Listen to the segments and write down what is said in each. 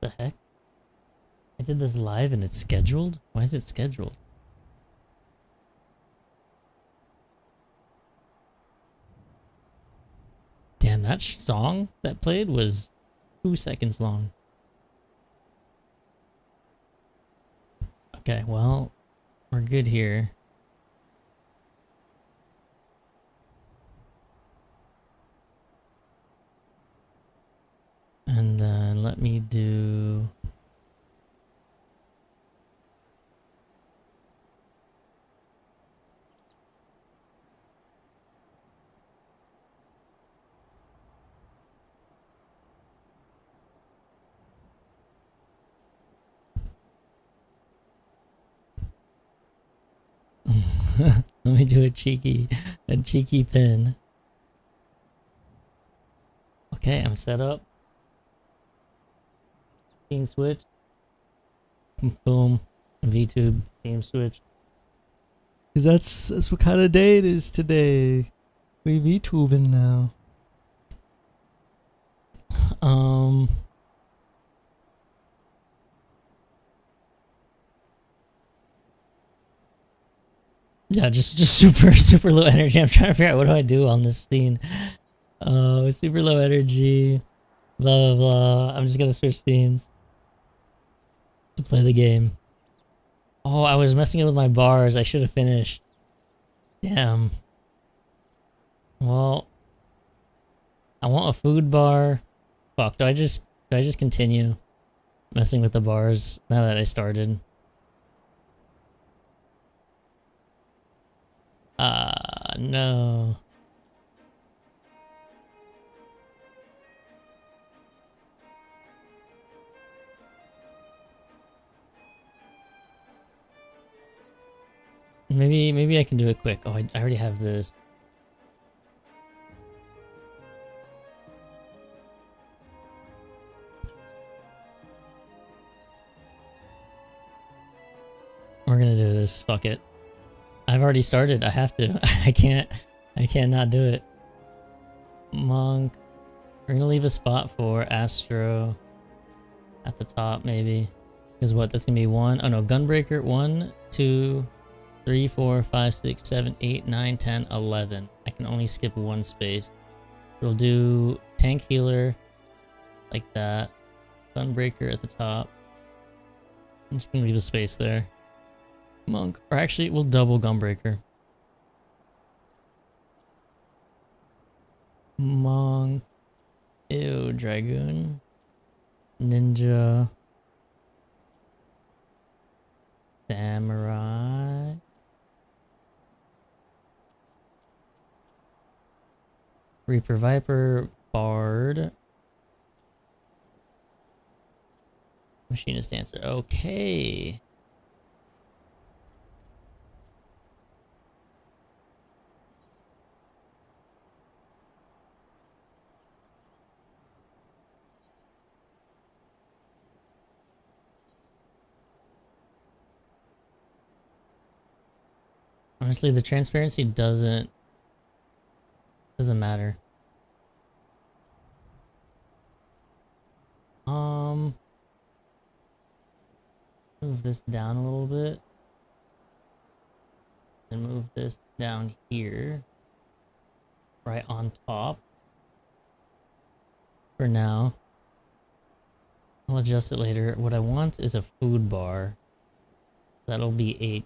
The heck? I did this live and it's scheduled? Why is it scheduled? Damn, that song that played was 2 seconds long. Okay, well, we're good here. And then let me do... Let me do a cheeky pin. Okay, I'm set up. Scene switch. Boom. VTube theme switch. Cause that's what kind of day it is today. We VTubing now. Yeah, just super low energy. I'm trying to figure out what do I do on this scene. Super low energy. Blah blah blah. I'm just gonna switch scenes to play the game. Oh, I was messing with my bars. I should have finished. Damn. Well, I want a food bar. Fuck, do I just continue messing with the bars now that I started? No. Maybe I can do it quick. Oh, I already have this. We're gonna do this. Fuck it. I've already started. I have to. I can't not do it. Monk. We're gonna leave a spot for Astro at the top, maybe. Because what? That's gonna be one. Oh no, Gunbreaker. 1, 2, 3, 4, 5, 6, 7, 8, 9, 10, 11. I can only skip one space. We'll do Tank Healer like that. Gunbreaker at the top. I'm just gonna leave a space there. Monk. Or actually, we'll double Gunbreaker. Monk. Ew, Dragoon. Ninja. Samurai. Reaper Viper. Bard. Machinist Dancer. Okay. Honestly, the transparency doesn't matter. Move this down a little bit. And move this down here. Right on top. For now. I'll adjust it later. What I want is a food bar. That'll be 8.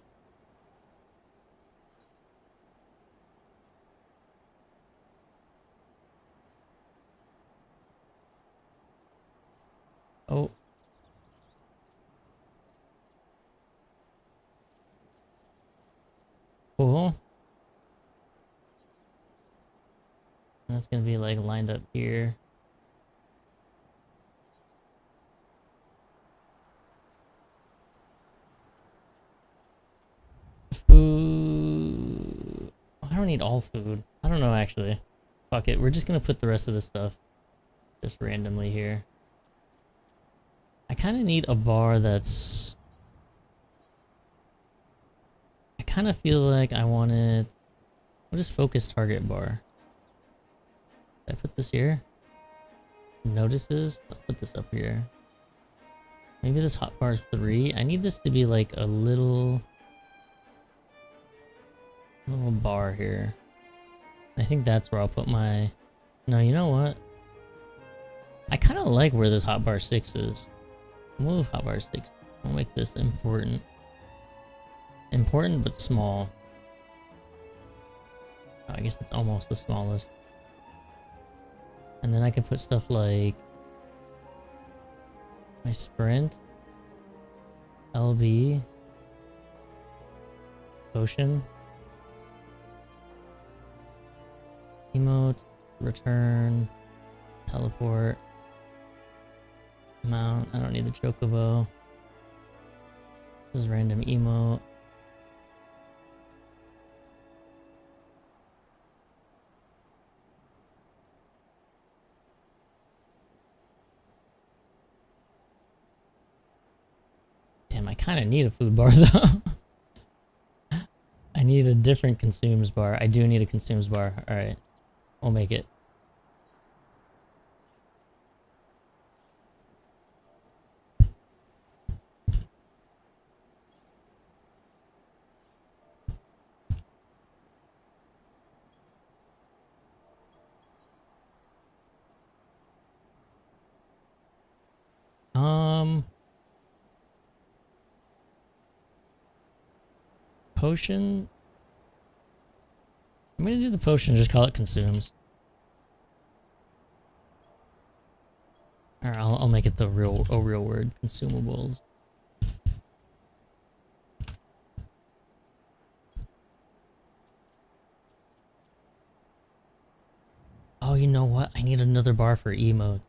Oh. Cool. That's gonna be like lined up here. Food. I don't need all food. I don't know actually. Fuck it. We're just gonna put the rest of this stuff just randomly here. I kind of need a bar that's... I kind of feel like I want it... What is focus target bar? Did I put this here? Notices? I'll put this up here. Maybe this hotbar 3. I need this to be like a little bar here. I think that's where I'll put my... No, you know what? I kind of like where this hotbar 6 is. Move hotbar 6. I'll make this important. Important but small. Oh, I guess it's almost the smallest. And then I can put stuff like my sprint, LB, potion, emote, return, teleport, mount. I don't need the chocobo. This is random emote. Damn, I kind of need a food bar though. I need a different consumes bar. I do need a consumes bar. Alright, we'll make it. Potion. I'm gonna do the potion, just call it consumes. Or I'll make it a real word, consumables. Oh, you know what? I need another bar for emote.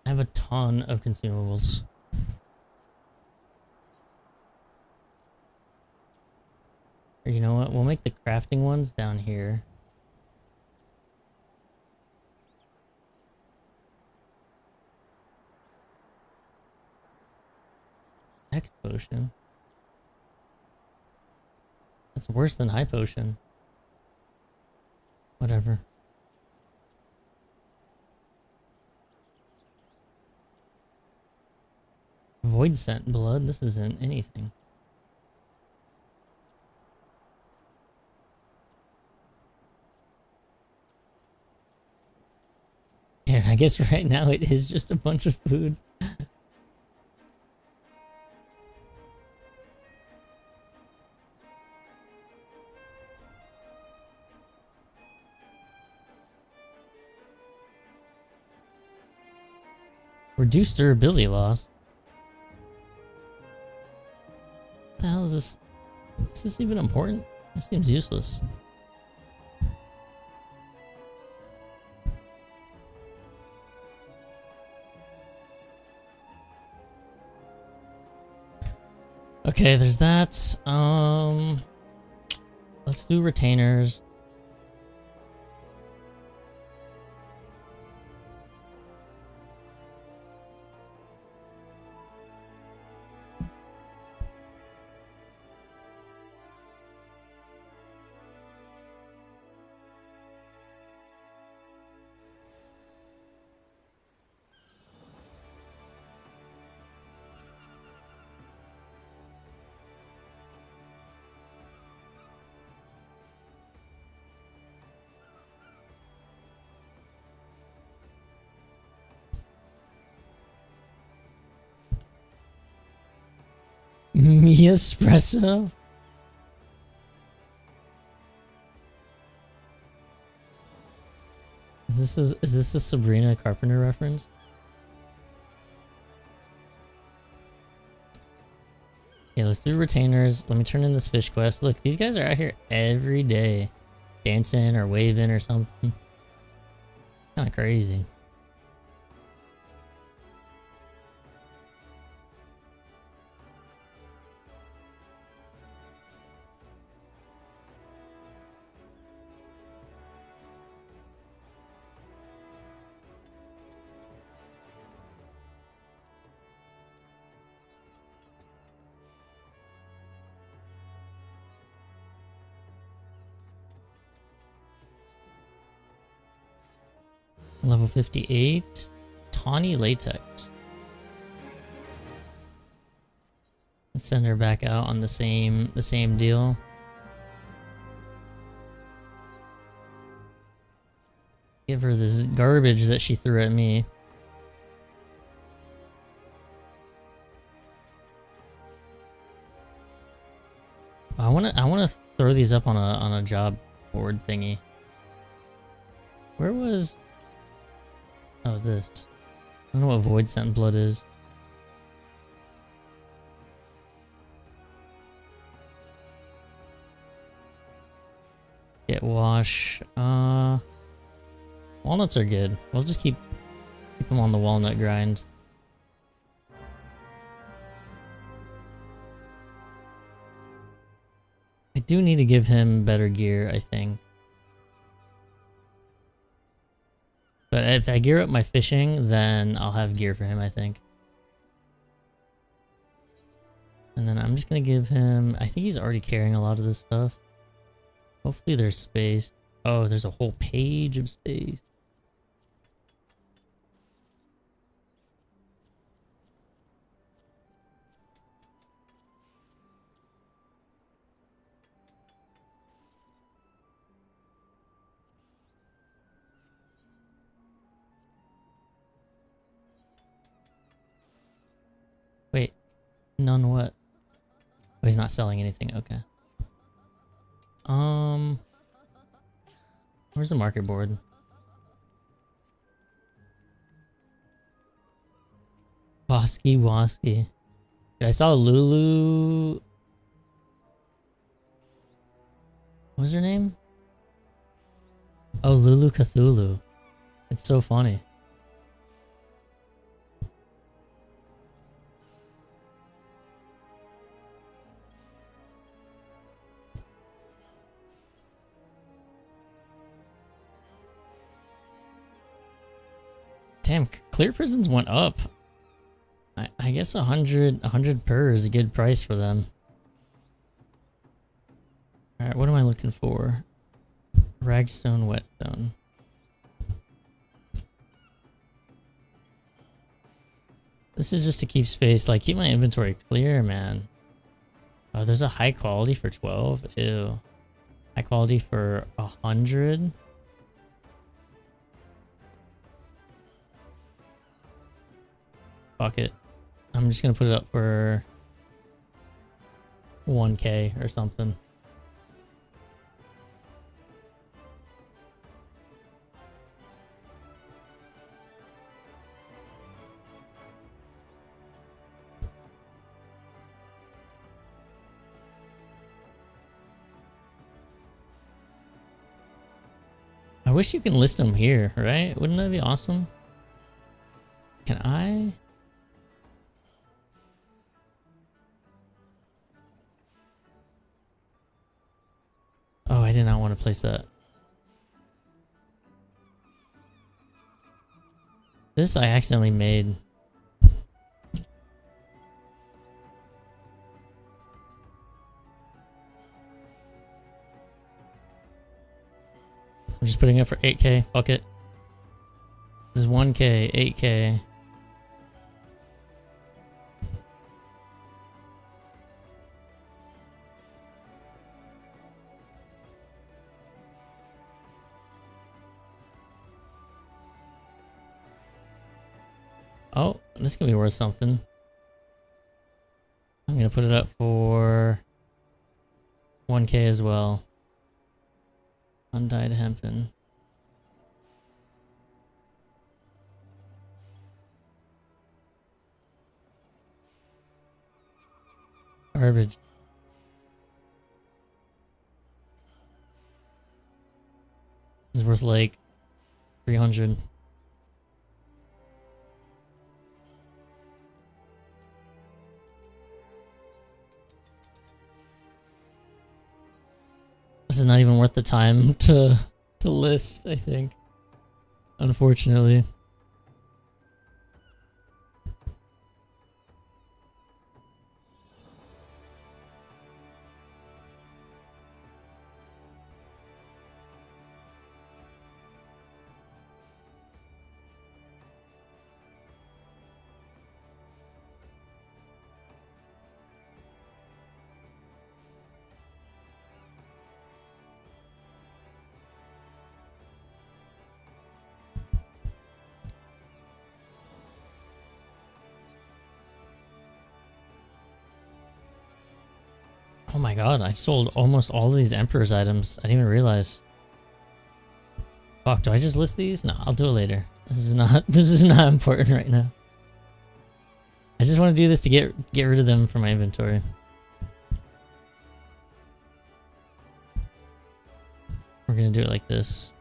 I have a ton of consumables. Or you know what? We'll make the crafting ones down here. Hex potion. That's worse than high potion. Whatever. Void scent blood. This isn't anything. Yeah, I guess right now it is just a bunch of food. Reduced durability loss. What the hell is this? Is this even important? This seems useless. Okay, there's that. Let's do retainers. Me espresso. Is this a Sabrina Carpenter reference? Yeah, let's do retainers. Let me turn in this fish quest. Look, these guys are out here every day, dancing or waving or something. Kind of crazy. Level 58. Tawny latex. Let's send her back out on the same deal. Give her this garbage that she threw at me. I wanna throw these up on a job board thingy. Where was? Oh, this. I don't know what Void Scent Blood is. Get wash. Walnuts are good. We'll just keep them on the walnut grind. I do need to give him better gear, I think. But if I gear up my fishing, then I'll have gear for him, I think. And then I'm just gonna give him... I think he's already carrying a lot of this stuff. Hopefully there's space. Oh, there's a whole page of space. Wait, none what? Oh, he's not selling anything. Okay. Where's the market board? Bosky Wasky. I saw Lulu. What was her name? Oh, Lulu Cthulhu. It's so funny. Damn, clear prisons went up. I guess 100 per is a good price for them. Alright, what am I looking for? Ragstone, whetstone. This is just to keep space, like keep my inventory clear, man. Oh, there's a high quality for 12. Ew. High quality for 100. Fuck it. I'm just gonna put it up for 1K or something. I wish you can list them here, right? Wouldn't that be awesome? Can I? Oh, I did not want to place that. This I accidentally made. I'm just putting it for 8K. Fuck it. This is 1K, 8K. Oh, this can be worth something. I'm gonna put it up for 1K as well. Undyed hempen. Garbage. This is worth like 300. This is not even worth the time to list, I think. Unfortunately. Oh my god, I've sold almost all of these Emperor's items. I didn't even realize. Fuck, do I just list these? No, I'll do it later. This is not important right now. I just want to do this to get rid of them from my inventory. We're gonna do it like this.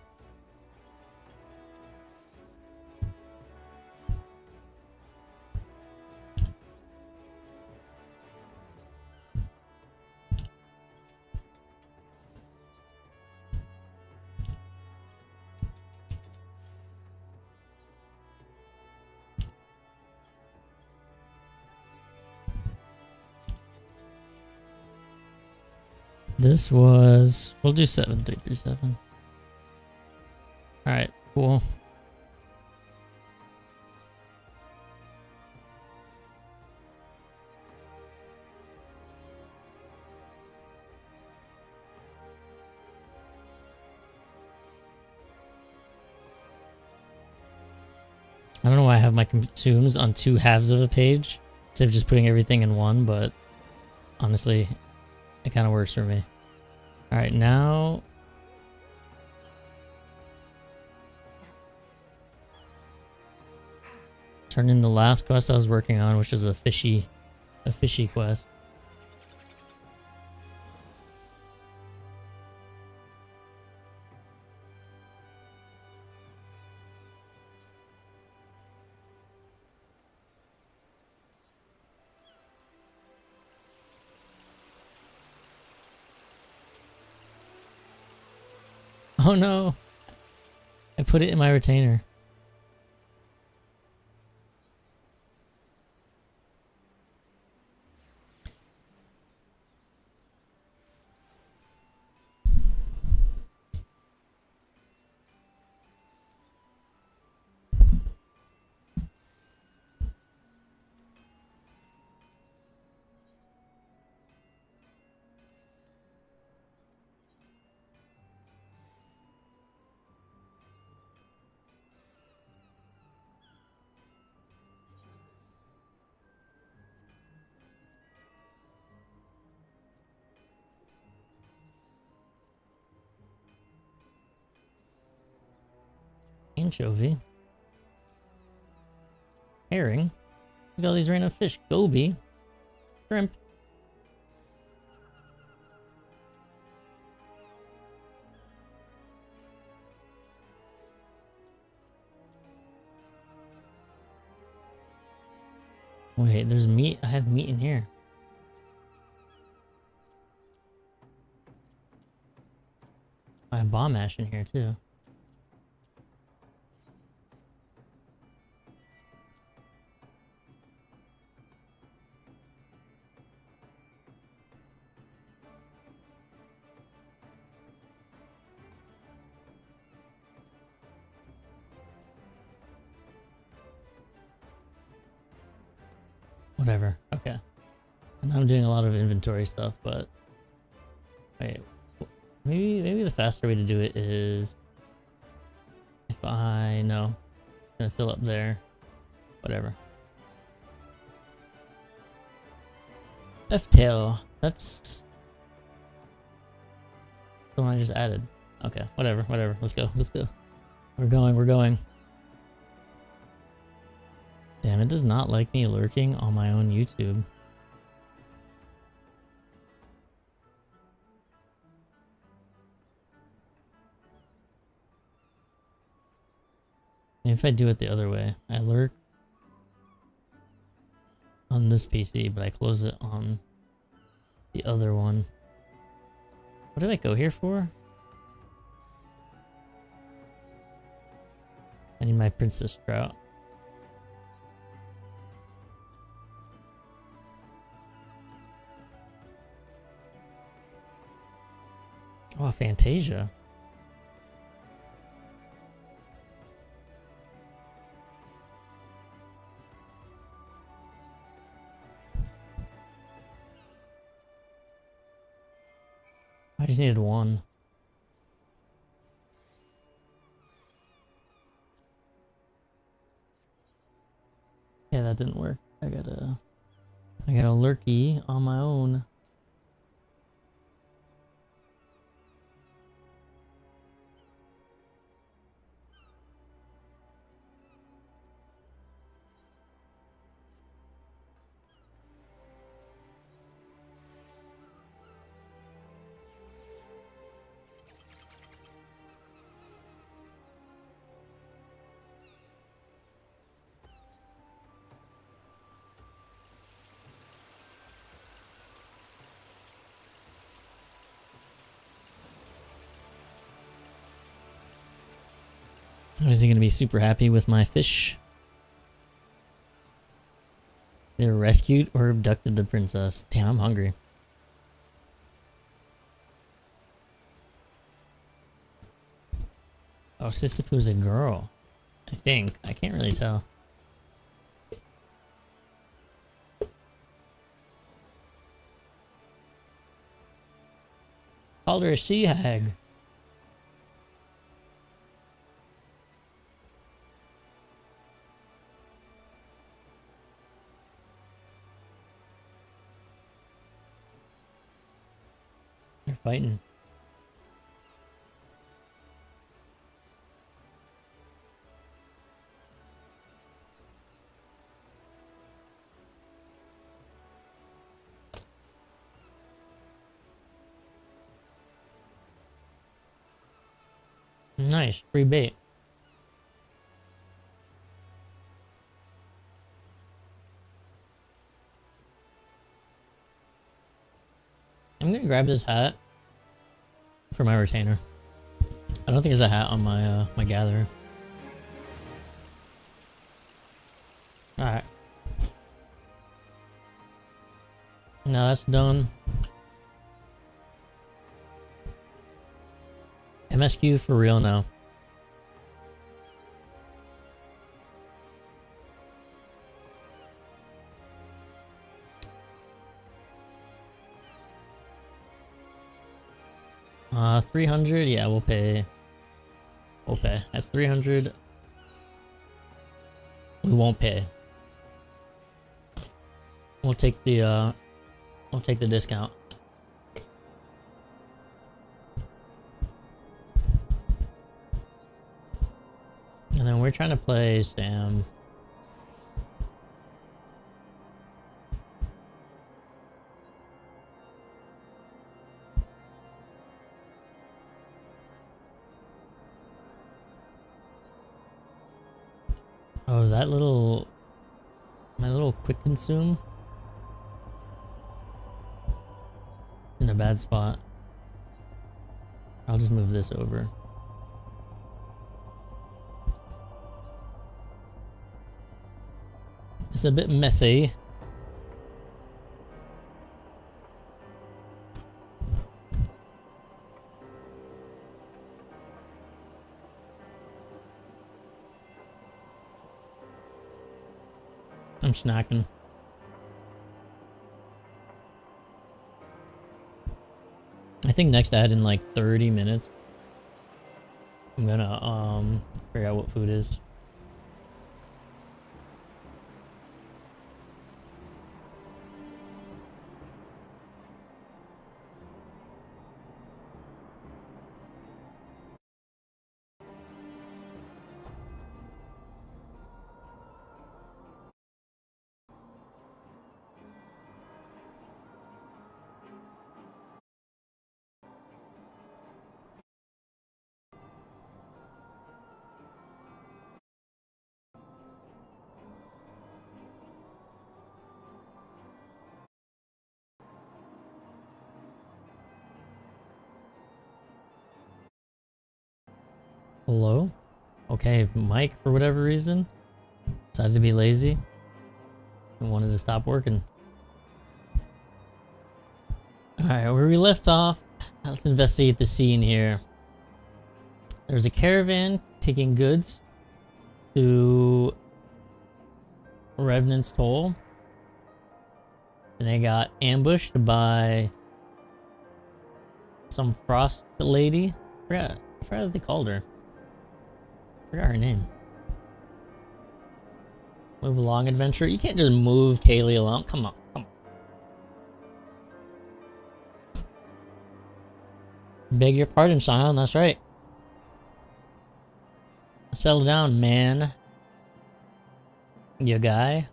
This was... We'll do 7337. Alright, cool. I don't know why I have my consumes on 2 halves of a page instead of just putting everything in one, but honestly, it kind of works for me. Alright, now... turn in the last quest I was working on, which is a fishy quest. Oh no! I put it in my retainer. Anchovy. Herring. Look at all these random fish. Goby. Shrimp. Wait, there's meat. I have meat in here. I have bomb ash in here too. Whatever. Okay. And I'm doing a lot of inventory stuff, but wait. Maybe the faster way to do it is if I know I'm gonna fill up there. Whatever. F-tail. That's the one I just added. Okay, whatever. Let's go. We're going. Damn, it does not like me lurking on my own YouTube. Maybe if I do it the other way, I lurk on this PC, but I close it on the other one. What did I go here for? I need my princess trout. Oh, Fantasia. I just needed one. Yeah, that didn't work. I got a lurky on my own. Is he gonna be super happy with my fish? They rescued or abducted the princess. Damn, I'm hungry. Oh, Sisyphu's a girl. I think. I can't really tell. Called her a she-hag. They're fighting. Nice, free bait. I'm gonna grab this hat for my retainer. I don't think there's a hat on my my gatherer. Alright. Now that's done. MSQ for real now. $300, yeah, we'll pay. We'll pay. At 300, we won't pay. We'll take the discount. And then we're trying to play Sam. Oh, that little... my little quick consume? In a bad spot. I'll just move this over. It's a bit messy. I'm snacking. I think next ad in like 30 minutes. I'm gonna figure out what food is. Hello? Okay, Mike, for whatever reason, decided to be lazy and wanted to stop working. Alright, where we left off, let's investigate the scene here. There's a caravan taking goods to Revenant's Toll. And they got ambushed by some frost lady. I forgot what they called her. I forgot her name. Move along, adventure. You can't just move Kaylee along. Come on, come on. Beg your pardon, Scion. That's right. Settle down, man. You guy.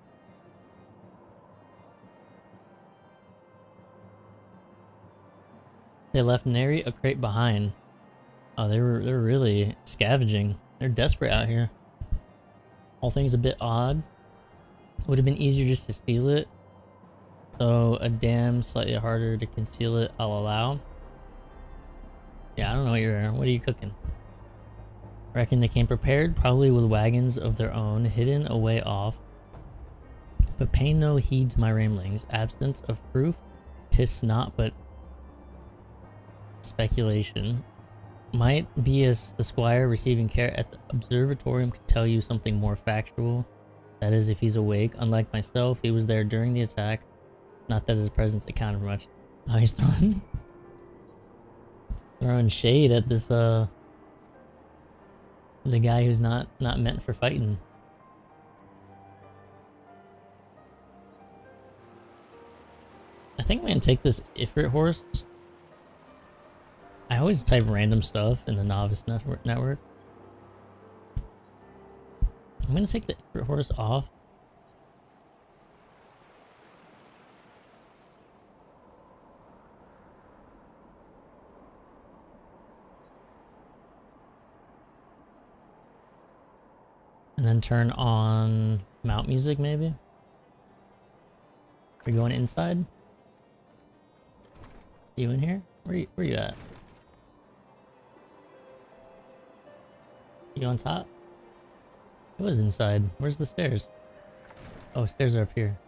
They left Nary a crate behind. Oh, they're really scavenging. They're desperate out here. All things a bit odd. Would have been easier just to steal it. So a dam slightly harder to conceal it. I'll allow. Yeah, I don't know what are you cooking? Reckon they came prepared, probably with wagons of their own, hidden away off. But pay no heed to my ramblings. Absence of proof, 'tis not but speculation. Might be as the squire receiving care at the observatorium could tell you something more factual. That is, if he's awake. Unlike myself, he was there during the attack. Not that his presence accounted for much. Oh, he's throwing shade at this, the guy who's not meant for fighting. I think I'm gonna take this Ifrit horse. I always type random stuff in the novice network. I'm gonna take the Ifrit horse off. And then turn on mount music, maybe? Are you going inside? You in here? Where you at? You on top? It was inside. Where's the stairs? Oh, stairs are up here.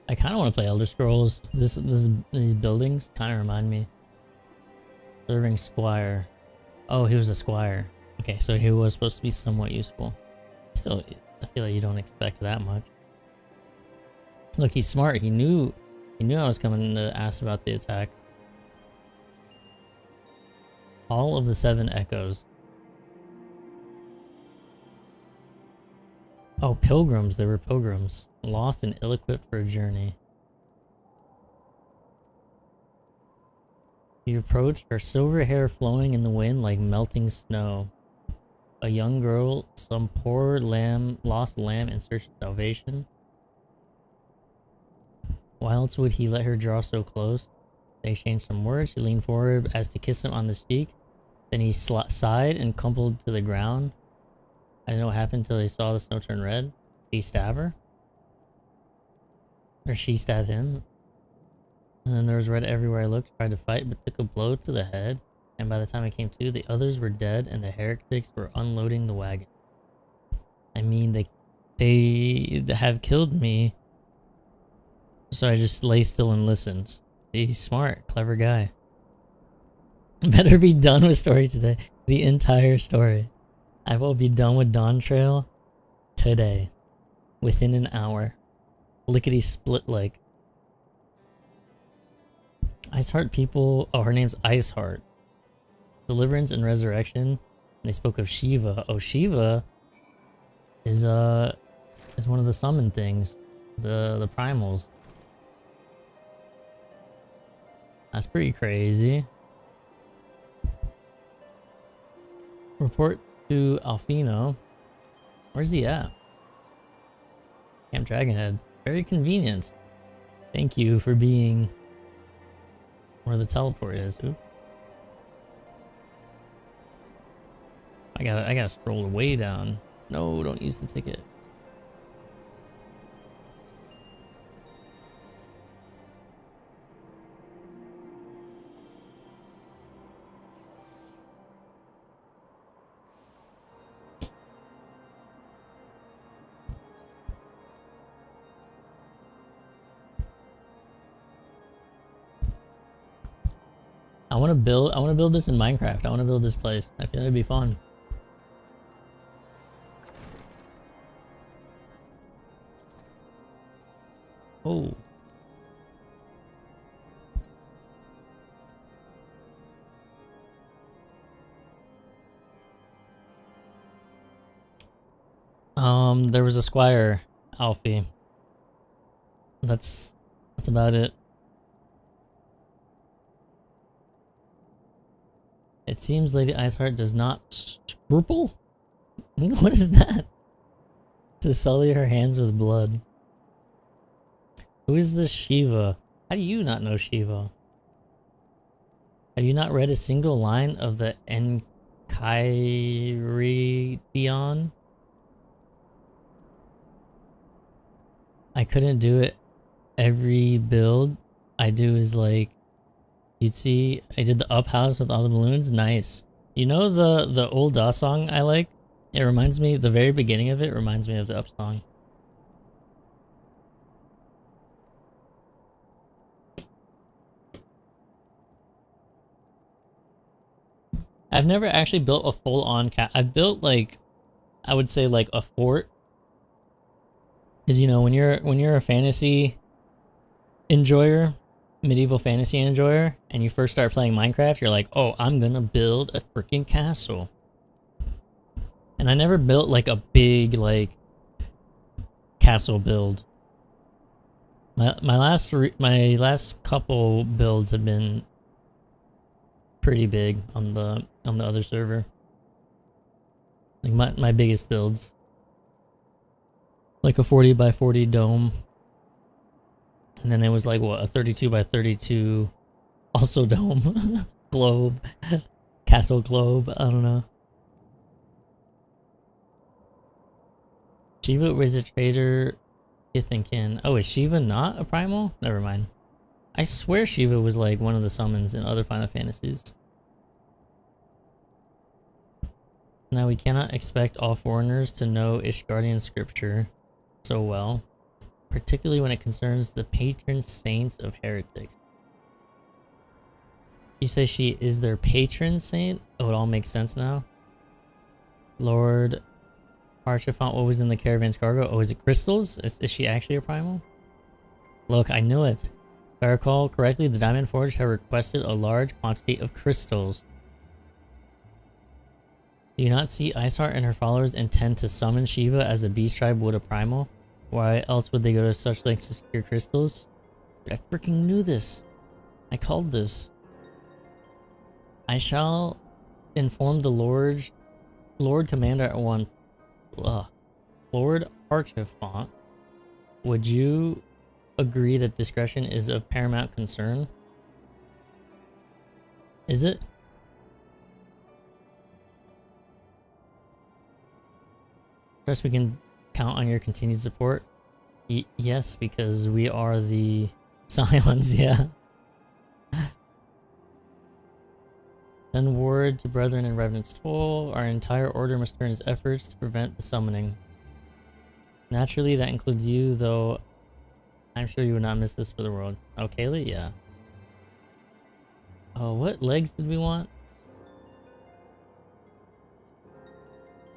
I kind of want to play Elder Scrolls. These buildings kind of remind me. Serving squire. Oh, he was a squire. Okay, so he was supposed to be somewhat useful. Still, I feel like you don't expect that much. Look, he's smart. He knew I was coming to ask about the attack. All of the 7 echoes. Oh, pilgrims. There were pilgrims. Lost and ill-equipped for a journey. You approached, her silver hair flowing in the wind like melting snow. A young girl, some poor lost lamb in search of salvation. Why else would he let her draw so close? They exchanged some words. She leaned forward as to kiss him on the cheek. Then he sighed and crumpled to the ground. I didn't know what happened until he saw the snow turn red. Did he stab her? Or she stabbed him? And then there was red everywhere I looked. Tried to fight, but took a blow to the head. And by the time I came to, the others were dead and the heretics were unloading the wagon. I mean, they have killed me. So I just lay still and listened. He's smart, clever guy. Better be done with story today. The entire story. I will be done with Dawn Trail today. Within an hour. Lickety split like. Iceheart people. Oh, her name's Iceheart. Deliverance and resurrection. They spoke of Shiva. Oh, Shiva is one of the summon things. The primals. That's pretty crazy. Report to Alfino. Where's he at? Camp Dragonhead. Very convenient. Thank you for being where the teleport is. Oop. I gotta scroll way down. No, don't use the ticket. I want to build this in Minecraft. I want to build this place. I feel it'd be fun. Oh. There was a squire, Alfie. That's about it. It seems Lady Iceheart does not scruple? What is that? To sully her hands with blood. Who is this Shiva? How do you not know Shiva? Have you not read a single line of the Enchiridion? I couldn't do it. Every build I do is like You'd see I did the up house with all the balloons. Nice. You know the old DOS song I like? It reminds me, the very beginning of it reminds me of the up song. I've never actually built a full-on cat. I've built like, I would say like a fort. Because you know, when you're a fantasy enjoyer, medieval fantasy enjoyer, and you first start playing Minecraft, you're like, oh, I'm gonna build a freaking castle. And I never built like a big like castle build. My last couple builds have been pretty big on the other server. Like my biggest builds. Like a 40 by 40 dome. And then it was like what, a 32 by 32 also dome globe. Castle globe, I don't know. Shiva was a trader, Kith and Kin. Oh, is Shiva not a primal? Never mind. I swear Shiva was like one of the summons in other Final Fantasies. Now we cannot expect all foreigners to know Ishgardian scripture so well, particularly when it concerns the patron saints of heretics. You say she is their patron saint? Oh, it all makes sense now. Lord Archifont, what was in the caravan's cargo? Oh, is it crystals? Is she actually a primal? Look, I knew it. If I recall correctly, the Diamond Forge had requested a large quantity of crystals. Do you not see Iceheart and her followers intend to summon Shiva as a beast tribe would a primal? Why else would they go to such lengths to secure crystals? Dude, I freaking knew this. I called this. I shall inform the Lord Commander at one. Lord Archifont, would you agree that discretion is of paramount concern? Is it? Trust we can count on your continued support? Yes, because we are the Scions, yeah. Send word to Brethren in Revenant's Toll. Our entire order must turn its efforts to prevent the summoning. Naturally, that includes you, though I'm sure you would not miss this for the world. Oh, Kaylee? Yeah. Oh, what legs did we want?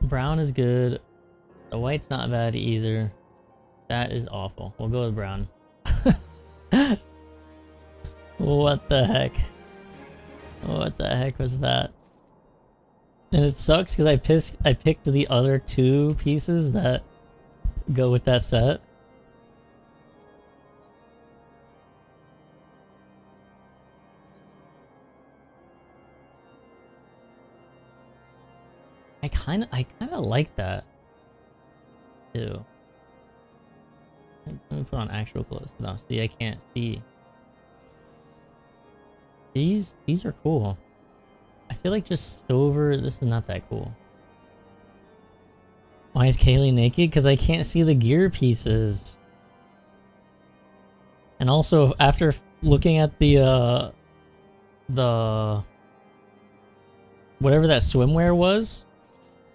Brown is good. The white's not bad either. That is awful. We'll go with brown. What the heck? What the heck was that? And it sucks because I picked the other two pieces that go with that set. I kind of like that too. Let me put on actual clothes. No, see, I can't see. These are cool. I feel like just Stover, this is not that cool. Why is Kaylee naked? Because I can't see the gear pieces. And also, after looking at the whatever that swimwear was,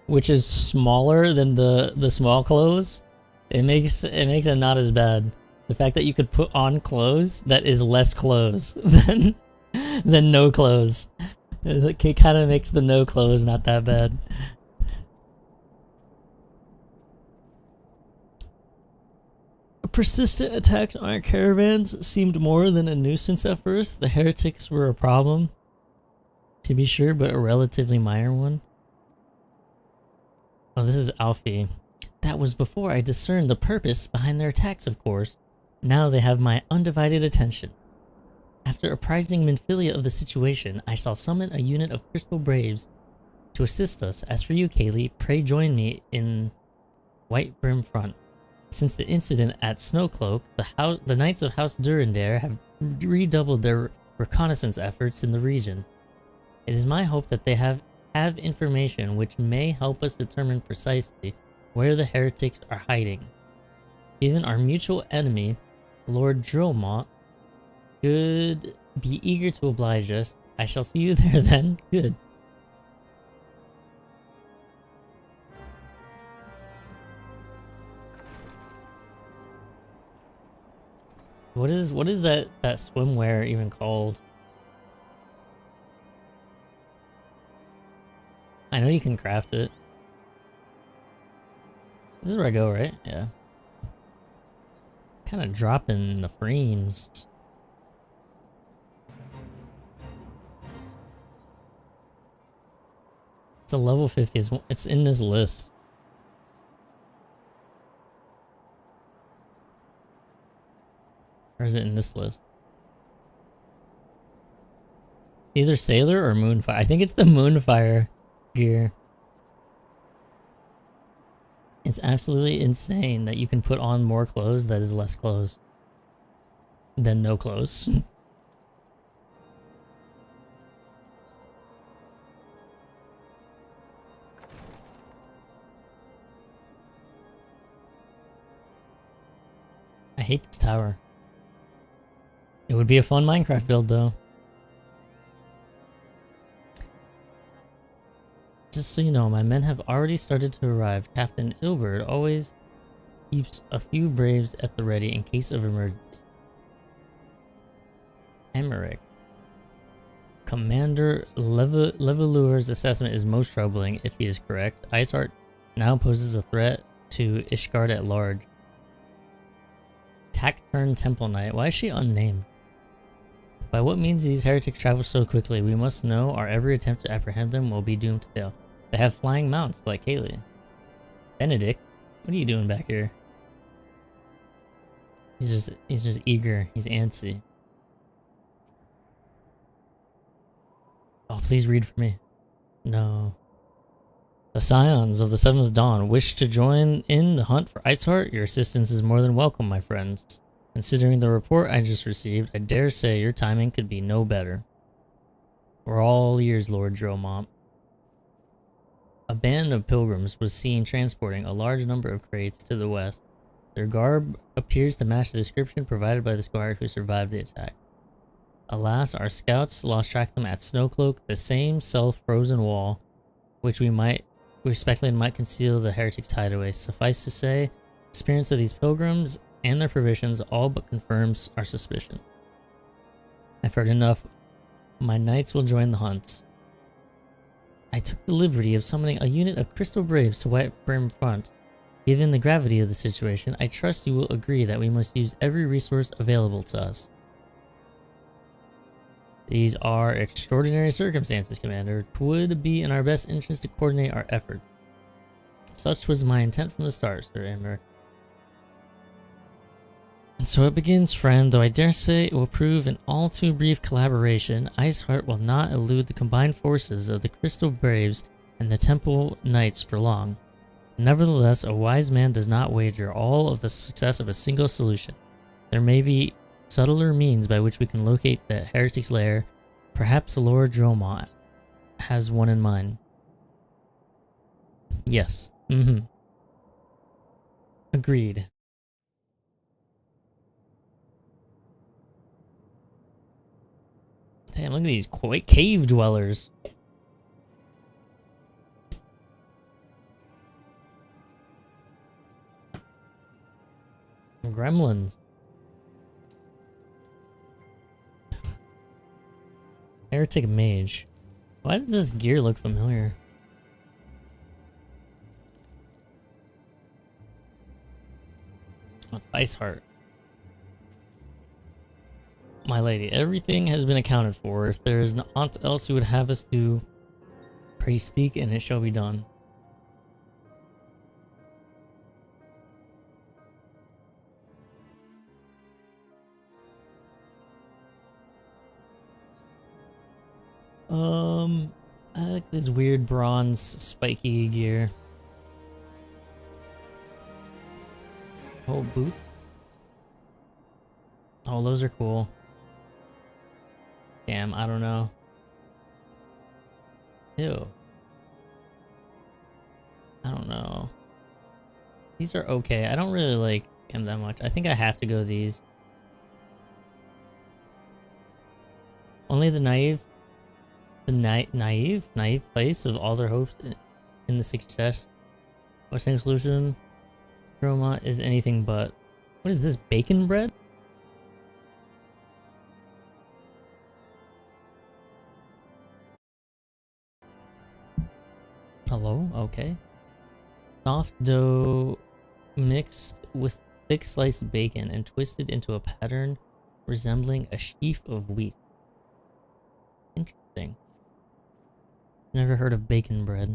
which is smaller than the small clothes, it makes it not as bad. The fact that you could put on clothes that is less clothes than no clothes. It kind of makes the no clothes not that bad. A persistent attack on our caravans seemed more than a nuisance at first. The heretics were a problem, to be sure, but a relatively minor one. Oh, this is Alfie. That was before I discerned the purpose behind their attacks, of course. Now they have my undivided attention. After apprising Minfilia of the situation, I shall summon a unit of Crystal Braves to assist us. As for you, Kaylee, pray join me in White Brim Front. Since the incident at Snowcloak, the Knights of House Durandare have redoubled their reconnaissance efforts in the region. It is my hope that they have information which may help us determine precisely where the heretics are hiding. Even our mutual enemy, Lord Drillmont, should Be eager to oblige us. I shall see you there then. Good. What is that swimwear even called? I know you can craft it. This is where I go, right? Yeah. Kind of dropping the frames. It's a level 50. It's in this list. Or is it in this list? Either Sailor or Moonfire. I think it's the Moonfire gear. It's absolutely insane that you can put on more clothes that is less clothes than no clothes. I hate this tower. It would be a fun Minecraft build though. Just so you know, my men have already started to arrive. Captain Ilbert always keeps a few braves at the ready in case of emergency. Emmerich. Commander Levelure's assessment is most troubling if he is correct. Iceheart now poses a threat to Ishgard at large. Taciturn Temple Knight. Why is she unnamed? By what means these heretics travel so quickly? We must know, or every attempt to apprehend them will be doomed to fail. They have flying mounts like Kaylee. Benedict, what are you doing back here? He's just eager. He's antsy. Oh, please read for me. No. The Scions of the Seventh Dawn wish to join in the hunt for Iceheart. Your assistance is more than welcome, my friends. Considering the report I just received, I dare say your timing could be no better. We're all ears, Lord Dromont. A band of pilgrims was seen transporting a large number of crates to the west. Their garb appears to match the description provided by the squire who survived the attack. Alas, our scouts lost track of them at Snowcloak, the same self-frozen wall, which we speculated might conceal the heretics' hideaway. Suffice to say, the experience of these pilgrims and their provisions all but confirms our suspicion. I've heard enough. My knights will join the hunt. I took the liberty of summoning a unit of Crystal Braves to White Brim Front. Given the gravity of the situation, I trust you will agree that we must use every resource available to us. These are extraordinary circumstances, Commander. It would be in our best interest to coordinate our effort. Such was my intent from the start, Sir Amber. And so it begins, friend, though I dare say it will prove an all too brief collaboration. Iceheart will not elude the combined forces of the Crystal Braves and the Temple Knights for long. Nevertheless, a wise man does not wager all of the success of a single solution. There may be subtler means by which we can locate the heretic's lair. Perhaps Lord Dromont has one in mind. Yes. Agreed. Damn, look at these cave dwellers. Gremlins. Heretic Mage. Why does this gear look familiar? Oh, it's Iceheart. My lady, everything has been accounted for. If there is aught else you would have us do, pray speak and it shall be done. I like this weird bronze spiky gear. Oh, boot. Oh, those are cool. Damn, I don't know. Ew. I don't know. These are okay. I don't really like them that much. I think I have to go these. Only the naive place of all their hopes in the success of a single solution. Roma is anything but. What is this, bacon bread? Hello? Okay. Soft dough mixed with thick sliced bacon and twisted into a pattern resembling a sheaf of wheat. Interesting. Never heard of bacon bread.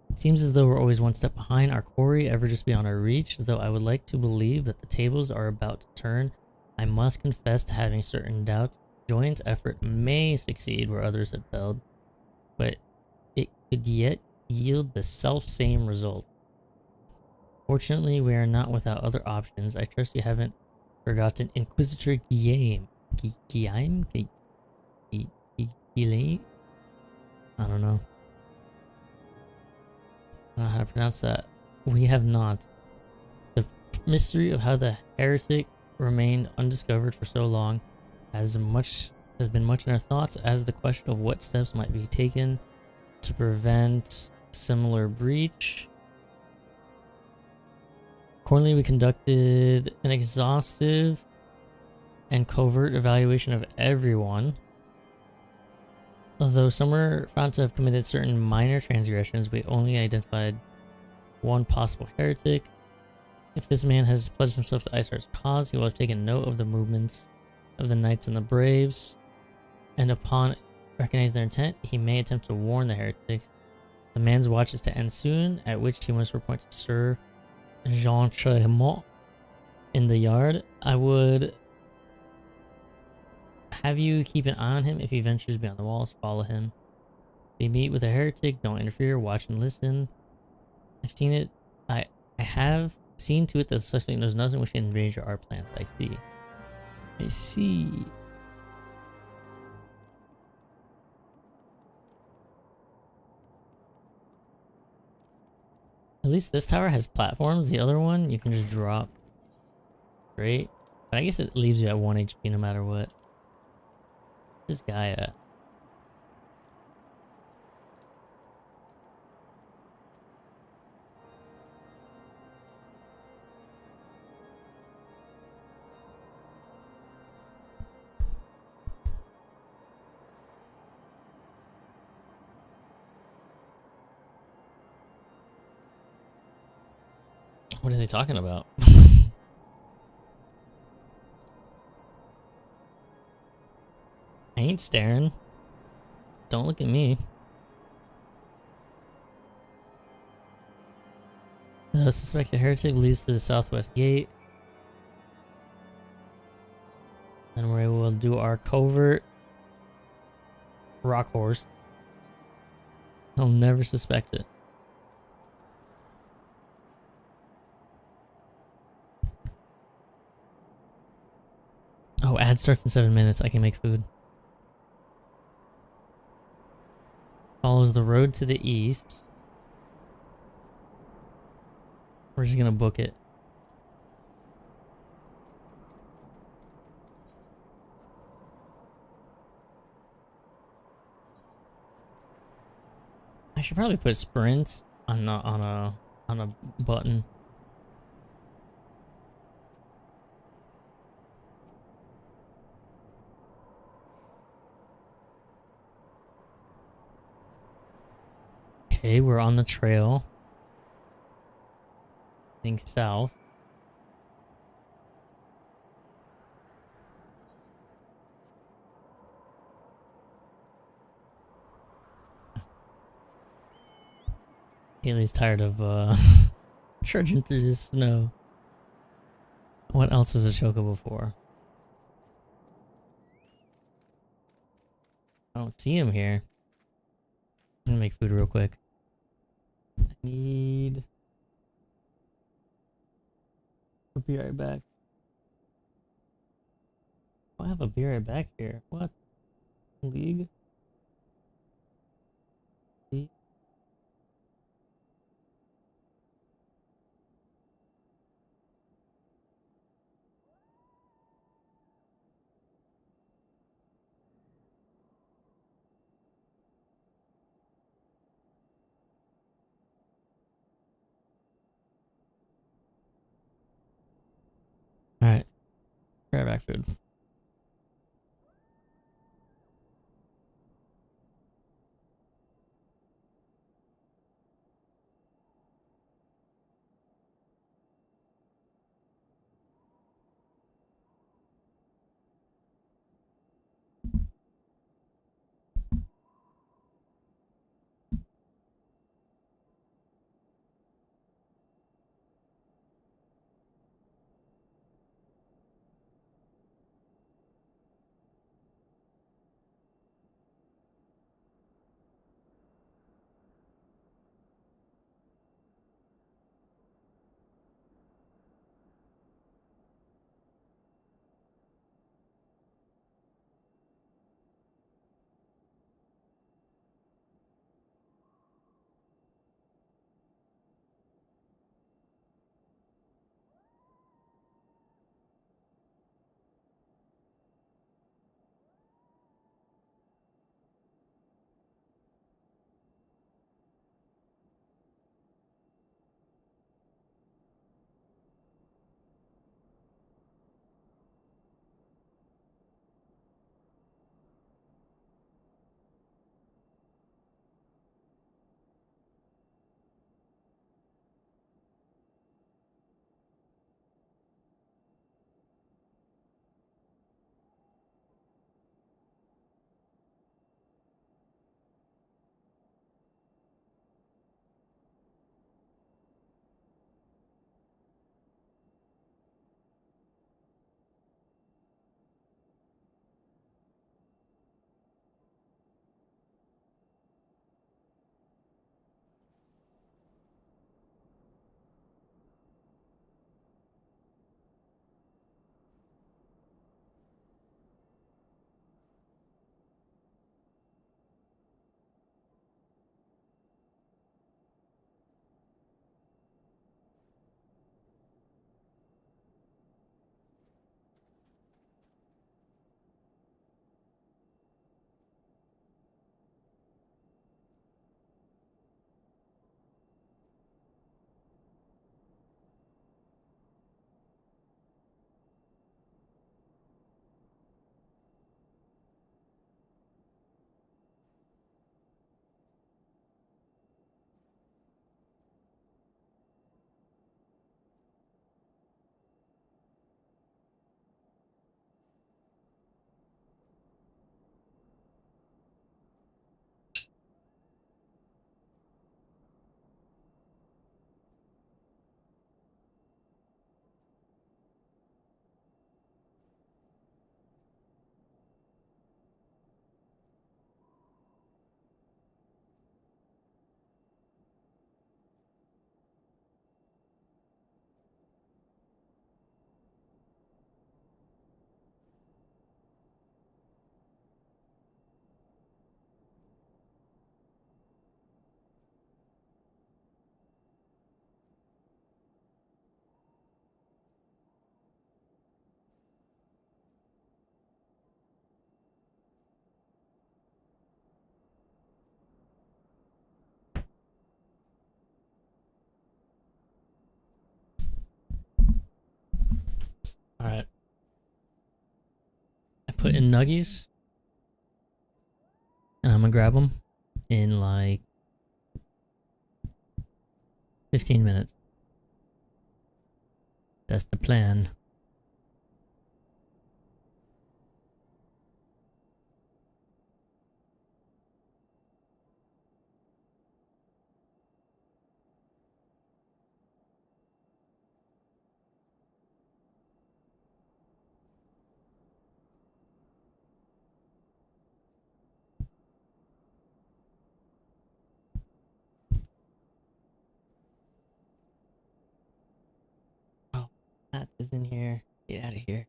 It seems as though we're always one step behind, our quarry ever just beyond our reach, though I would like to believe that the tables are about to turn. I must confess to having certain doubts. Joint effort may succeed where others had failed, but it could yet yield the self-same result. Fortunately, we are not without other options. I trust you haven't forgotten Inquisitor Guillaume. Guillaume? Guillaume? I don't know. I don't know how to pronounce that. We have not. The mystery of how the heretic remained undiscovered for so long has been much in our thoughts, as the question of what steps might be taken to prevent similar breach. Accordingly, we conducted an exhaustive and covert evaluation of everyone. Although some were found to have committed certain minor transgressions, we only identified one possible heretic. If this man has pledged himself to Iceheart's cause, he will have taken note of the movements of the Knights and the Braves, and upon recognizing their intent, he may attempt to warn the heretics. The man's watch is to end soon, at which he must report to Sir Jean Tremont in the yard. I would have you keep an eye on him. If he ventures beyond the walls, follow him. If you meet with a heretic, don't interfere, watch and listen. I have seen to it that the suspect knows nothing which can endanger our plans. I see. At least this tower has platforms. The other one, you can just drop straight. But I guess it leaves you at 1 HP no matter what. This guy at? What are they talking about? I ain't staring. Don't look at me. The suspected heretic leads to the southwest gate. And we're able to do our covert rock horse. He'll never suspect it. Oh, ad starts in 7 minutes. I can make food. Follows the road to the east. We're just gonna book it. I should probably put sprint on a button. Okay, we're on the trail. Heading south. Kaylee's tired of trudging through this snow. What else is a chocobo for? I don't see him here. I'm gonna make food real quick. I need... I'll be right back. I have a be right back here. What? League? League? Grab back food. Alright. I put in nuggies. And I'm gonna grab them in like 15 minutes. That's the plan. Oh, that is in here. Get out of here.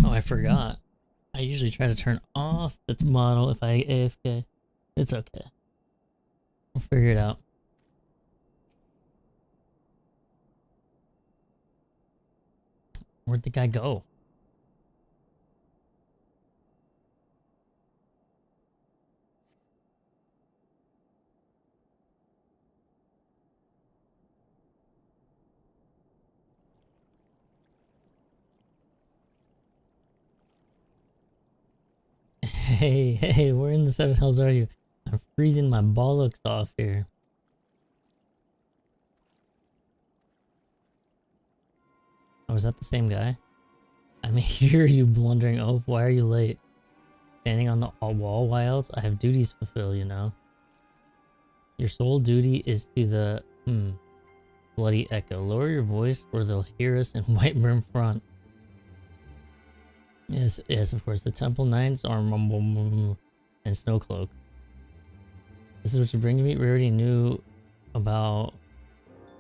Oh, I forgot. I usually try to turn off the model if I AFK. It's okay. We'll figure it out. Where'd the guy go? Hey, where in the seven hells are you? I'm freezing my bollocks off here. Oh, is that the same guy? I may hear you blundering oaf. Why are you late? Standing on the wall, why else? I have duties to fulfill, you know. Your sole duty is to the bloody echo. Lower your voice or they'll hear us in White Brim Front. Yes, of course. The Temple Knights are and Snowcloak. This is what you bring to me. We already knew about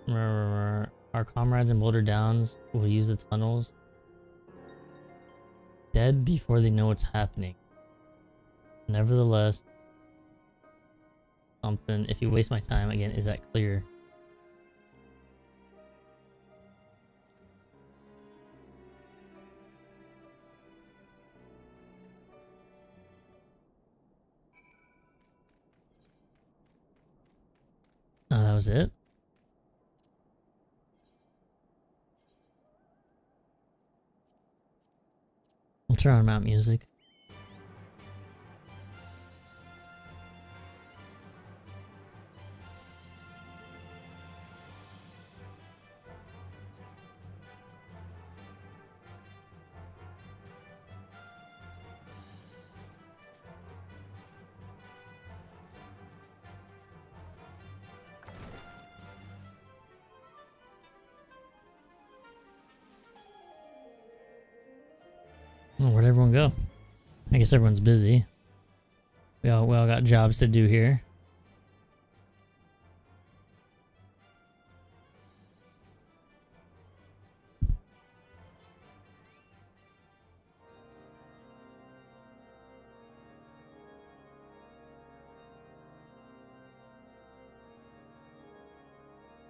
our comrades in Boulder Downs will use the tunnels. Dead before they know what's happening. Nevertheless, something. If you waste my time again, is that clear? Oh, that was it? We'll turn on mount music. Oh, where'd everyone go? I guess everyone's busy. We all got jobs to do here.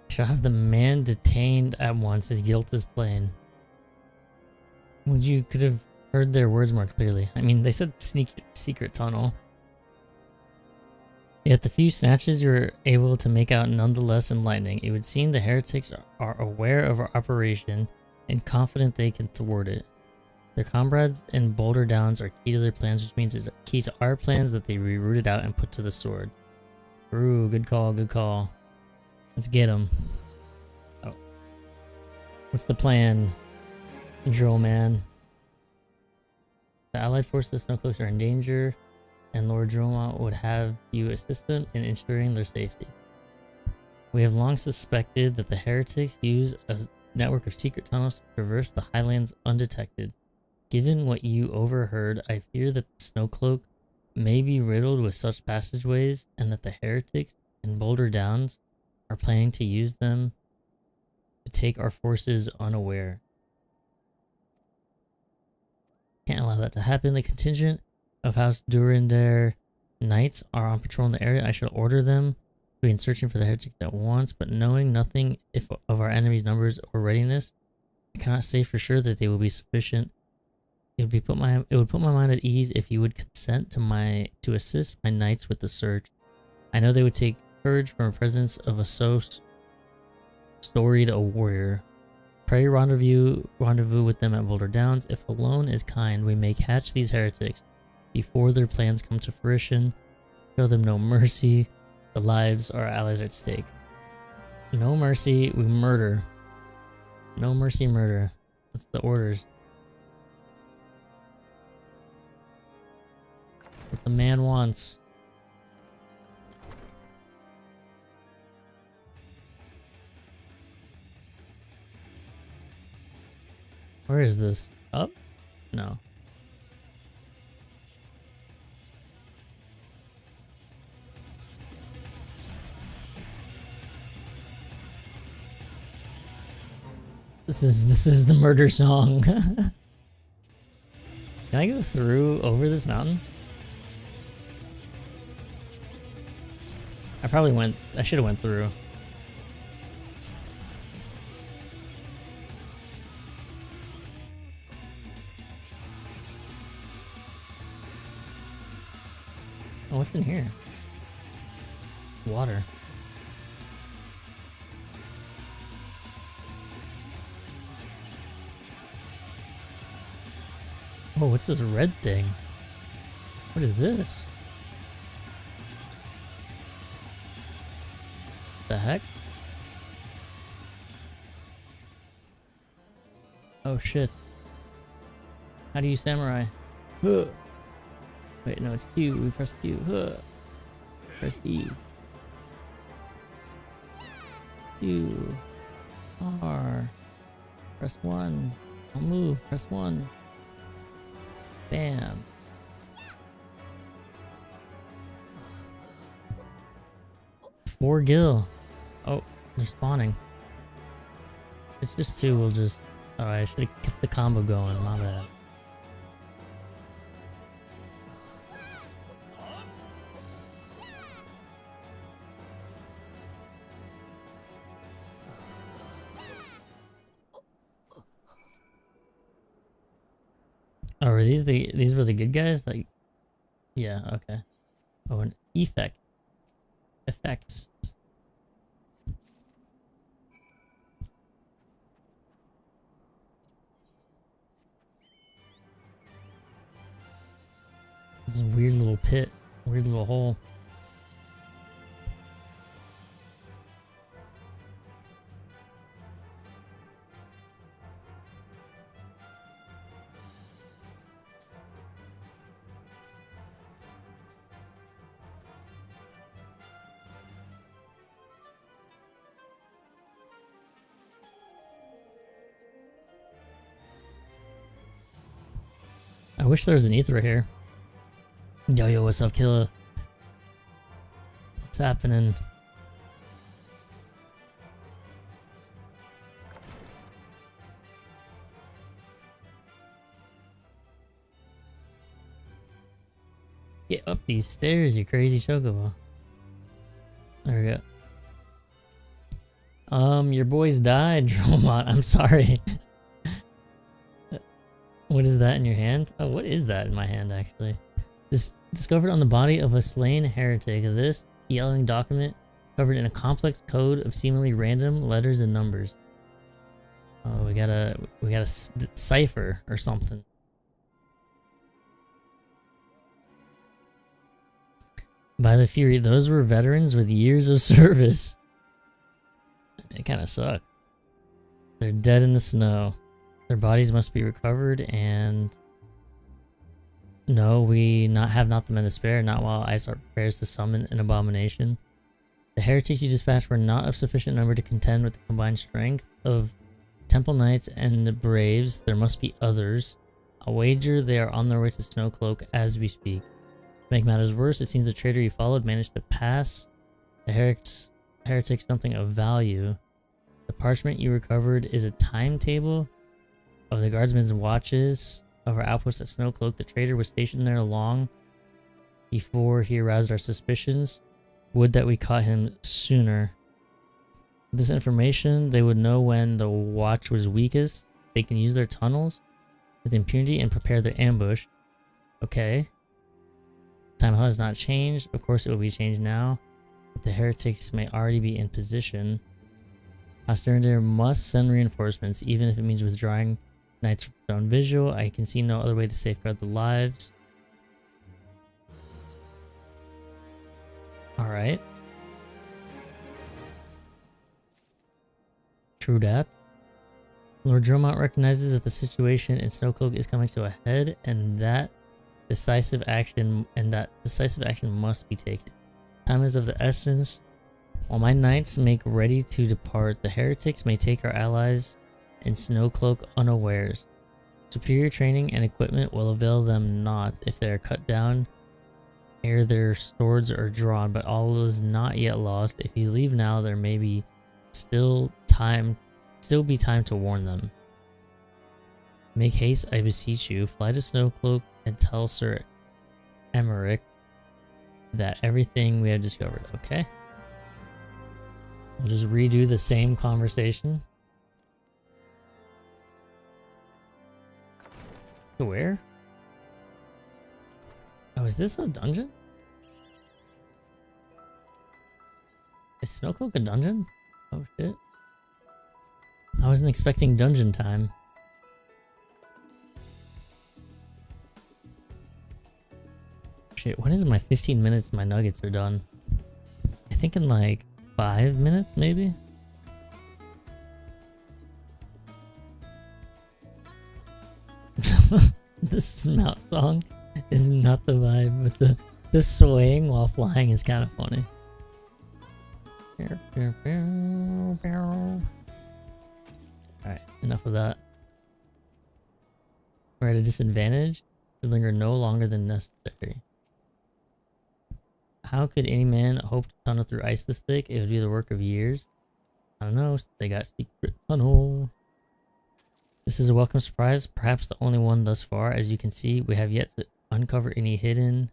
Shall have the man detained at once. His guilt is plain. Would you could have heard their words more clearly. I mean, they said secret tunnel. Yet the few snatches you were able to make out nonetheless enlightening. It would seem the heretics are aware of our operation and confident they can thwart it. Their comrades in Boulder Downs are key to their plans, which means it's key to our plans that they be rooted out and put to the sword. Ooh, good call, good call. Let's get them. Oh. What's the plan, Drill Man? The allied forces Snowcloaks are in danger, and Lord Droma would have you assist them in ensuring their safety. We have long suspected that the heretics use a network of secret tunnels to traverse the highlands undetected. Given what you overheard, I fear that the Snowcloak may be riddled with such passageways, and that the heretics in Boulder Downs are planning to use them to take our forces unaware. Can't allow that to happen. The contingent of House Durandare Knights are on patrol in the area. I shall order them to begin searching for the heretics at once, but knowing nothing of our enemy's numbers or readiness, I cannot say for sure that they will be sufficient. It would put my mind at ease if you would consent to assist my knights with the search. I know they would take courage from the presence of a so storied a warrior. Pray rendezvous with them at Boulder Downs. If alone is kind, we may catch these heretics before their plans come to fruition. Show them no mercy. The lives of our allies are at stake. No mercy, we murder. No mercy, murder. That's the orders. What the man wants. Where is this? Up? No. This is the murder song. Can I go through over this mountain? I should have went through. Oh, what's in here? Water. Oh, what's this red thing? What is this? The heck? Oh shit. How do you samurai? Huh. Wait, no, it's Q. We press Q. Huh. Press E. Q. R. Press 1. I'll move. Press 1. Bam. Four gil. Oh, they're spawning. It's just 2. We'll just... Oh, I should have kept the combo going. My bad. Oh, were these were the good guys? Like, yeah, okay. Oh, an effect. Effects. This is a weird little pit, weird little hole. I wish there was an ether here. Yo, what's up, killer? What's happening? Get up these stairs, you crazy chocobo. There we go. Your boys died, Dromont. I'm sorry. What is that in your hand? Oh, what is that in my hand, actually? This discovered on the body of a slain heretic. This yellowing document covered in a complex code of seemingly random letters and numbers. Oh, we got a cipher or something. By the Fury, those were veterans with years of service. It kind of sucked. They're dead in the snow. Their bodies must be recovered, and no, we have not the men to spare, not while Isart prepares to summon an abomination. The heretics you dispatched were not of sufficient number to contend with the combined strength of Temple Knights and the Braves. There must be others. I'll wager they are on their way to Snowcloak as we speak. To make matters worse, it seems the traitor you followed managed to pass the heretics something of value. The parchment you recovered is a timetable of the guardsmen's watches of our outpost at Snowcloak. The traitor was stationed there long before he aroused our suspicions. Would that we caught him sooner. With this information, they would know when the watch was weakest. They can use their tunnels with impunity and prepare their ambush. Okay. Time has not changed. Of course it will be changed now. But the heretics may already be in position. Osternander must send reinforcements, even if it means withdrawing Knights from their own visual. I can see no other way to safeguard the lives. Alright. True that. Lord Dromont recognizes that the situation in Snowcloak is coming to a head, and that decisive action must be taken. Time is of the essence. While my knights make ready to depart, the heretics may take our allies in Snowcloak unawares. Superior training and equipment will avail them not if they are cut down ere their swords are drawn, but all is not yet lost. If you leave now, there may be still be time to warn them. Make haste, I beseech you. Fly to Snowcloak and tell Sir Emmerich that everything we have discovered. Okay. We'll just redo the same conversation. To where? Oh, is this a dungeon? Is Snowcloak a dungeon? Oh shit. I wasn't expecting dungeon time. shit, when is my 15 minutes my nuggets are done? I think in like 5 minutes maybe? This mount song is not the vibe, but the swaying while flying is kind of funny. Alright, enough of that. We're at a disadvantage to linger no longer than necessary. How could any man hope to tunnel through ice this thick? It would be the work of years. I don't know, they got secret tunnel. This is a welcome surprise, perhaps the only one thus far. As you can see, we have yet to uncover any hidden...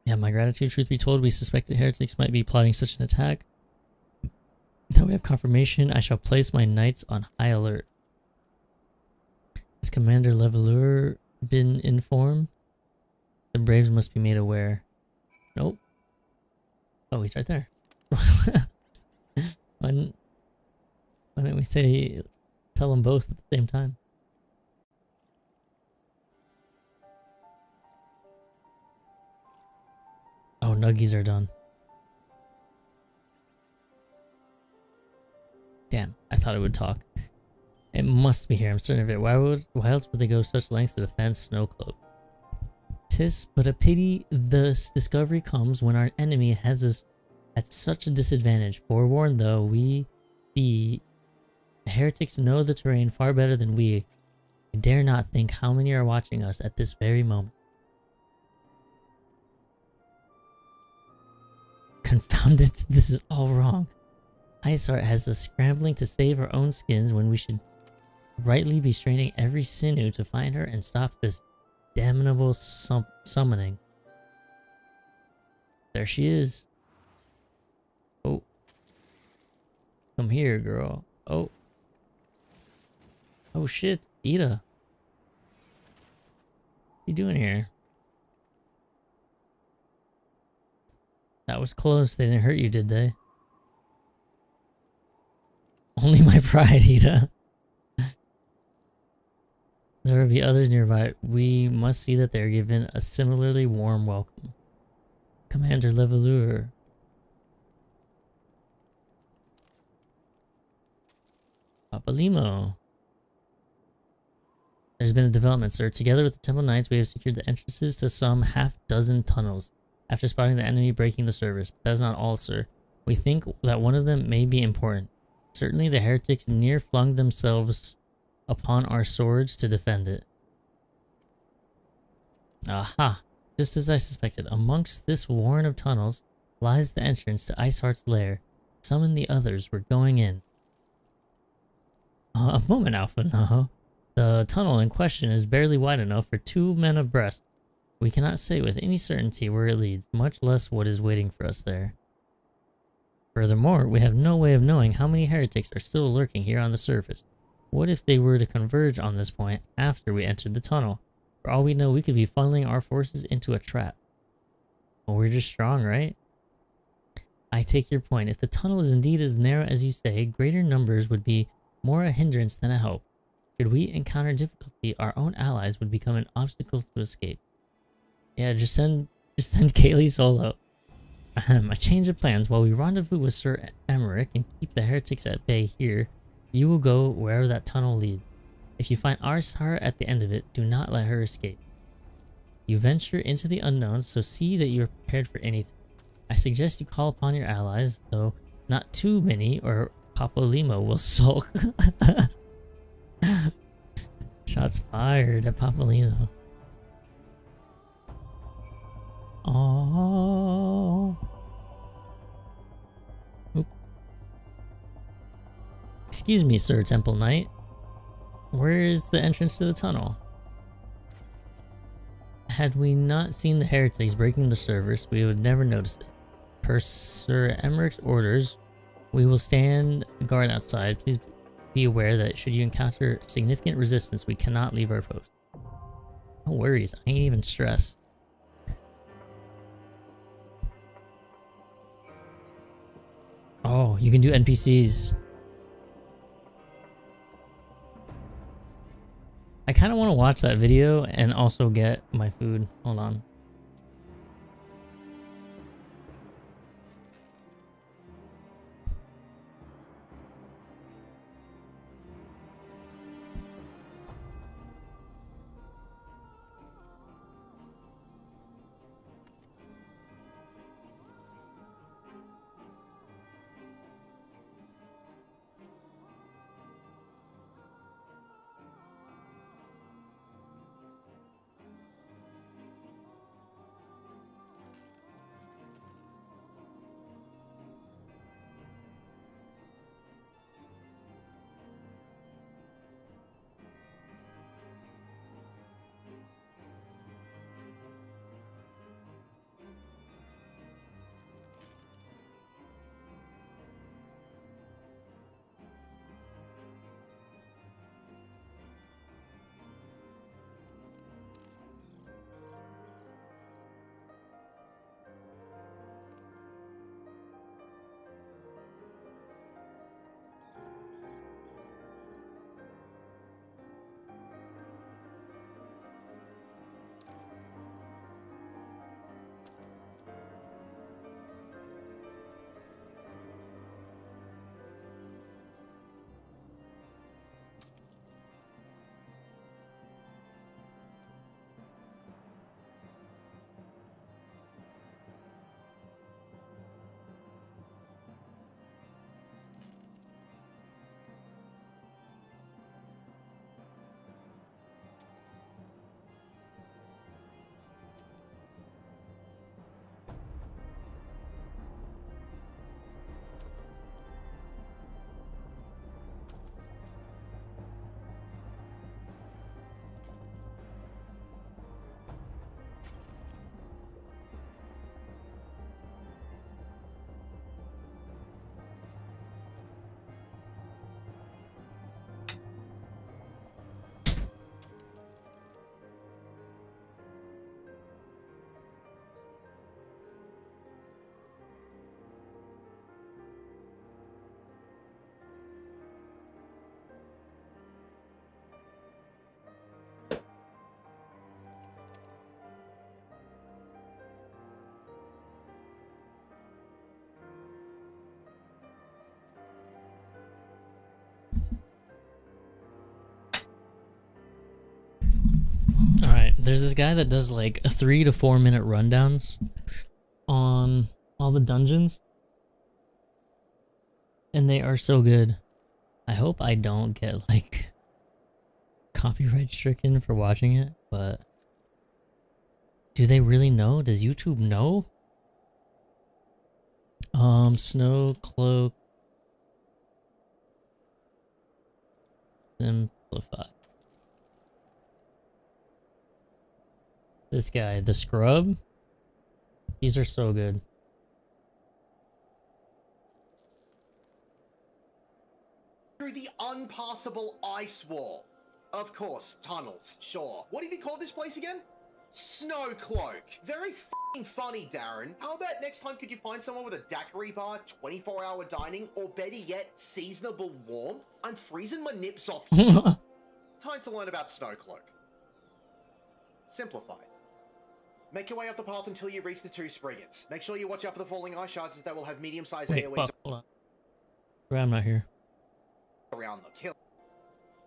Yeah, my gratitude. Truth be told, we suspected heretics might be plotting such an attack. Now we have confirmation. I shall place my knights on high alert. Has Commander Levelure been informed? The Braves must be made aware. Nope. Oh, he's right there. Why don't we say, tell them both at the same time? Oh, nuggies are done. Damn, I thought it would talk. It must be here, I'm certain of it. Why else would they go such lengths to defend Snowcloak? 'Tis but a pity this discovery comes when our enemy has us at such a disadvantage. Forewarned though we be, the heretics know the terrain far better than we. I dare not think how many are watching us at this very moment. Confound it, this is all wrong. Iceheart has us scrambling to save our own skins when we should rightly be straining every sinew to find her and stop this damnable summoning. There she is. Oh. Come here, girl. Oh. Oh shit, Ida. What you doing here? That was close. They didn't hurt you, did they? Only my pride, Ida. There will be others nearby. We must see that they are given a similarly warm welcome. Commander Levelure. Papalimo. There's been a development, sir. Together with the Temple Knights, we have secured the entrances to some half-dozen tunnels after spotting the enemy breaking the service. But that is not all, sir. We think that one of them may be important. Certainly the heretics near flung themselves upon our swords to defend it. Aha! Just as I suspected, amongst this warren of tunnels lies the entrance to Iceheart's lair. Summon the others, we're going in. A moment, Alpha, no. The tunnel in question is barely wide enough for 2 men abreast. We cannot say with any certainty where it leads, much less what is waiting for us there. Furthermore, we have no way of knowing how many heretics are still lurking here on the surface. What if they were to converge on this point after we entered the tunnel? For all we know, we could be funneling our forces into a trap. Well, we're just strong, right? I take your point. If the tunnel is indeed as narrow as you say, greater numbers would be more a hindrance than a help. Should we encounter difficulty, our own allies would become an obstacle to escape. Yeah, just send Kaylee solo. A change of plans. While we rendezvous with Sir Emmerich and keep the heretics at bay here, you will go wherever that tunnel leads. If you find Iceheart at the end of it, do not let her escape. You venture into the unknown, so see that you are prepared for anything. I suggest you call upon your allies, though not too many, or Papalimo will sulk. Shots fired at Papalimo. Oh. Oop. Excuse me, Sir Temple Knight. Where is the entrance to the tunnel? Had we not seen the heretics breaking the servers, we would never notice it. Per Sir Emmerich's orders, we will stand guard outside. Please be aware that should you encounter significant resistance, we cannot leave our post. No worries, I ain't even stressed. Oh, you can do NPCs. I kind of want to watch that video and also get my food. Hold on. Alright, there's this guy that does like 3 to 4 minute rundowns on all the dungeons. And they are so good. I hope I don't get like copyright stricken for watching it, but do they really know? Does YouTube know? Snow Cloak Simplify. This guy, the Scrub. These are so good. Through the unpassable ice wall. Of course, tunnels, sure. What do you call this place again? Snow Cloak. Very f***ing funny, Darren. How about next time could you find someone with a daiquiri bar, 24-hour dining, or better yet, seasonable warmth? I'm freezing my nips off here. Time to learn about Snow Cloak. Simplified. Make your way up the path until you reach the 2 Spriggans. Make sure you watch out for the falling ice shards as they will have medium-sized AoEs hold on. I'm not here. Around them. Kill.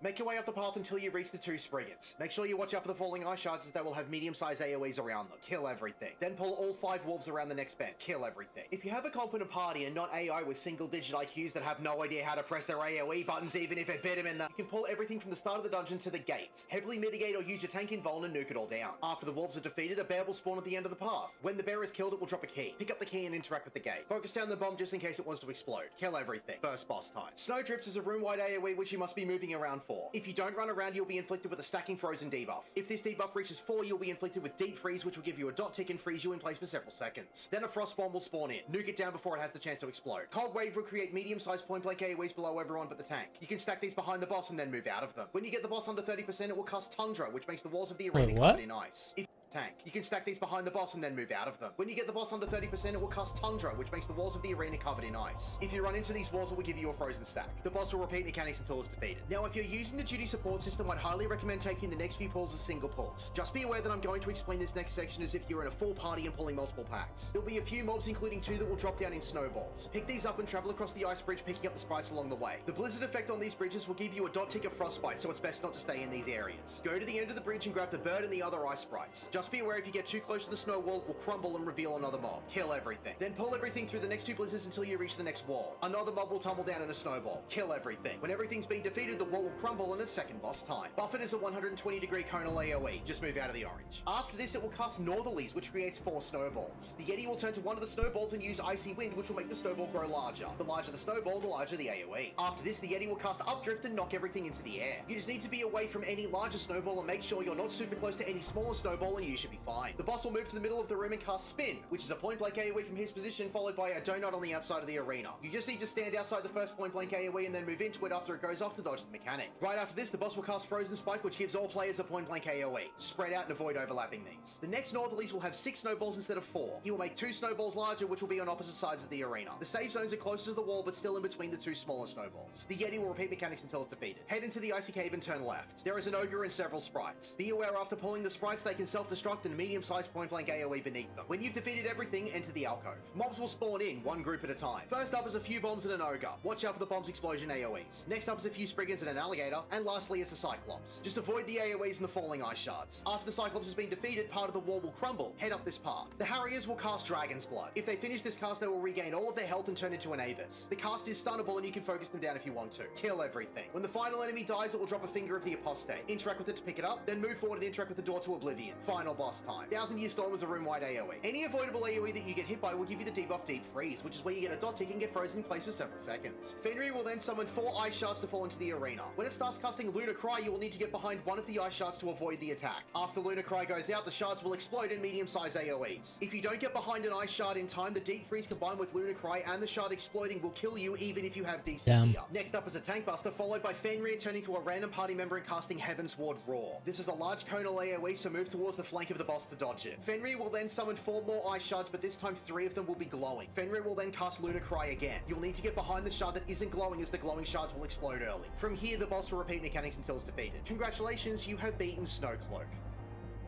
Make your way up the path until you reach the 2 Spriggans. Make sure you watch out for the falling ice shards as they will have medium-sized AoEs around them. Kill everything. Then pull all 5 wolves around the next bend. Kill everything. If you have a competent party and not AI with single-digit IQs that have no idea how to press their AoE buttons even if it bit them in the... You can pull everything from the start of the dungeon to the gate. Heavily mitigate or use your tank invuln and nuke it all down. After the wolves are defeated, a bear will spawn at the end of the path. When the bear is killed, it will drop a key. Pick up the key and interact with the gate. Focus down the bomb just in case it wants to explode. Kill everything. First boss time. Snowdrift is a room-wide AoE which you must be moving around for. If you don't run around, you'll be inflicted with a stacking frozen debuff. If this debuff reaches 4, you'll be inflicted with deep freeze, which will give you a dot tick and freeze you in place for several seconds. Then a frost bomb will spawn in. Nuke it down before it has the chance to explode. Cold wave will create medium-sized point-blank AoEs below everyone but the tank. You can stack these behind the boss and then move out of them. When you get the boss under 30%, it will cast Tundra, which makes the walls of the arena covered in ice. tank. You can stack these behind the boss and then move out of them. When you get the boss under 30%, it will cast Tundra, which makes the walls of the arena covered in ice. If you run into these walls, it will give you a frozen stack. The boss will repeat mechanics until it's defeated. Now, if you're using the duty support system, I'd highly recommend taking the next few pulls as single pulls. Just be aware that I'm going to explain this next section as if you're in a full party and pulling multiple packs. There'll be a few mobs, including 2 that will drop down in snowballs. Pick these up and travel across the ice bridge, picking up the sprites along the way. The blizzard effect on these bridges will give you a dot tick of frostbite, so it's best not to stay in these areas. Go to the end of the bridge and grab the bird and the other ice sprites. Just be aware if you get too close to the snow wall, it will crumble and reveal another mob. Kill everything. Then pull everything through the next 2 blizzards until you reach the next wall. Another mob will tumble down in a snowball. Kill everything. When everything's been defeated, the wall will crumble and it's second boss time. Buffet is a 120-degree conal AoE. Just move out of the orange. After this, it will cast Northerlies, which creates 4 snowballs. The Yeti will turn to one of the snowballs and use Icy Wind, which will make the snowball grow larger. The larger the snowball, the larger the AoE. After this, the Yeti will cast Updrift and knock everything into the air. You just need to be away from any larger snowball and make sure you're not super close to any smaller snowball and you should be fine. The boss will move to the middle of the room and cast Spin, which is a point-blank AoE from his position, followed by a donut on the outside of the arena. You just need to stand outside the first point-blank AoE and then move into it after it goes off to dodge the mechanic. Right after this, the boss will cast Frozen Spike, which gives all players a point-blank AoE. Spread out and avoid overlapping these. The next Northerlies will have 6 snowballs instead of 4. He will make 2 snowballs larger, which will be on opposite sides of the arena. The safe zones are closest to the wall, but still in between the 2 smaller snowballs. The Yeti will repeat mechanics until it's defeated. Head into the icy cave and turn left. There is an ogre and several sprites. Be aware after pulling the sprites, they can self-destruct and medium-sized point-blank AoE beneath them. When you've defeated everything, enter the alcove. Mobs will spawn in, 1 group at a time. First up is a few bombs and an ogre. Watch out for the bomb's explosion AoEs. Next up is a few spriggans and an alligator. And lastly, it's a cyclops. Just avoid the AoEs and the falling ice shards. After the cyclops has been defeated, part of the wall will crumble. Head up this path. The Harriers will cast Dragon's Blood. If they finish this cast, they will regain all of their health and turn into an Avis. The cast is stunnable and you can focus them down if you want to. Kill everything. When the final enemy dies, it will drop a Finger of the Apostate. Interact with it to pick it up, then move forward and interact with the Door to Oblivion. Final boss time. 1000-Year Storm is a room-wide AoE. Any avoidable AoE that you get hit by will give you the debuff Deep Freeze, which is where you get a dot tick and get frozen in place for several seconds. Fenrir will then summon 4 ice shards to fall into the arena. When it starts casting Lunar Cry, you will need to get behind one of the ice shards to avoid the attack. After Lunar Cry goes out, the shards will explode in medium-sized AoEs. If you don't get behind an ice shard in time, the Deep Freeze combined with Lunar Cry and the shard exploding will kill you even if you have decent gear. Next up is a Tank Buster, followed by Fenrir turning to a random party member and casting Heaven's Ward Roar. This is a large conal AoE, so move towards the flank of the boss to dodge it. Fenrir will then summon 4 more ice shards, but this time 3 of them will be glowing. Fenrir will then cast Lunar Cry again. You'll need to get behind the shard that isn't glowing, as the glowing shards will explode early. From here, the boss will repeat mechanics until it's defeated. Congratulations, you have beaten Snowcloak.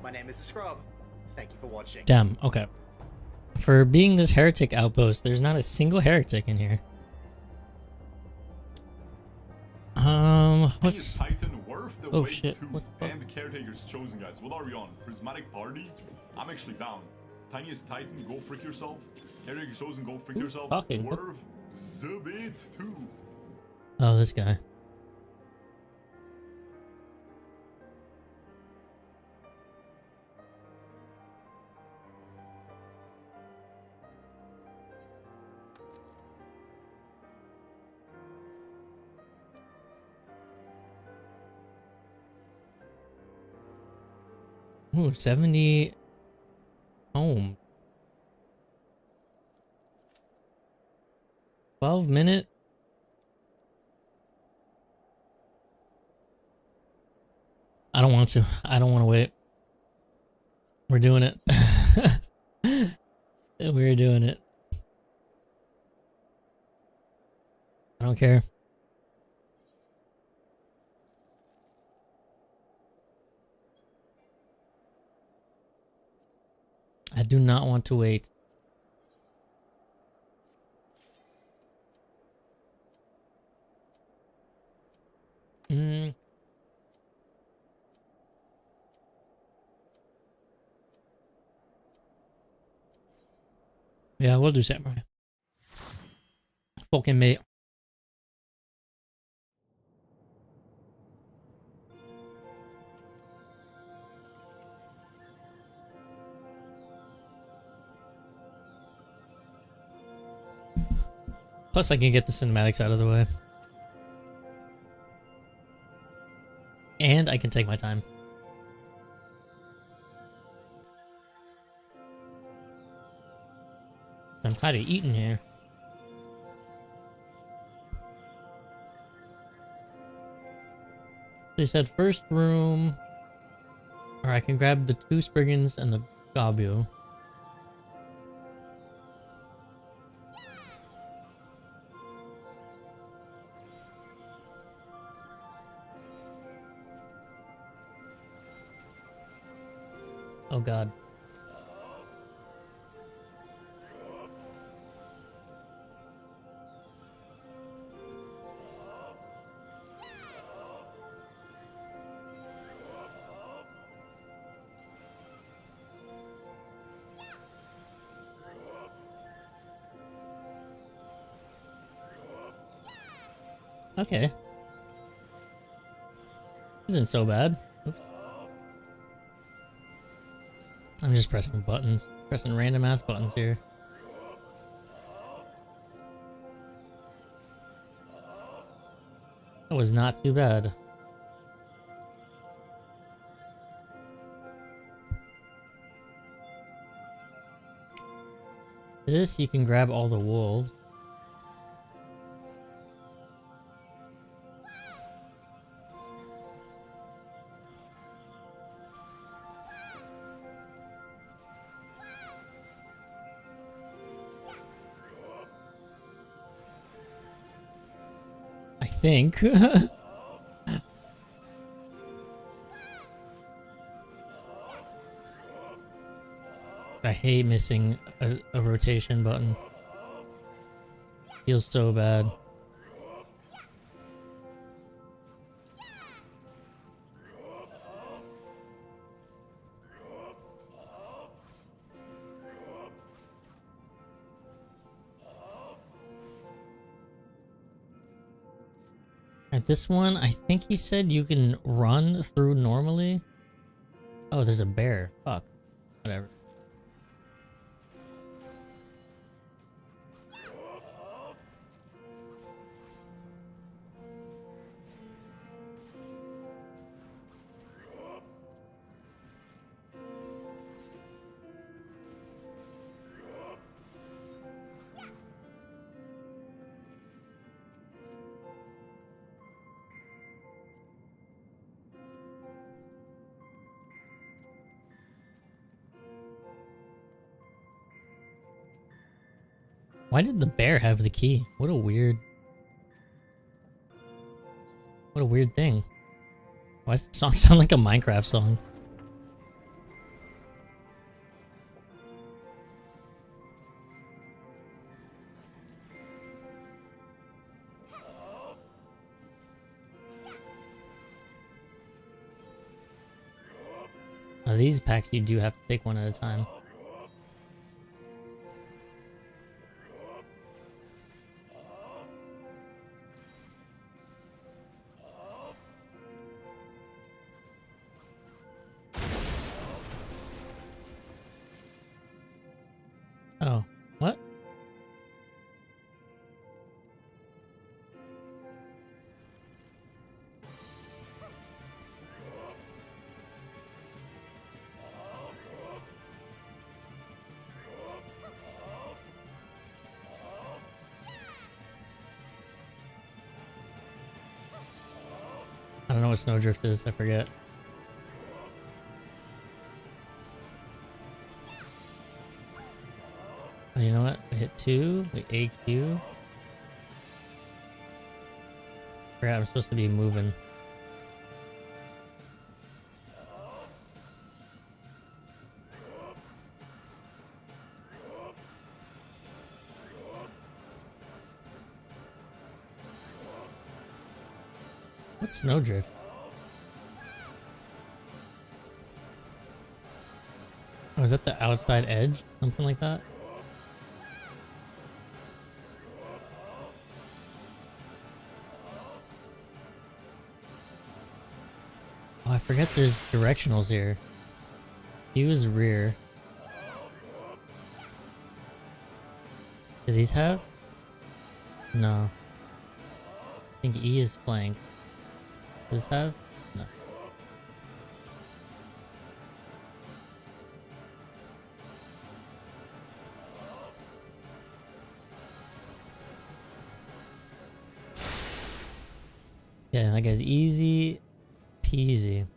My name is The Scrub. Thank you for watching. Damn, okay. For being this heretic outpost, there's not a single heretic in here. What's... Titan worth the Oh wait shit, too, what the fuck? and the Caretaker's chosen, guys. What are we on? Prismatic Party? I'm actually down. Tiniest Titan, go freak yourself. Caretaker's chosen, go freak yourself. talking? What? Worth the bit too. Oh, this guy. Ooh, 70 home. 12-minute. I don't want to. I don't want to wait. We're doing it. We're doing it. I don't care. I do not want to wait. Yeah, we'll do samurai. Fucking mate. Plus, I can get the cinematics out of the way. And I can take my time. I'm kind of eating here. They said first room. Or I can grab the 2 Spriggans and the Gabu. Oh god. Okay. Isn't so bad. Oops. I'm just pressing buttons. Pressing random ass buttons here. That was not too bad. This, you can grab all the wolves. I think. I hate missing a rotation button. Feels so bad. At this one, I think he said you can run through normally. Oh, there's a bear. Fuck. Whatever. Why did the bear have the key? What a weird thing. Why does the song sound like a Minecraft song? Now these packs you do have to take one at a time. Oh, what? I don't know what Snowdrift is, I forget. Oh, you know what? We hit 2, we AQ. Forgot I'm supposed to be moving. What's Snowdrift? Oh, is that the outside edge? Something like that? Oh, I forget there's directionals here. Q is rear. Do these have? No. I think E is flank. Does this have? No. Yeah, that guy's easy peasy.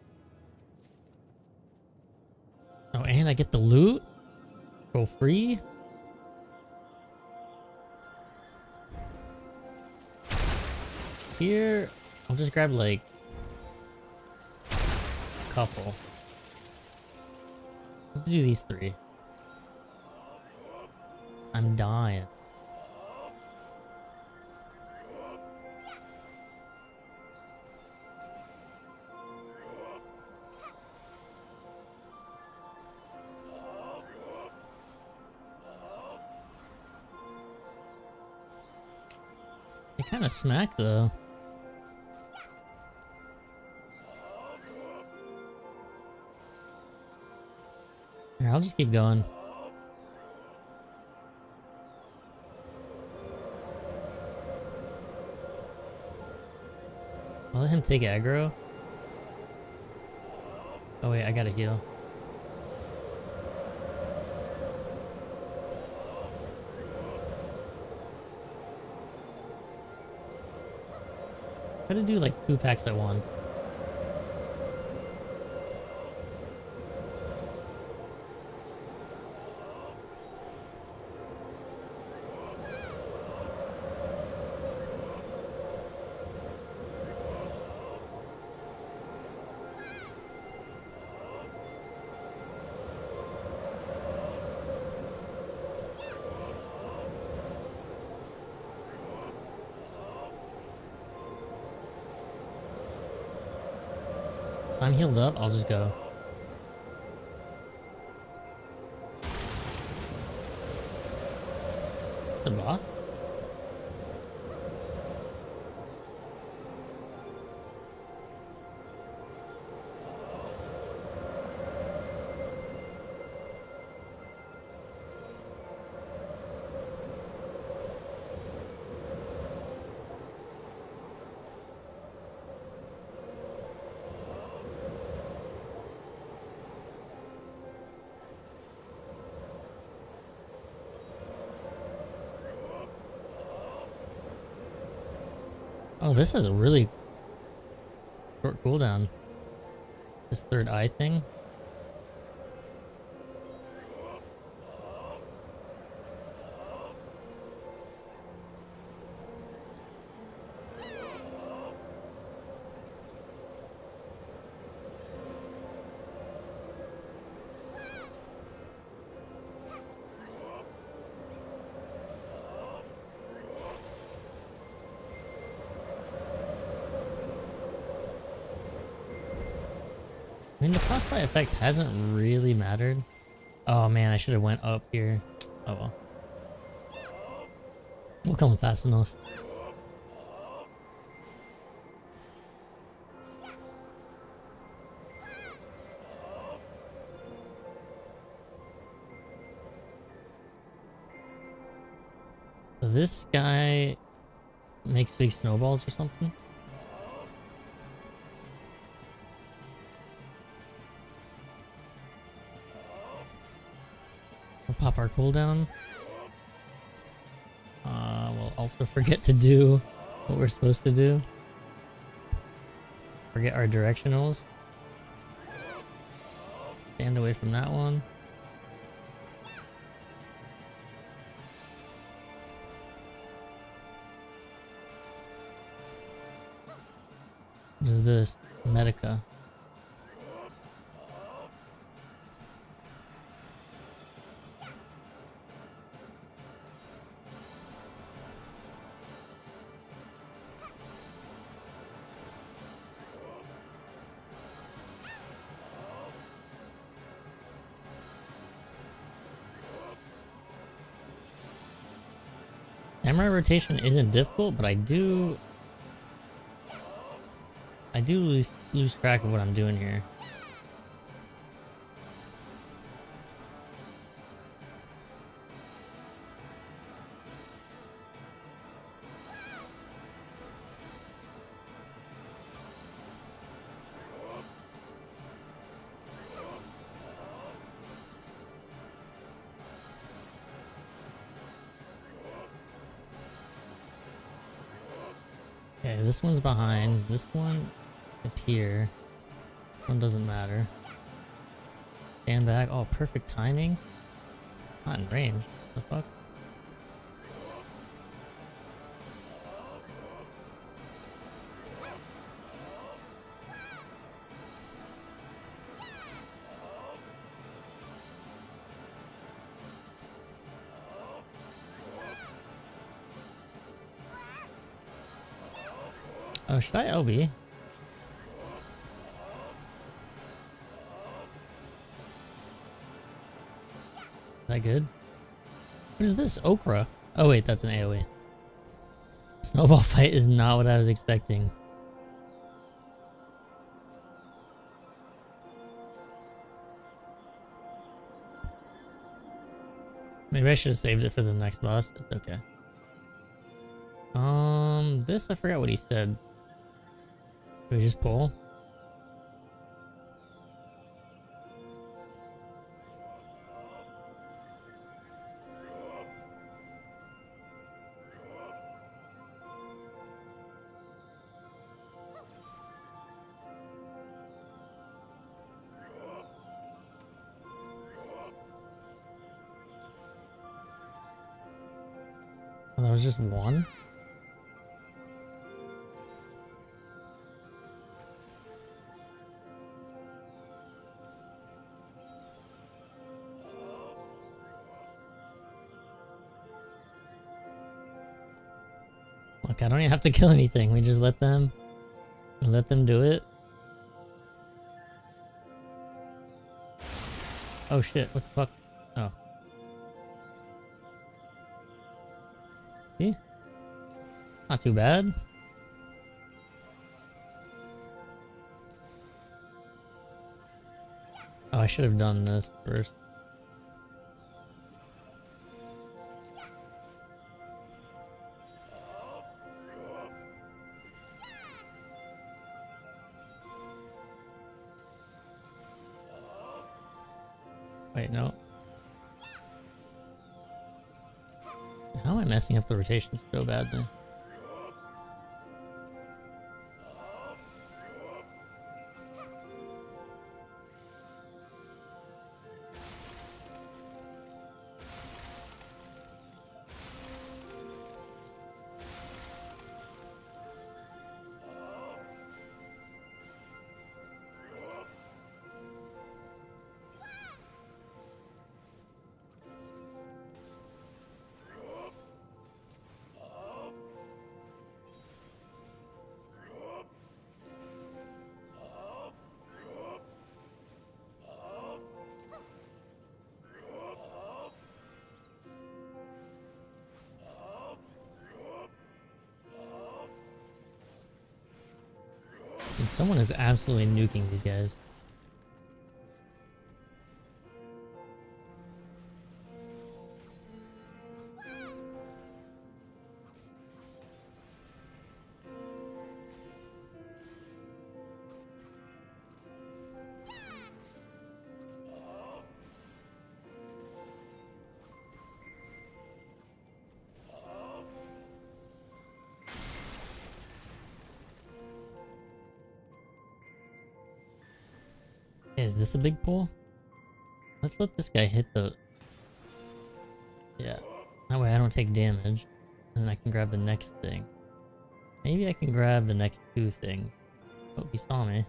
And I get the loot for free. Here, I'll just grab like a couple. Let's do these 3. I'm dying. They kind of smack though. Here, I'll just keep going. I'll let him take aggro. Oh wait, I gotta heal. Try to do like 2 packs at once. If I'm healed up, I'll just go. The boss? Oh, this has a really short cooldown. This third eye thing. I mean, the frostbite effect hasn't really mattered. Oh man, I should have went up here. Oh well. We'll come fast enough. So this guy makes big snowballs or something? We'll pop our cooldown. We'll also forget to do what we're supposed to do. Forget our directionals. Stand away from that one. What is this? Medica. Samurai rotation isn't difficult, but I do lose track of what I'm doing here. Okay, this one's behind. This one is here. This one doesn't matter. Stand back. Oh, perfect timing. Not in range. The fuck? Oh, should I LB? Is that good? What is this? Okra? Oh wait, that's an AoE. Snowball fight is not what I was expecting. Maybe I should have saved it for the next boss. It's okay. This I forgot what he said. Do we just pull? Oh, that was just one? Look, I don't even have to kill anything. We just let them do it. Oh shit, what the fuck? Oh. See? Not too bad. Oh, I should have done this first. Wait, no. How am I messing up the rotations so badly? And someone is absolutely nuking these guys. Is this a big pull? Let's let this guy hit the... Yeah. That way I don't take damage. And I can grab the next thing. Maybe I can grab the next two things. Oh, he saw me.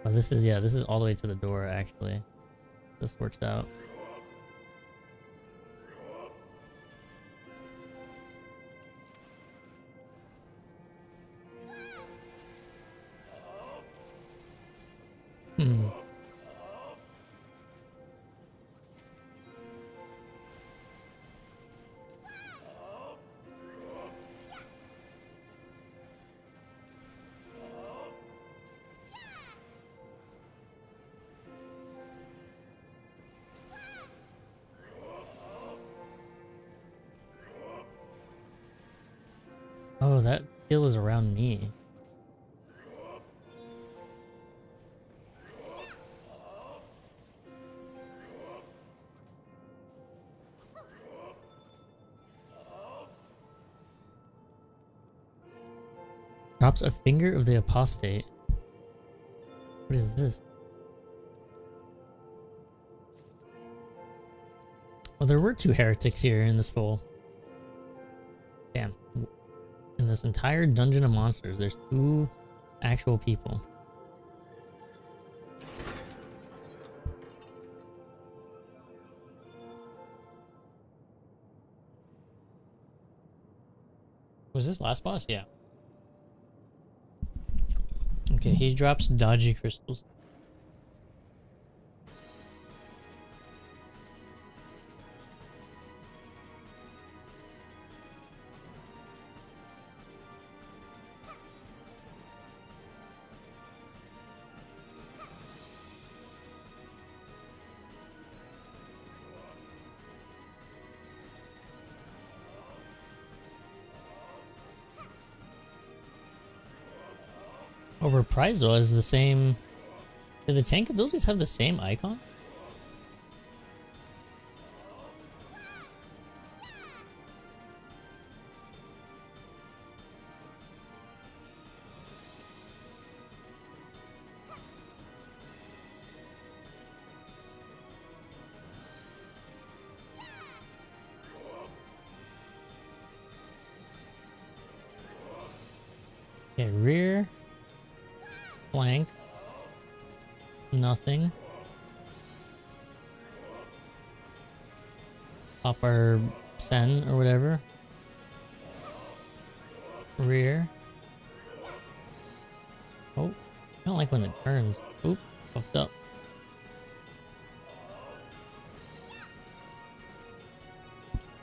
Oh, this is, yeah, this is all the way to the door, actually. This works out. Hmm. Oh, that kill is around me. Drops a finger of the apostate. What is this? Well, there were 2 heretics here in this pool. Damn. In this entire dungeon of monsters, there's 2 actual people. Was this last boss? Yeah. Okay, he drops dodgy crystals. Oh, Reprisal is the same. Do the tank abilities have the same icon? Okay, rear, flank, nothing. Pop our Sen or whatever. Rear. Oh, I don't like when it turns. Oop, fucked up.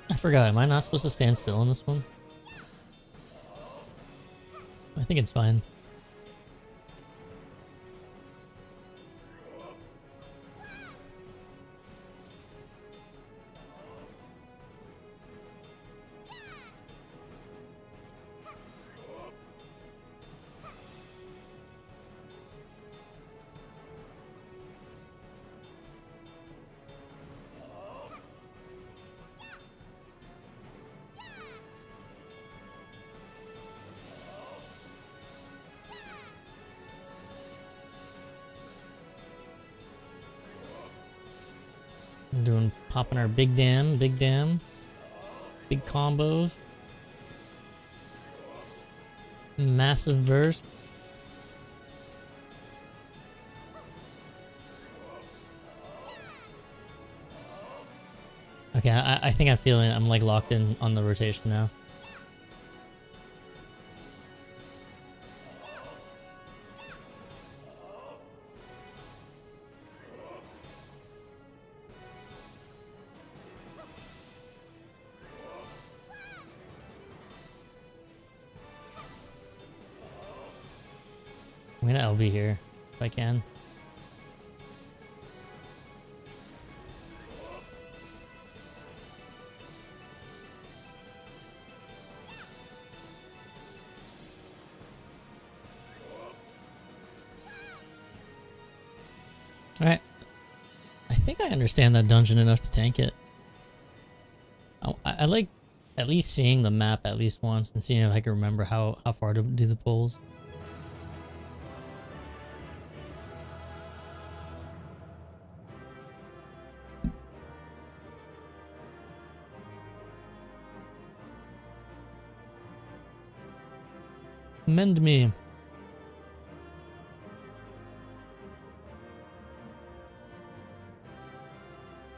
I forgot, am I not supposed to stand still in this one? I think it's fine. I'm doing popping our big damn, big combos. Massive burst. Okay, I think I'm feeling I'm like locked in on the rotation now. I'm gonna LB here if I can. Alright. I think I understand that dungeon enough to tank it. I like at least seeing the map at least once and seeing if I can remember how far to do the pulls. Mend me.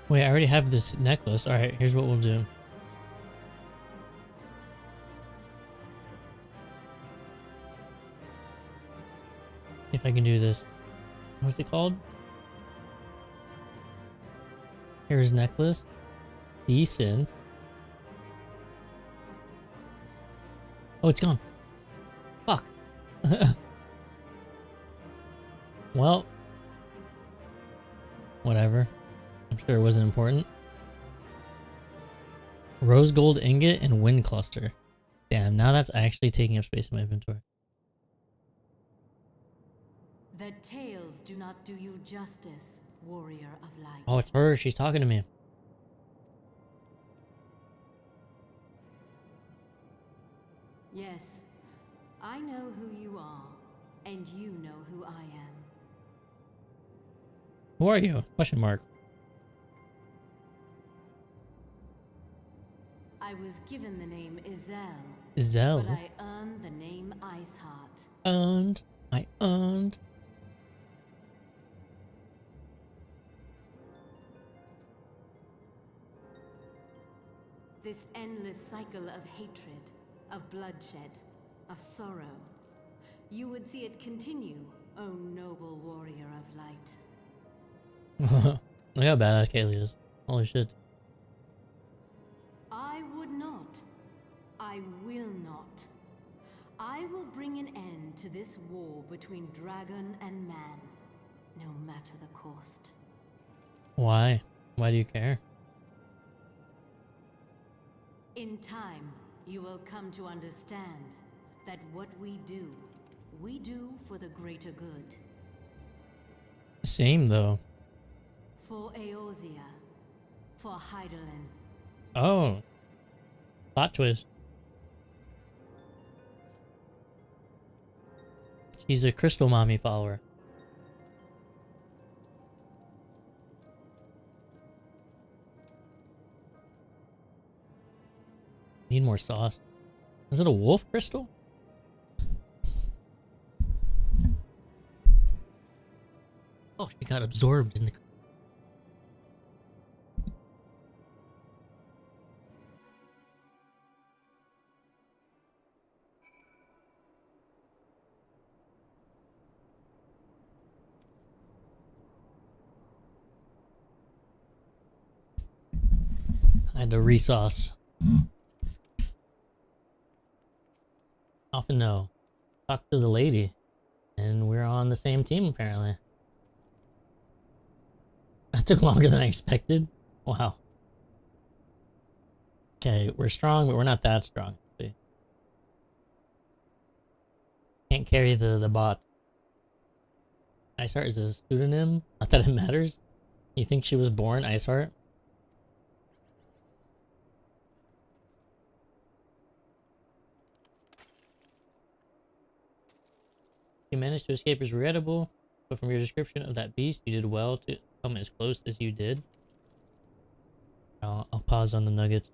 Wait, I already have this necklace. Alright, here's what we'll do. If I can do this. What's it called? Here's necklace. Decent. Oh, it's gone. Fuck. Well. Whatever. I'm sure it wasn't important. Rose gold ingot and wind cluster. Damn, now that's actually taking up space in my inventory. The tales do not do you justice, warrior of light. Oh, it's her. She's talking to me. Yes, I know who you are, and you know who I am. Who are you? Question mark. I was given the name Izel, Zell. but I earned the name Iceheart. I earned. This endless cycle of hatred, of bloodshed, of sorrow. You would see it continue, O noble warrior of light. Look how badass Kaylee is. Holy shit. I would not. I will not. I will bring an end to this war between dragon and man, no matter the cost. Why? Why do you care? In time, you will come to understand that what we do for the greater good. Same though. For Eorzea, for Hydaelyn. Oh. Plot twist. She's a Crystal Mommy follower. Need more sauce. Is it a wolf crystal? Oh, she got absorbed in the... I had to resauce. Often no. Talk to the lady. And we're on the same team apparently. That took longer than I expected. Wow. Okay, we're strong, but we're not that strong. See? Can't carry the bot. Iceheart is a pseudonym? Not that it matters. You think she was born Iceheart? You managed to escape is regrettable, but from your description of that beast, you did well to come as close as you did. I'll pause on the nuggets.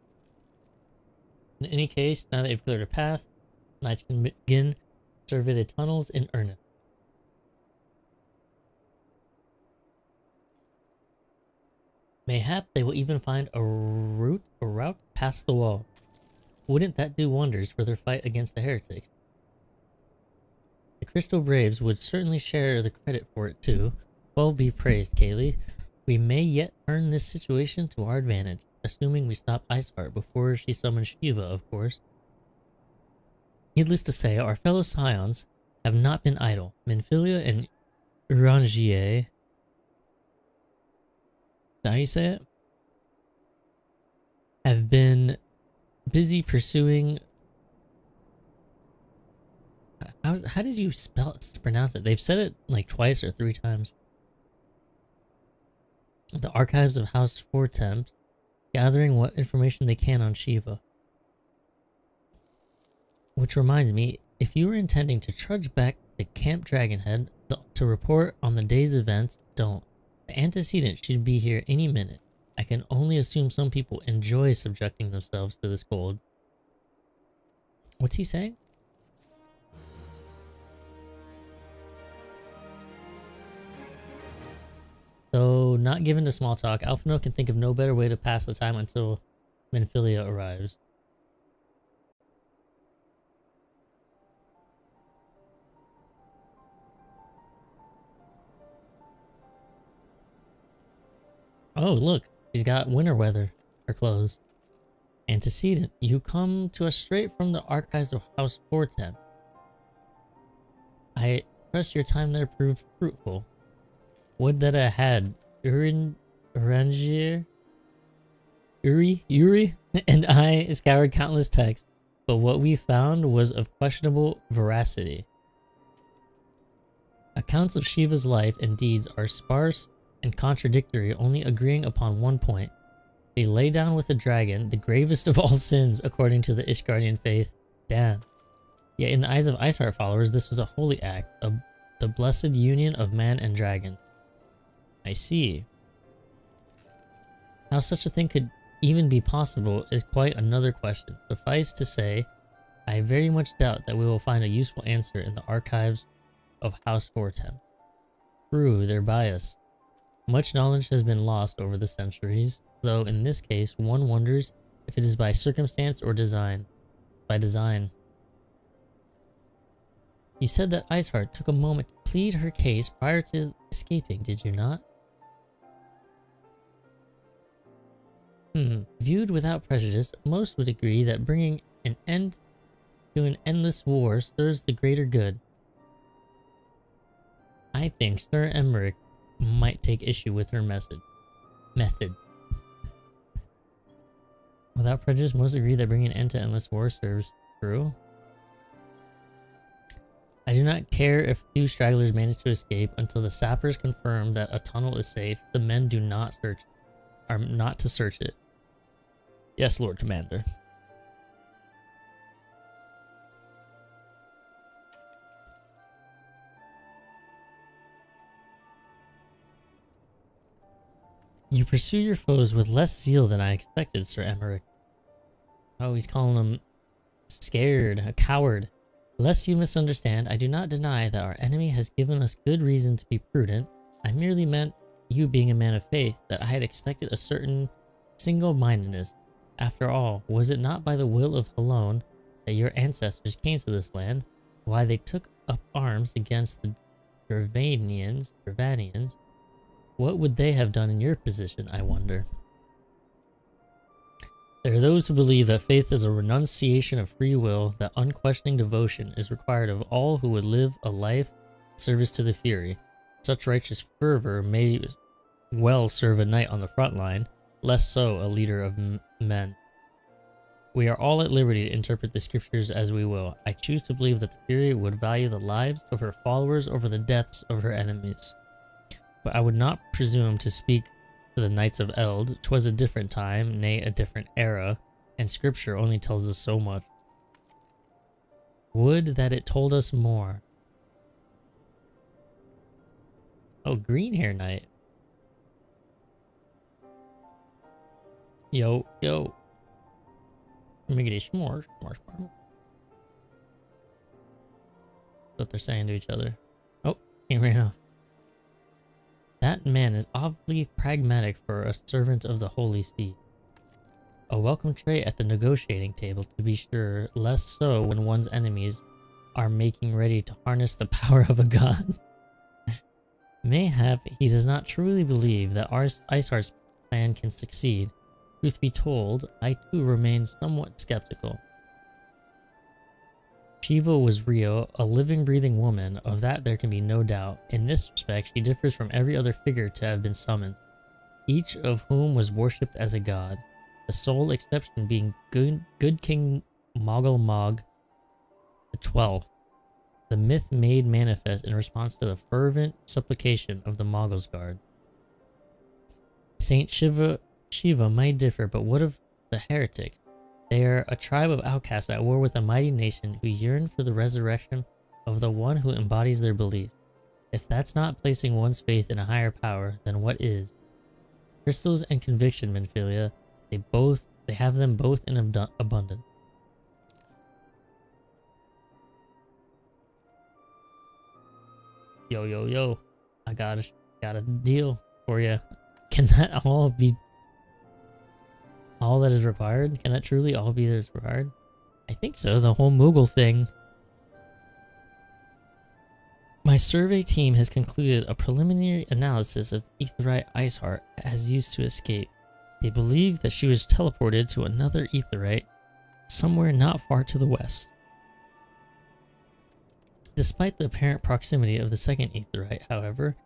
In any case, now that you've cleared a path, knights can begin to survey the tunnels in earnest. Mayhap they will even find a route past the wall. Wouldn't that do wonders for their fight against the heretics? The Crystal Braves would certainly share the credit for it too. Well be praised, Kaylee. We may yet turn this situation to our advantage, assuming we stop Iceheart before she summons Shiva, of course. Needless to say, our fellow Scions have not been idle. Minfilia and Urangier, is that how you say it? Have been busy pursuing... How did you pronounce it? They've said it like twice or 3 times. The archives of House Fortemps, gathering what information they can on Shiva. Which reminds me, if you were intending to trudge back to Camp Dragonhead to report on the day's events, don't. The antecedent should be here any minute. I can only assume some people enjoy subjecting themselves to this cold. What's he saying? So, not given to small talk, Alphino can think of no better way to pass the time until Minfilia arrives. Oh, look, she's got winter weather, her clothes. Antecedent, you come to us straight from the archives of House Fortemps. I trust your time there proved fruitful. Would that I had Uri, and I scoured countless texts, but what we found was of questionable veracity. Accounts of Shiva's life and deeds are sparse and contradictory, only agreeing upon one point. They lay down with the dragon, the gravest of all sins according to the Ishgardian faith. Damn. Yet in the eyes of Iceheart followers, this was a holy act, the blessed union of man and dragon. I see. How such a thing could even be possible is quite another question. Suffice to say, I very much doubt that we will find a useful answer in the archives of House Fortem. True, they're biased. Much knowledge has been lost over the centuries, though in this case, one wonders if it is by circumstance or design. By design. You said that Iceheart took a moment to plead her case prior to escaping, did you not? Viewed without prejudice, most would agree that bringing an end to an endless war serves the greater good. I think Sir Emmerich might take issue with her method. Without prejudice, most agree that bringing an end to endless war serves true. I do not care if 2 stragglers manage to escape until the sappers confirm that a tunnel is safe. The men are not to search it. Yes, Lord Commander. You pursue your foes with less zeal than I expected, Sir Emmerich. Oh, he's calling him scared, a coward. Lest you misunderstand, I do not deny that our enemy has given us good reason to be prudent. I merely meant, you being a man of faith, that I had expected a certain single-mindedness. After all, was it not by the will of Halone that your ancestors came to this land? Why they took up arms against the Gervanians? What would they have done in your position, I wonder? There are those who believe that faith is a renunciation of free will, that unquestioning devotion is required of all who would live a life of service to the Fury. Such righteous fervor may well serve a knight on the front line, less so a leader of men. We are all at liberty to interpret the scriptures as we will. I choose to believe that the Fury would value the lives of her followers over the deaths of her enemies. But I would not presume to speak to the Knights of Eld. 'Twas a different time, nay, a different era, and scripture only tells us so much. Would that it told us more. Oh, green hair knight. Yo. Let me get a s'mores. That's what they're saying to each other. Oh, he ran off. That man is awfully pragmatic for a servant of the Holy See. A welcome trait at the negotiating table, to be sure, less so when one's enemies are making ready to harness the power of a god. Mayhap he does not truly believe that Iceheart's plan can succeed. Truth be told, I too remain somewhat skeptical. Shiva was real, a living, breathing woman, of that there can be no doubt. In this respect, she differs from every other figure to have been summoned, each of whom was worshipped as a god, the sole exception being good King Mogul Mog the 12th, the myth made manifest in response to the fervent supplication of the Mogul's guard. Saint Shiva might differ, but what of the heretics? They are a tribe of outcasts at war with a mighty nation who yearn for the resurrection of the one who embodies their belief. If that's not placing one's faith in a higher power, then what is? Crystals and conviction, Minfilia, they have them both in abundance. Yo, I got a deal for you. Can that all be all that is required? Can that truly all be that is required? I think so, the whole Moogle thing. My survey team has concluded a preliminary analysis of the Aetheryte Iceheart has used to escape. They believe that she was teleported to another Aetheryte somewhere not far to the west. Despite the apparent proximity of the second Aetheryte, however,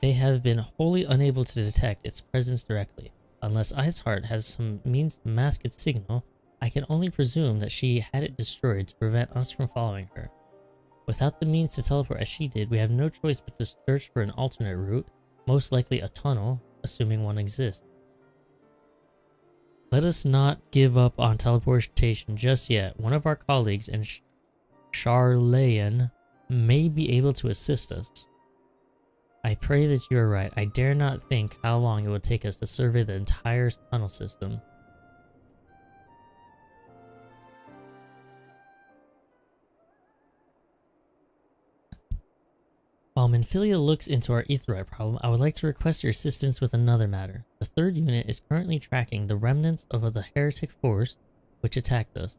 they have been wholly unable to detect its presence directly. Unless Iceheart has some means to mask its signal, I can only presume that she had it destroyed to prevent us from following her. Without the means to teleport as she did, we have no choice but to search for an alternate route, most likely a tunnel, assuming one exists. Let us not give up on teleportation just yet. One of our colleagues in Charlayan may be able to assist us. I pray that you are right. I dare not think how long it will take us to survey the entire tunnel system. While Minfilia looks into our aetheryte problem, I would like to request your assistance with another matter. The 3rd unit is currently tracking the remnants of the heretic force which attacked us.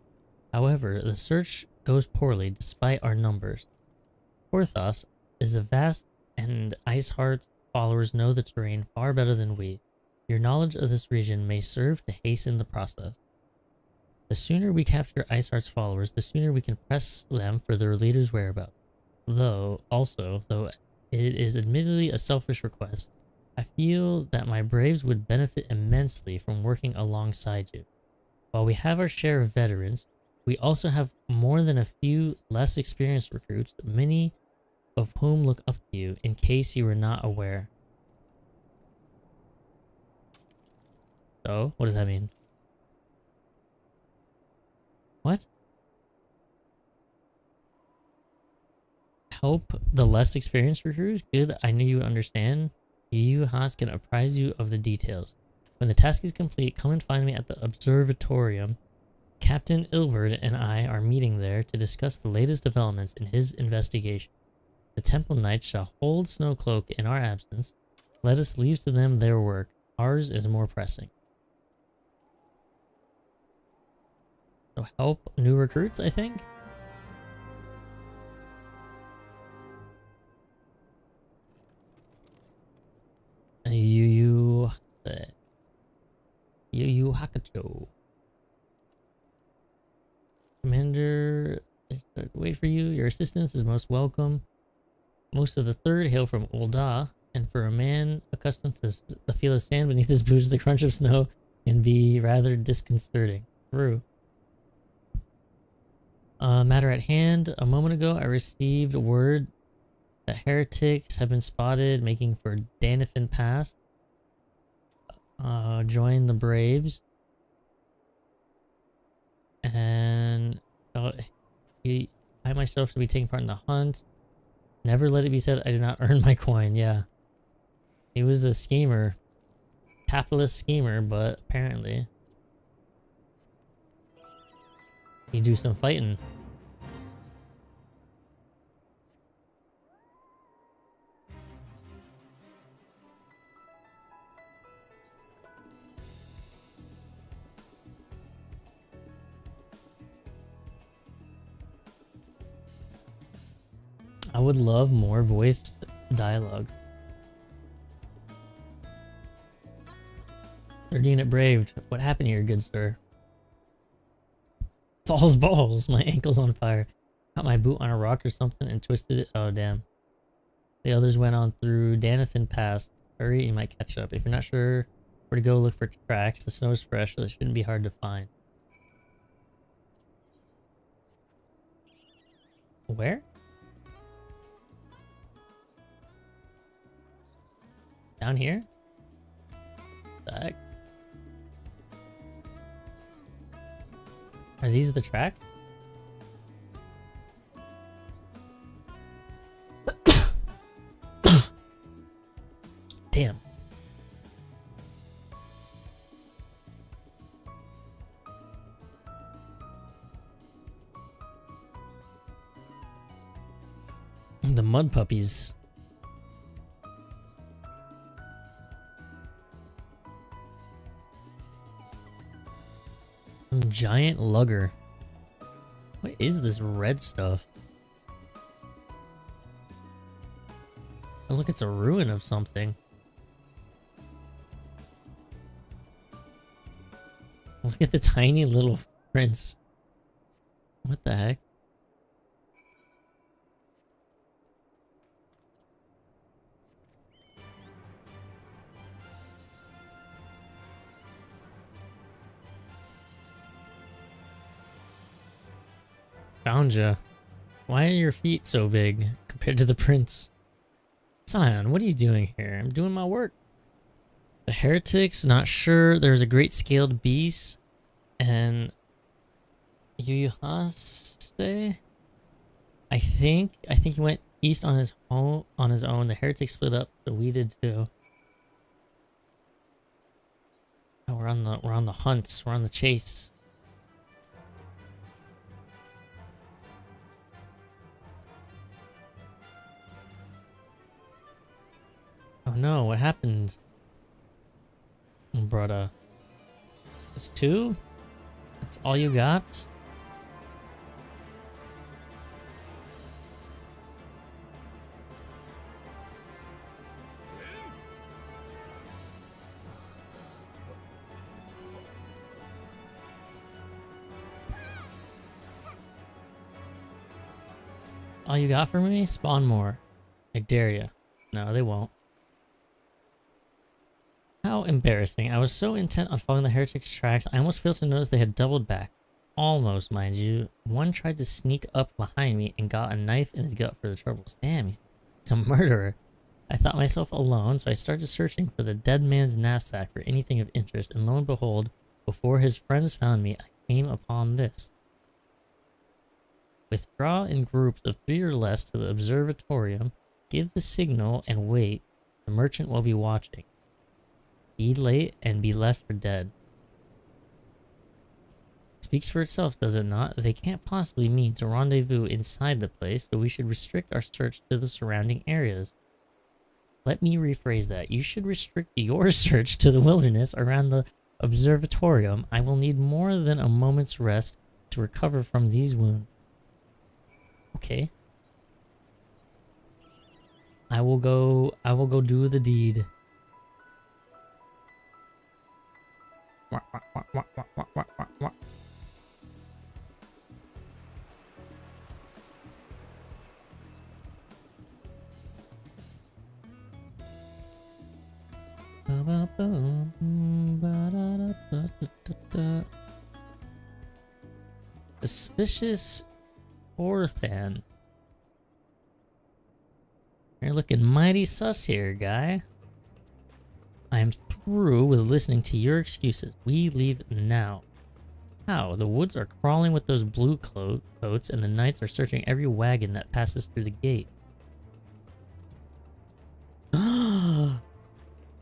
However, the search goes poorly despite our numbers. Porthos is a vast and Iceheart's followers know the terrain far better than we. Your knowledge of this region may serve to hasten the process. The sooner we capture Iceheart's followers, the sooner we can press them for their leader's whereabouts. Though it is admittedly a selfish request, I feel that my braves would benefit immensely from working alongside you. While we have our share of veterans, we also have more than a few less experienced recruits, many of whom look up to you, in case you were not aware. So, what does that mean? What? Help the less experienced recruits? Good, I knew you would understand. You Haas can apprise you of the details. When the task is complete, come and find me at the observatorium. Captain Ilbert and I are meeting there to discuss the latest developments in his investigation. The Temple Knights shall hold Snowcloak in our absence. Let us leave to them their work. Ours is more pressing. So help new recruits, I think? Yu Yu Hakucho. Commander, wait for you. Your assistance is most welcome. Most of the 3rd hail from Ul'dah, and for a man accustomed to the feel of sand beneath his boots, the crunch of snow can be rather disconcerting. True. Matter at hand. A moment ago, I received word that heretics have been spotted making for Danifin Pass. Join the Braves. And I myself should be taking part in the hunt. Never let it be said I do not earn my coin. Yeah. He was a schemer. Capitalist schemer, but apparently he do some fighting. I would love more voiced dialogue. 3rd unit braved. What happened here, good sir? Falls balls. My ankle's on fire. Got my boot on a rock or something and twisted it. Oh, damn. The others went on through Danifin Pass. Hurry, you might catch up. If you're not sure where to go, look for tracks. The snow is fresh, so it shouldn't be hard to find. Where? Down here? The heck? Are these the track? Damn. The mud puppies. Giant lugger. What is this red stuff? Oh, look, it's a ruin of something. Look at the tiny little prints. What the heck? Found ya. Why are your feet so big compared to the prince? Scion, what are you doing here? I'm doing my work. The heretics, not sure. There's a great scaled beast. And Yuyuhase? I think he went east on his own. The heretics split up, so we did too. Oh, we're on the hunt. We're on the chase. Oh no, what happened? Brother. It's 2? That's all you got? All you got for me? Spawn more. I dare ya. No, they won't. How embarrassing. I was so intent on following the heretics' tracks, I almost failed to notice they had doubled back. Almost, mind you. One tried to sneak up behind me and got a knife in his gut for the troubles. Damn, he's a murderer. I thought myself alone, so I started searching for the dead man's knapsack for anything of interest, and lo and behold, before his friends found me, I came upon this. Withdraw in groups of 3 or less to the observatorium, give the signal, and wait. The merchant will be watching. Be late and be left for dead. Speaks for itself, does it not? They can't possibly mean to rendezvous inside the place, so we should restrict our search to the surrounding areas. Let me rephrase that. You should restrict your search to the wilderness around the observatorium. I will need more than a moment's rest to recover from these wounds. Okay. I will go do the deed. Suspicious Orthan. You're looking mighty sus here, guy. I am through with listening to your excuses. We leave now. How? The woods are crawling with those blue coats, and the knights are searching every wagon that passes through the gate.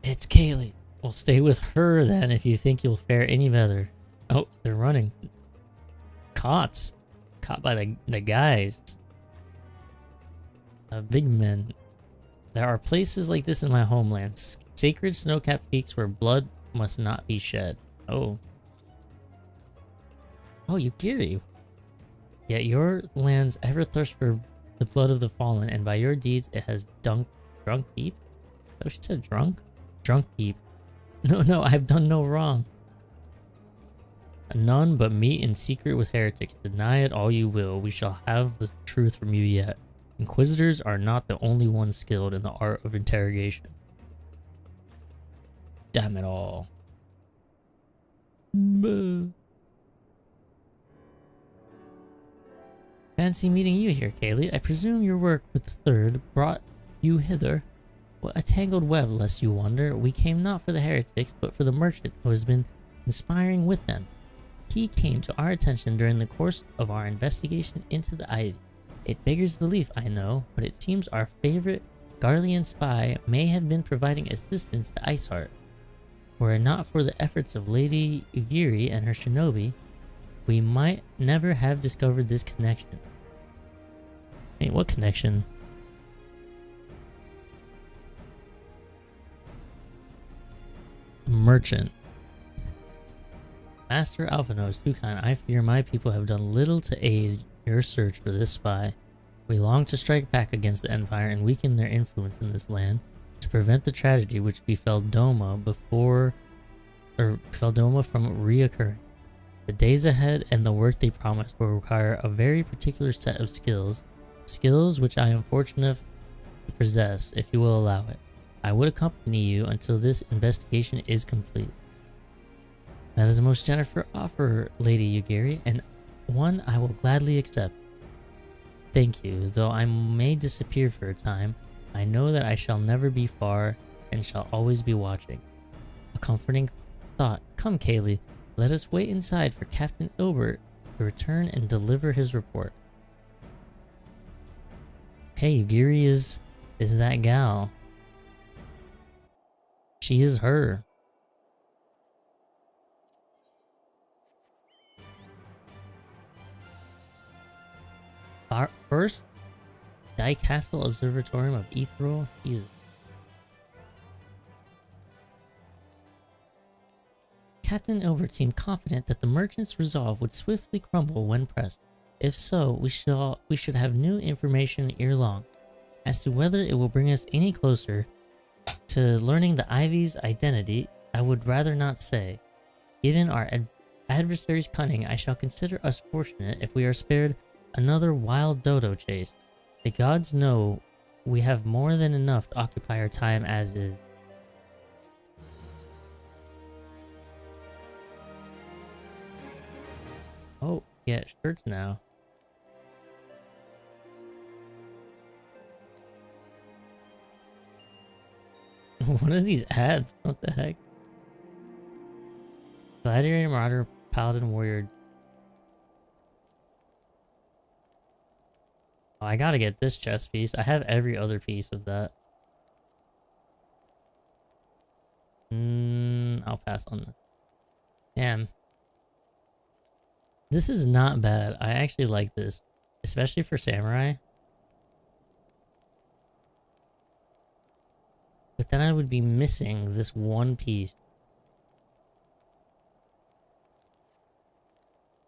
It's Kaylee. Well, stay with her then if you think you'll fare any better. Oh, they're running. Caught by the guys. Big men. There are places like this in my homelands. Sacred snow-capped peaks where blood must not be shed. Oh. Oh, Yugiri. Yet your lands ever thirst for the blood of the fallen, and by your deeds it has drunk deep. Oh, she said drunk? Drunk deep. No, I have done no wrong. None but meet in secret with heretics. Deny it all you will. We shall have the truth from you yet. Inquisitors are not the only ones skilled in the art of interrogation. Damn it all. Fancy meeting you here, Kaylee. I presume your work with the Third brought you hither. What a tangled web, lest you wonder. We came not for the heretics, but for the merchant who has been conspiring with them. He came to our attention during the course of our investigation into the Ivy. It beggars belief, I know, but it seems our favorite Garlean spy may have been providing assistance to Iceheart. Were it not for the efforts of Lady Yugiri and her shinobi, we might never have discovered this connection. Wait, what connection? Merchant. Master Alphanos, Toucan, I fear my people have done little to aid your search for this spy. We long to strike back against the Empire and weaken their influence in this land to prevent the tragedy which befell Doma from reoccurring. The days ahead and the work they promise will require a very particular set of skills which I am fortunate to possess, if you will allow it. I would accompany you until this investigation is complete. That is a most generous offer, Lady Yugiri, and one I will gladly accept. Thank you. Though I may disappear for a time, I know that I shall never be far and shall always be watching. A comforting thought. Come, Kaylee, let us wait inside for Captain Ilbert to return and deliver his report. Okay, Yugiri is that gal. She is her. Our first Castle Observatorium of Ethereal. Jesus. Captain Ilbert seemed confident that the merchant's resolve would swiftly crumble when pressed. If so, we should have new information ere long. As to whether it will bring us any closer to learning the Ivy's identity, I would rather not say. Given our adversary's cunning, I shall consider us fortunate if we are spared another wild dodo chase. The gods know we have more than enough to occupy our time as is. Oh, yeah, shirts now. What are these ads? What the heck? Gladiator, Marauder, Paladin, Warrior. Oh, I gotta get this chest piece. I have every other piece of that. I'll pass on this. Damn. This is not bad. I actually like this. Especially for samurai. But then I would be missing this one piece.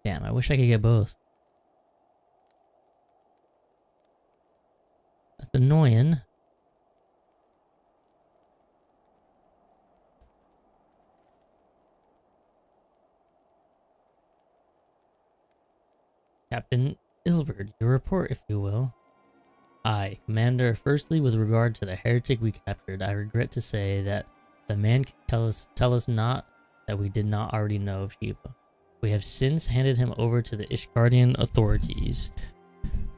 Damn, I wish I could get both. That's annoying. Captain Ilbert, your report, if you will. Aye, Commander. Firstly, with regard to the heretic we captured, I regret to say that the man can tell us not that we did not already know of Shiva. We have since handed him over to the Ishgardian authorities.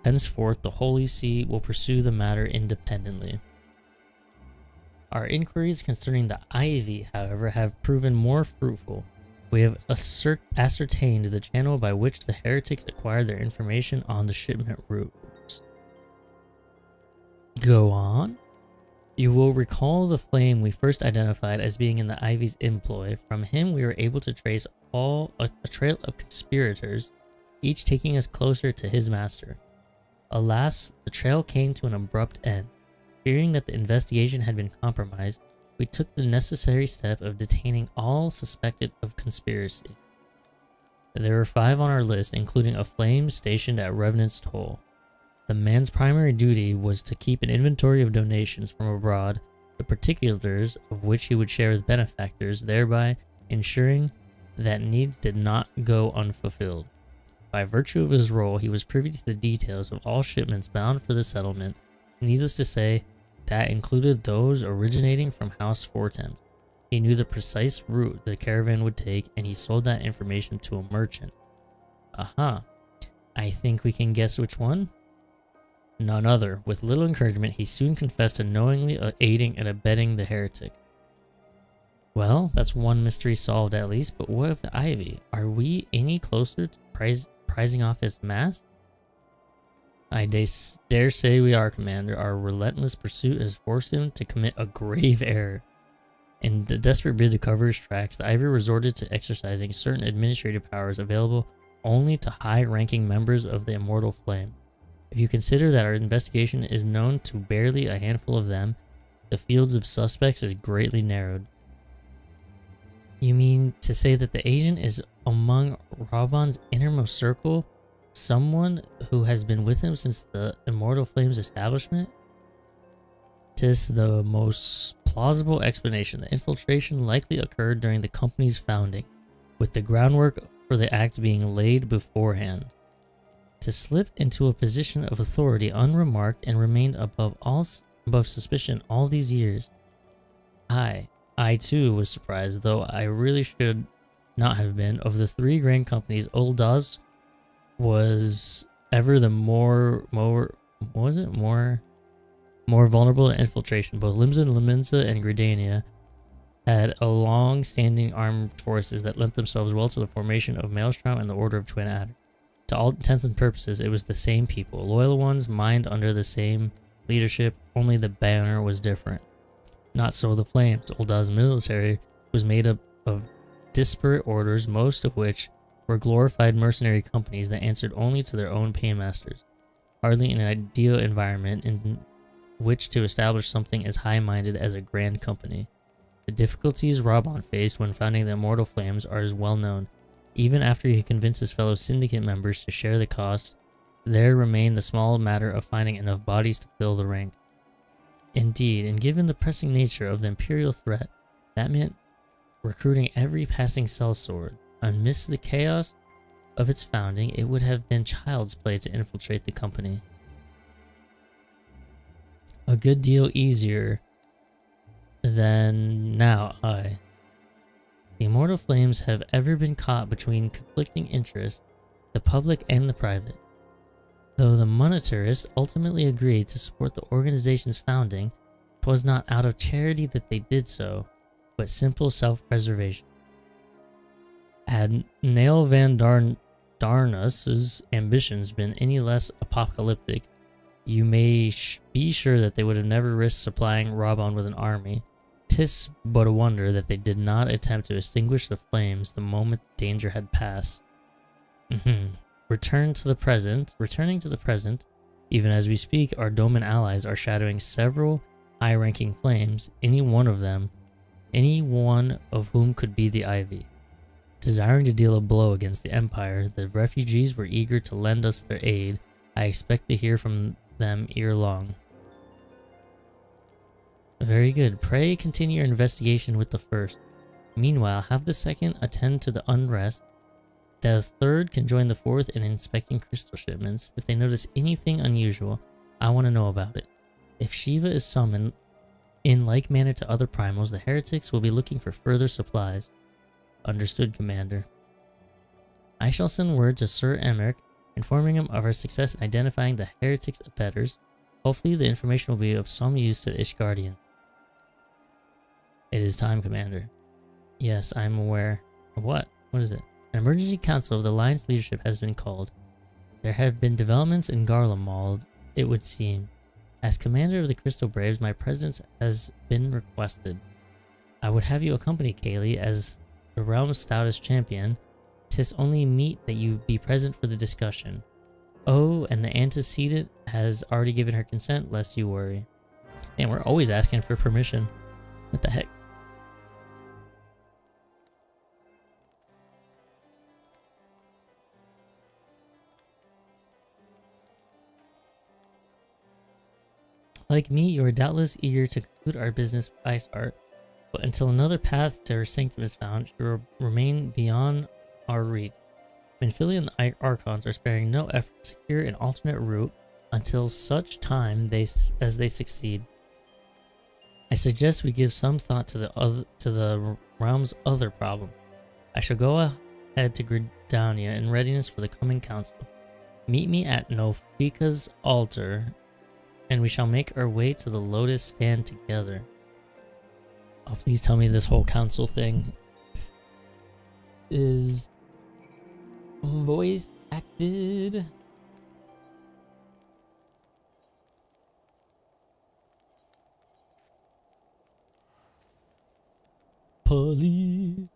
Henceforth, the Holy See will pursue the matter independently. Our inquiries concerning the Ivy, however, have proven more fruitful. We have ascertained the channel by which the heretics acquired their information on the shipment routes. Go on. You will recall the flame we first identified as being in the Ivy's employ. From him, we were able to trace a trail of conspirators, each taking us closer to his master. Alas, the trail came to an abrupt end. Fearing that the investigation had been compromised, we took the necessary step of detaining all suspected of conspiracy. There were 5 on our list, including a flame stationed at Revenant's Toll. The man's primary duty was to keep an inventory of donations from abroad, the particulars of which he would share with benefactors, thereby ensuring that needs did not go unfulfilled. By virtue of his role, he was privy to the details of all shipments bound for the settlement. Needless to say, that included those originating from House Fortemps. He knew the precise route the caravan would take, and he sold that information to a merchant. Aha. I think we can guess which one? None other. With little encouragement, he soon confessed to knowingly aiding and abetting the heretic. Well, that's one mystery solved at least, but what of the Ivy? Are we any closer to prizing off his mask? I dare say we are, Commander. Our relentless pursuit has forced him to commit a grave error. In the desperate bid to cover his tracks, the Ivy resorted to exercising certain administrative powers available only to high-ranking members of the Immortal Flame. If you consider that our investigation is known to barely a handful of them, the fields of suspects is greatly narrowed. You mean to say that the agent is among Raban's innermost circle? Someone who has been with him since the Immortal Flame's establishment? 'Tis the most plausible explanation. The infiltration likely occurred during the company's founding, with the groundwork for the act being laid beforehand. To slip into a position of authority unremarked and remained above suspicion all these years. I too was surprised, though I really should not have been. Of the 3 grand companies, Old Daz was ever the more vulnerable to infiltration. Both Limsa and Gridania had a long-standing armed forces that lent themselves well to the formation of Maelstrom and the Order of Twin Adder. To all intents and purposes, it was the same people, loyal ones mined under the same leadership, only the banner was different. Not so the Flames. Ul'dah's military was made up of disparate orders, most of which were glorified mercenary companies that answered only to their own paymasters. Hardly an ideal environment in which to establish something as high-minded as a grand company. The difficulties Rabban faced when founding the Immortal Flames are as well known. Even after he convinced his fellow syndicate members to share the cost, there remained the small matter of finding enough bodies to fill the rank. Indeed, and given the pressing nature of the Imperial threat, that meant recruiting every passing sellsword. Amidst the chaos of its founding, it would have been child's play to infiltrate the company. A good deal easier than now, aye. The Immortal Flames have ever been caught between conflicting interests, the public and the private. Though the monetarists ultimately agreed to support the organization's founding, it was not out of charity that they did so, but simple self-preservation. Had Nail Van Darnus's ambitions been any less apocalyptic, you may be sure that they would have never risked supplying Rabban with an army. 'Tis but a wonder that they did not attempt to extinguish the flames the moment danger had passed. Returning to the present, even as we speak, our Doman allies are shadowing several high-ranking flames, any one of whom could be the Ivy. Desiring to deal a blow against the Empire, the refugees were eager to lend us their aid. I expect to hear from them ere long. Very good. Pray continue your investigation with the first. Meanwhile, have the second attend to the unrest. The third can join the fourth in inspecting crystal shipments. If they notice anything unusual, I want to know about it. If Shiva is summoned in like manner to other primals, the heretics will be looking for further supplies. Understood, Commander. I shall send word to Sir Emmerich, informing him of our success in identifying the heretics' abettors. Hopefully the information will be of some use to the Ishgardian. It is time, Commander. Yes, I am aware. Of what? What is it? An emergency council of the Alliance leadership has been called. There have been developments in Garlemald, it would seem. As commander of the Crystal Braves, my presence has been requested. I would have you accompany Kaylee as the realm's stoutest champion. 'Tis only meet that you be present for the discussion. Oh, and the antecedent has already given her consent, lest you worry. And we're always asking for permission. What the heck? Like me, you are doubtless eager to conclude our business with Iceheart, but until another path to her sanctum is found, she will remain beyond our reach. Benfilia and the Archons are sparing no effort to secure an alternate route until such time as they succeed. I suggest we give some thought to the realm's other problem. I shall go ahead to Gridania in readiness for the coming council. Meet me at Nofika's altar, and we shall make our way to the Lotus Stand together. Oh, please tell me this whole council thing is voice acted. Polly.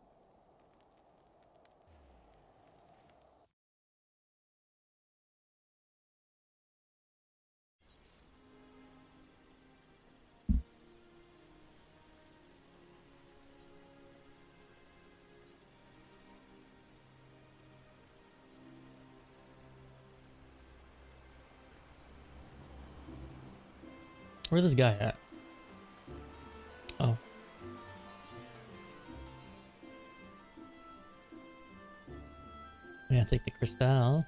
Where's this guy at? Oh. I'm gonna take the crystal.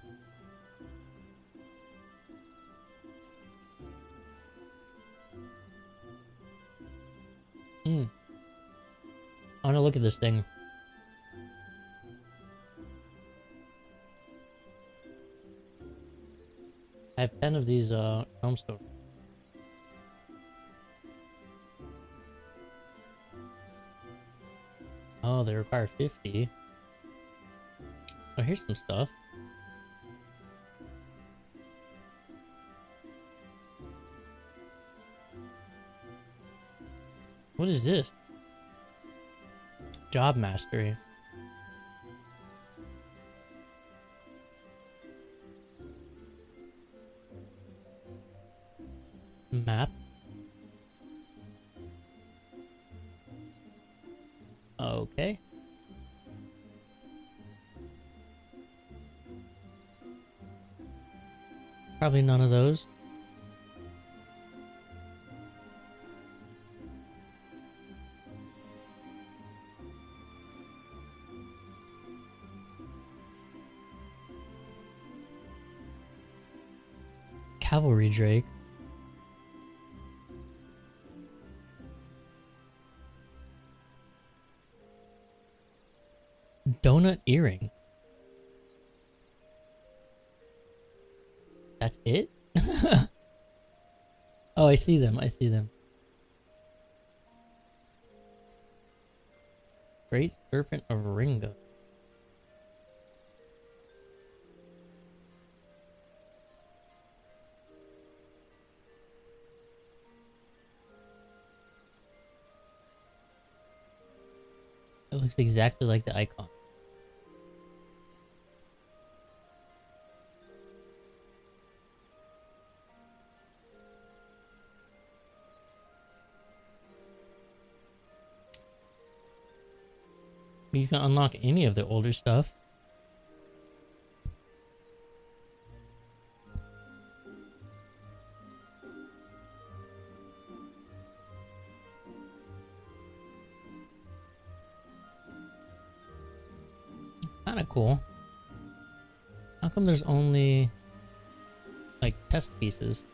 I want to look at this thing. I have 10 of these tombstones. Oh, they require 50. Oh, here's some stuff. 'Cause What is this? Job mastery. Map. Okay. Probably none of those. Cavalry Drake. Donut earring. That's it? Oh, I see them. I see them. Great Serpent of Ringo. It looks exactly like the icon. You can unlock any of the older stuff. Kinda cool. How come there's only like test pieces?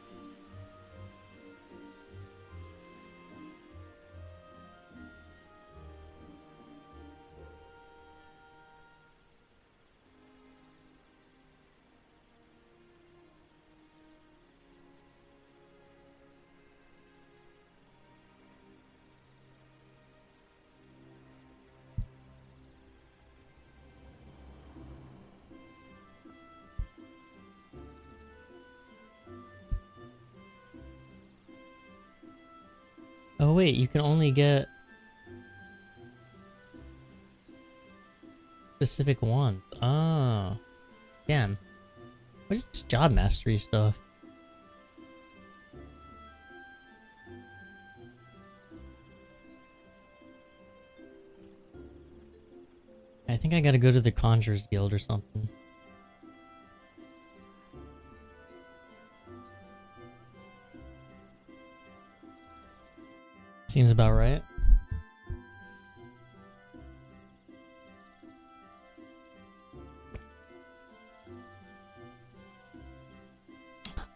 Oh wait, you can only get specific ones. Ah, damn. What is this job mastery stuff? I think I gotta go to the Conjurer's Guild or something. Seems about right.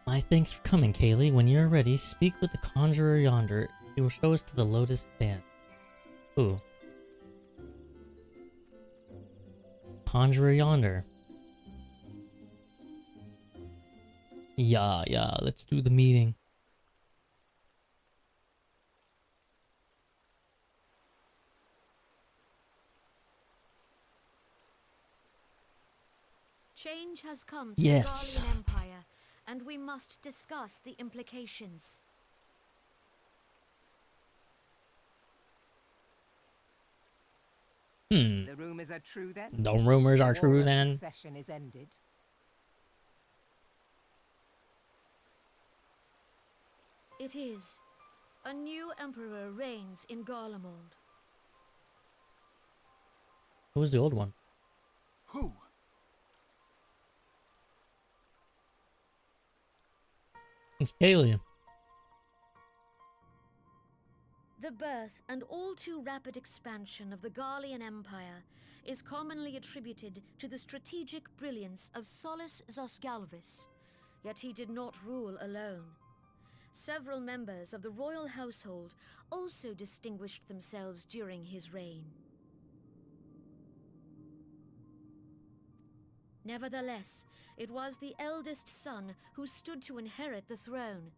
My thanks for coming, Kaylee. When you're ready, speak with the Conjurer yonder. He will show us to the Lotus Stand. Ooh. Conjurer yonder. Yeah, let's do the meeting. Change has come to Yes. the Garlean Empire, and we must discuss the implications. The rumors are true then? The rumors are The true war of then. Succession is ended. It is. A new emperor reigns in Garlemald. Who was the old one? Who? It's Kaylee. The birth and all too rapid expansion of the Garlean Empire is commonly attributed to the strategic brilliance of Solus Zosgalvis, yet he did not rule alone. Several members of the royal household also distinguished themselves during his reign. Nevertheless, it was the eldest son who stood to inherit the throne,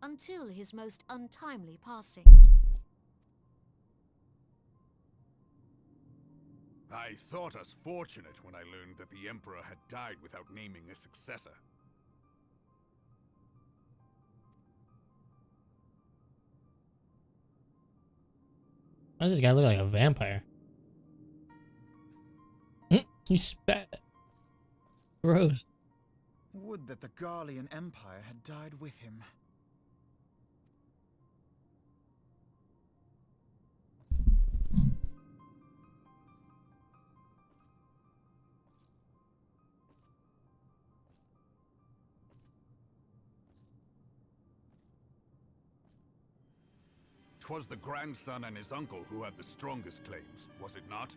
until his most untimely passing. I thought us fortunate when I learned that the Emperor had died without naming a successor. Why does this guy look like a vampire? He spat. Gross. Would that the Garlean Empire had died with him. Twas the grandson and his uncle who had the strongest claims, was it not?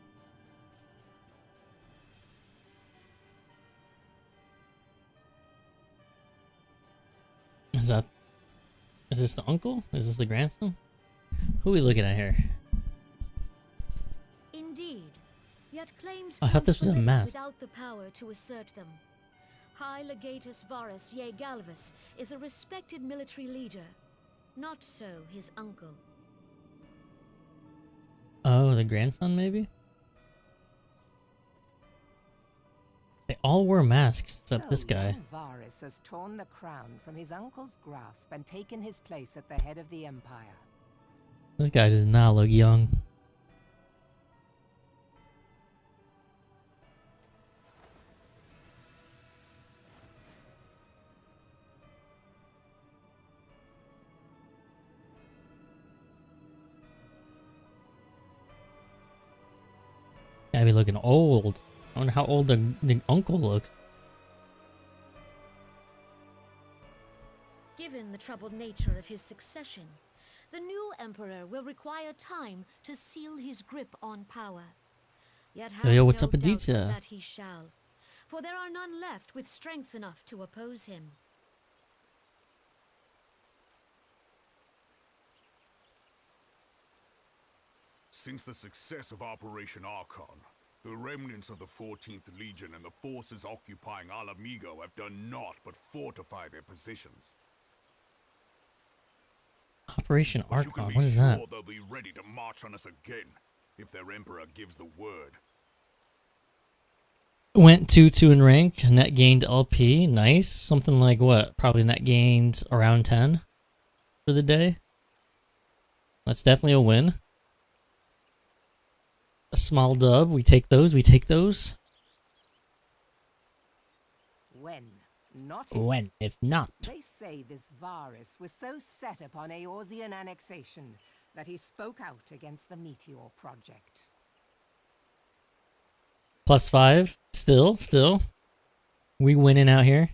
Is this the uncle? Is this the grandson? Who are we looking at here? Indeed. Yet claims I thought this was a can't mask. without the power to assert them. High Legatus Varus Ye Galvus is a respected military leader. Not so his uncle. Oh, the grandson maybe? They all wore masks except this guy. Young Varus has torn the crown from his uncle's grasp and taken his place at the head of the Empire. This guy does not look young. Gotta be looking old. I wonder how old the uncle looks. Given the troubled nature of his succession, the new emperor will require time to seal his grip on power. Yet Yo, have what's no up with doubt Aditya? that he shall, for there are none left with strength enough to oppose him. Since the success of Operation Archon, the remnants of the 14th Legion and the forces occupying Alamigo have done naught but fortify their positions. Operation But you can Archon, be what is sure that? they'll be ready to march on us again, if their emperor gives the word. Went 2-2 in rank, net gained LP, nice. Something like what? Probably net gained around 10 for the day. That's definitely a win. A small dub, we take those, we take those. When, not if. When, if not. They say this Varus was so set upon Eorzean annexation that he spoke out against the Meteor Project. +5, still. We winning out here.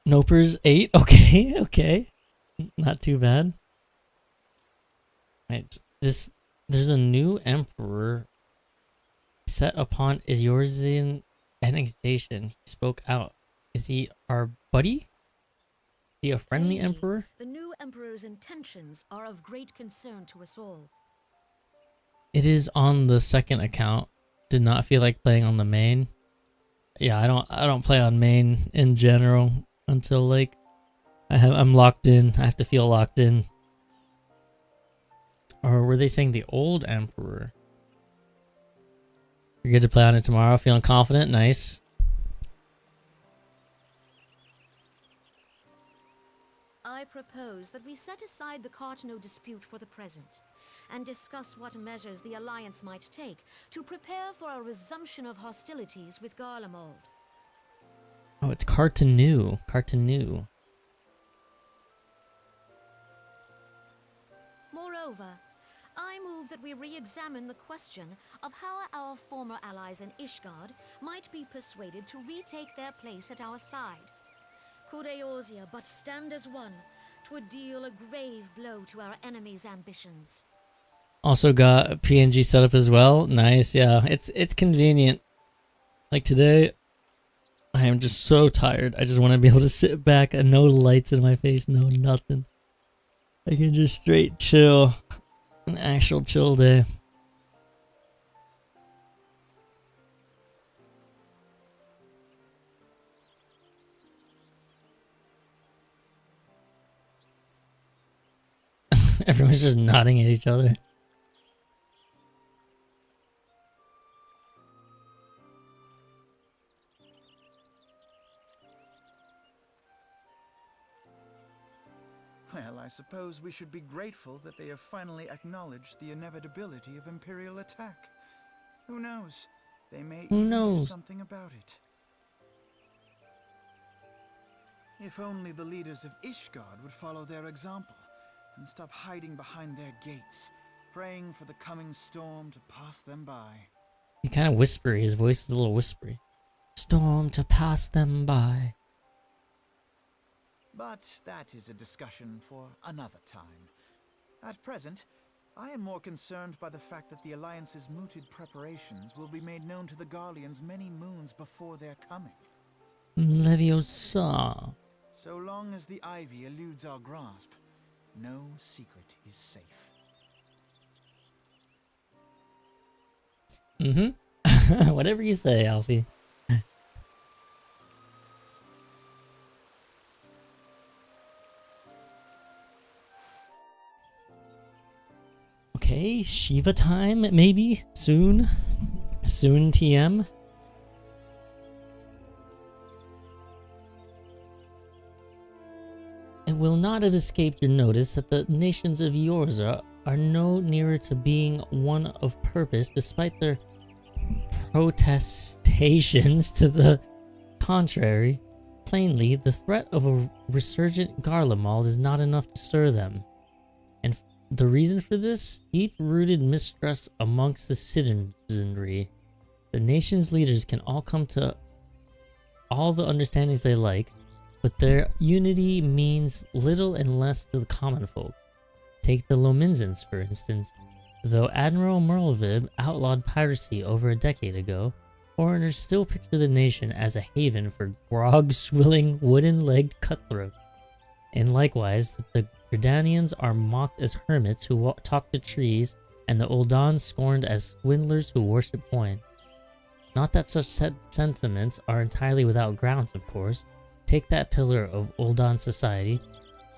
Nopers 8, okay. Not too bad. Right, there's a new emperor set upon Eorzean annexation. He spoke out. Is he our buddy? Is he a friendly Kaylee, emperor? The new emperor's intentions are of great concern to us all. It is on the second account. Did not feel like playing on the main. Yeah, I don't play on main in general until like I'm locked in. I have to feel locked in. Or were they saying the old emperor? You're good to play on it tomorrow. Feeling confident? Nice. I propose that we set aside the Cartno dispute for the present and discuss what measures the Alliance might take to prepare for a resumption of hostilities with Garlemald. Oh, it's Cartanu. Moreover, I move that we re-examine the question of how our former allies in Ishgard might be persuaded to retake their place at our side. Could Eorzea but stand as one, 'twould deal a grave blow to our enemies' ambitions. Also got a PNG setup as well. Nice, yeah. It's convenient. Like today, I am just so tired. I just want to be able to sit back and no lights in my face, no nothing. I can just straight chill. An actual chill day. Everyone's just nodding at each other. Well, I suppose we should be grateful that they have finally acknowledged the inevitability of Imperial attack. Who knows? They may Who even do knows? something about it. If only the leaders of Ishgard would follow their example and stop hiding behind their gates, praying for the coming storm to pass them by. He's kind of whispery. His voice is a little whispery. Storm to pass them by. But that is a discussion for another time. At present, I am more concerned by the fact that the Alliance's mooted preparations will be made known to the Garleans many moons before their coming. Leviosa. So long as the ivy eludes our grasp, no secret is safe. Whatever you say, Alfie. Okay, Shiva time, maybe? Soon? Soon TM? It will not have escaped your notice that the nations of Yorza are no nearer to being one of purpose despite their protestations to the contrary. Plainly, the threat of a resurgent Garlemald is not enough to stir them. And the reason for this? Deep-rooted mistrust amongst the citizenry. The nation's leaders can all come to all the understandings they like, but their unity means little and less to the common folk. Take the Lominzans, for instance. Though Admiral Merlvib outlawed piracy over a decade ago, foreigners still picture the nation as a haven for grog-swilling, wooden-legged cutthroats. And likewise, the Gridanians are mocked as hermits who talk to trees, and the Uldan scorned as swindlers who worship coin. Not that such sentiments are entirely without grounds, of course. Take that pillar of Uldan society,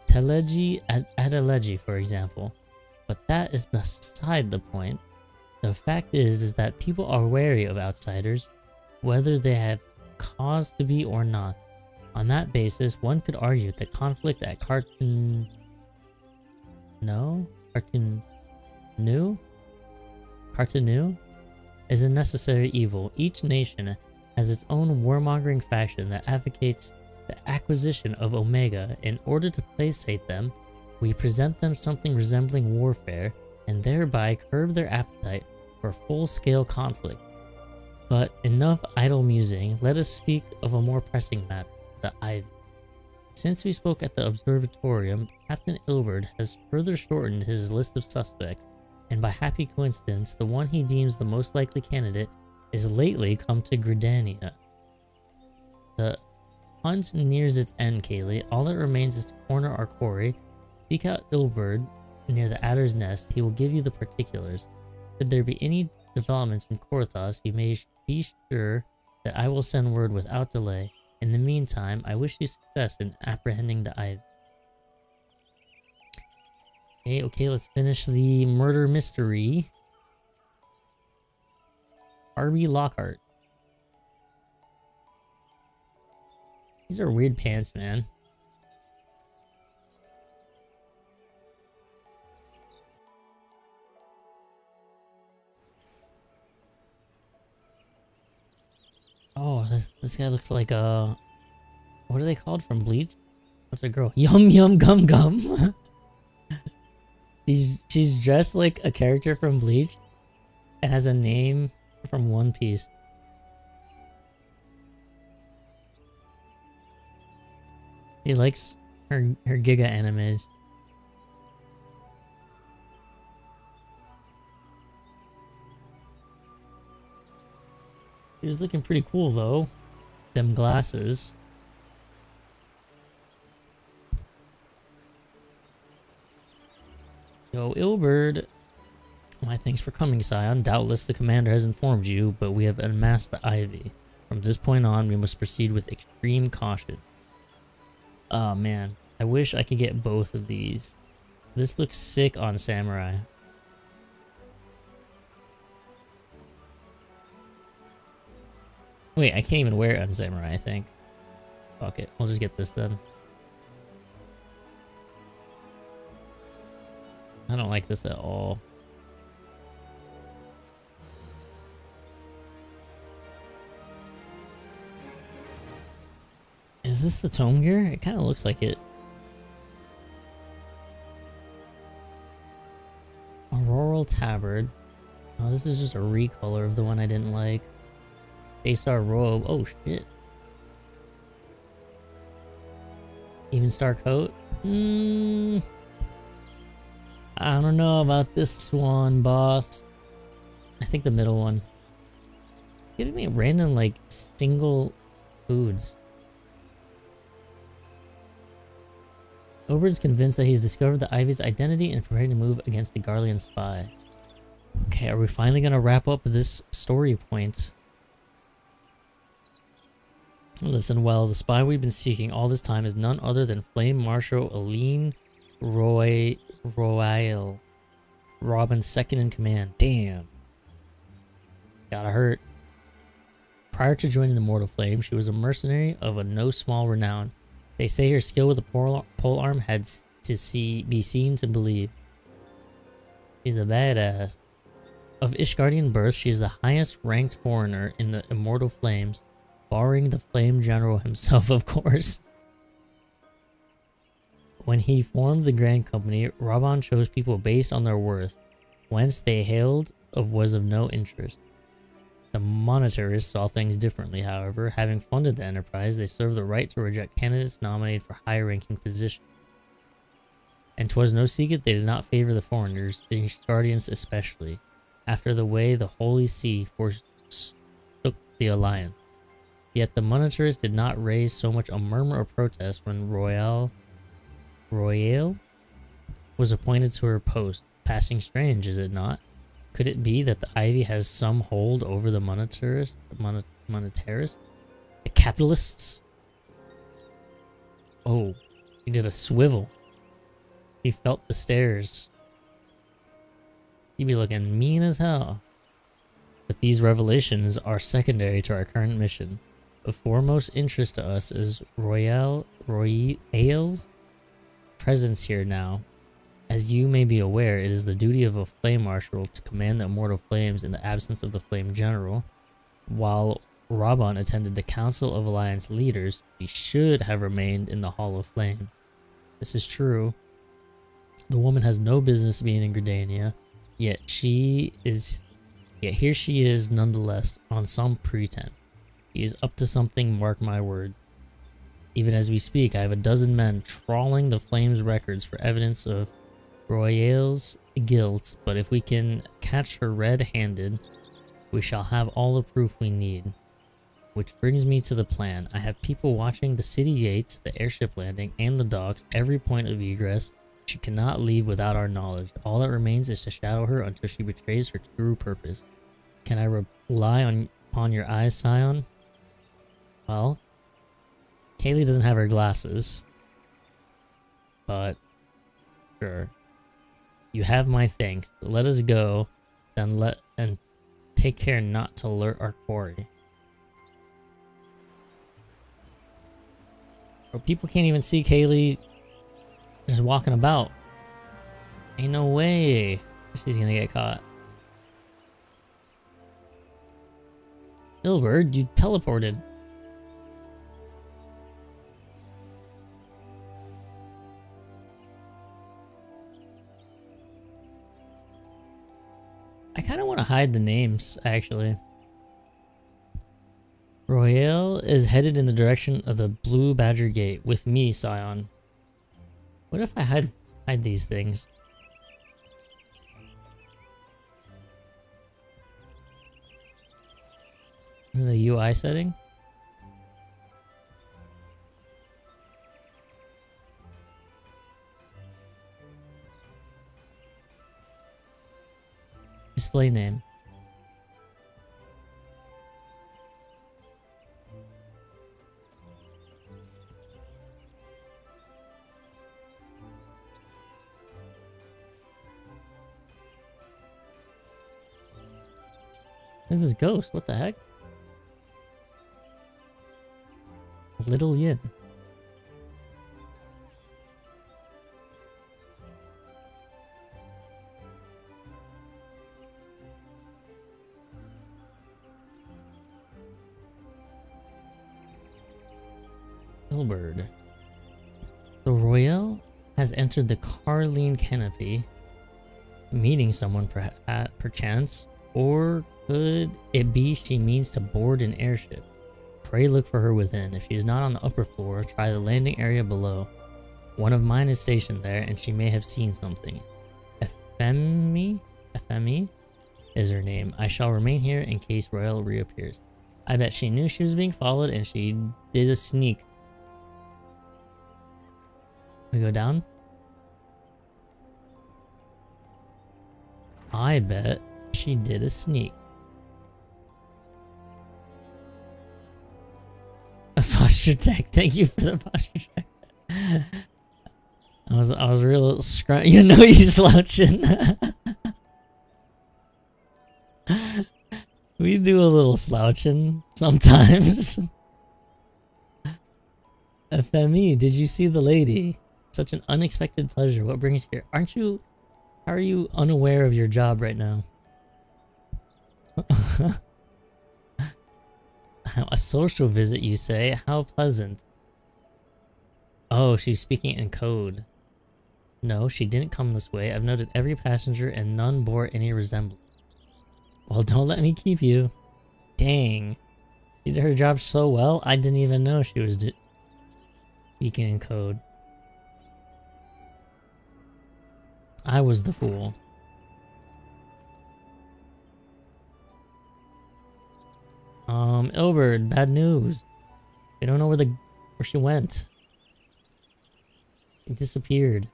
Teleji Adeleji, for example. But that is beside the point. The fact is that people are wary of outsiders, whether they have cause to be or not. On that basis, one could argue that conflict at Cartoonu is a necessary evil. Each nation has its own warmongering faction that advocates the acquisition of Omega. In order to placate them, we present them something resembling warfare, and thereby curb their appetite for full-scale conflict. But enough idle musing, let us speak of a more pressing matter, the Ivy. Since we spoke at the Observatorium, Captain Ilberd has further shortened his list of suspects, and by happy coincidence, the one he deems the most likely candidate is lately come to Gridania. The hunt nears its end, Kaylee. All that remains is to corner our quarry. Seek out Ilberd near the Adder's Nest. He will give you the particulars. Should there be any developments in Korthos, you may be sure that I will send word without delay. In the meantime, I wish you success in apprehending the Ivy. Okay, let's finish the murder mystery. Harvey Lockhart. These are weird pants, man. Oh, this guy looks like what are they called from Bleach? What's a girl? Yum Yum Gum Gum. She's dressed like a character from Bleach and has a name from One Piece. She likes her Giga animes. She was looking pretty cool though. Them glasses. Yo, Ilberd. My thanks for coming, Scion. Doubtless the commander has informed you, but we have amassed the Ivy. From this point on, we must proceed with extreme caution. Oh man, I wish I could get both of these. This looks sick on Samurai. Wait, I can't even wear it on Samurai, I think. Fuck it, we'll just get this then. I don't like this at all. Is this the tome gear? It kind of looks like it. Auroral tabard. Oh, this is just a recolor of the one I didn't like. A-star robe. Oh shit. Even star coat. I don't know about this one, boss. I think the middle one. Giving me random like single foods. Oberyn's convinced that he's discovered the Ivy's identity and preparing to move against the Garlean spy. Okay, are we finally gonna wrap up this story point? Listen well, the spy we've been seeking all this time is none other than Flame Marshal Aline Royale. Robin's second in command. Damn. Gotta hurt. Prior to joining the Mortal Flame, she was a mercenary of a no small renown. They say her skill with the polearm had be seen to believe. She's a badass. Of Ishgardian birth, she is the highest ranked foreigner in the Immortal Flames, barring the Flame General himself, of course. When he formed the Grand Company, Raban chose people based on their worth. Whence they hailed was of no interest. The monetarists saw things differently, however. Having funded the enterprise, they served the right to reject candidates nominated for high-ranking positions. And 'twas no secret they did not favor the foreigners, the Guardians especially, after the way the Holy See forsook the alliance. Yet the monetarists did not raise so much a murmur of protest when Royale was appointed to her post. Passing strange, is it not? Could it be that the Ivy has some hold over the monetarists? The capitalists? Oh, he did a swivel. He felt the stares. He'd be looking mean as hell. But these revelations are secondary to our current mission. Of foremost interest to us is Royale's presence here now. As you may be aware, it is the duty of a Flame Marshal to command the Immortal Flames in the absence of the Flame General. While Raban attended the Council of Alliance Leaders, he should have remained in the Hall of Flame. This is true. The woman has no business being in Gridania, yet here she is nonetheless, on some pretense. She is up to something, mark my words. Even as we speak, I have a dozen men trawling the Flame's records for evidence of Royale's guilt, but if we can catch her red-handed, we shall have all the proof we need. Which brings me to the plan. I have people watching the city gates, the airship landing, and the docks, every point of egress. She cannot leave without our knowledge. All that remains is to shadow her until she betrays her true purpose. Can I rely upon your eyes, Scion? Well, Kaylee doesn't have her glasses, but sure. You have my thanks. Let us go, and take care not to alert our quarry. Bro, people can't even see Kaylee just walking about. Ain't no way she's gonna get caught. Ilbert, you teleported. I kind of want to hide the names, actually. Royale is headed in the direction of the Blue Badger Gate with me, Scion. What if I hide these things? This is a UI setting? Display name. This is Ghost. What the heck? Little Yin. Ilberd. The Royale has entered the Carline canopy, meeting someone perchance, or could it be she means to board an airship? Pray look for her within. If she is not on the upper floor, try the landing area below. One of mine is stationed there, and she may have seen something. Femi is her name. I shall remain here in case Royale reappears. I bet she knew she was being followed, and she did a sneak. We go down? I bet she did a sneak. A posture check. Thank you for the posture check. I was real scrunch. You know you slouching. We do a little slouching sometimes. FME, did you see the lady? Such an unexpected pleasure. What brings you here? How are you unaware of your job right now? A social visit, you say? How pleasant. Oh, she's speaking in code. No, she didn't come this way. I've noted every passenger and none bore any resemblance. Well, don't let me keep you. Dang. She did her job so well, I didn't even know she was speaking in code. I was the fool. Ilberd, bad news. We don't know where she went. It disappeared.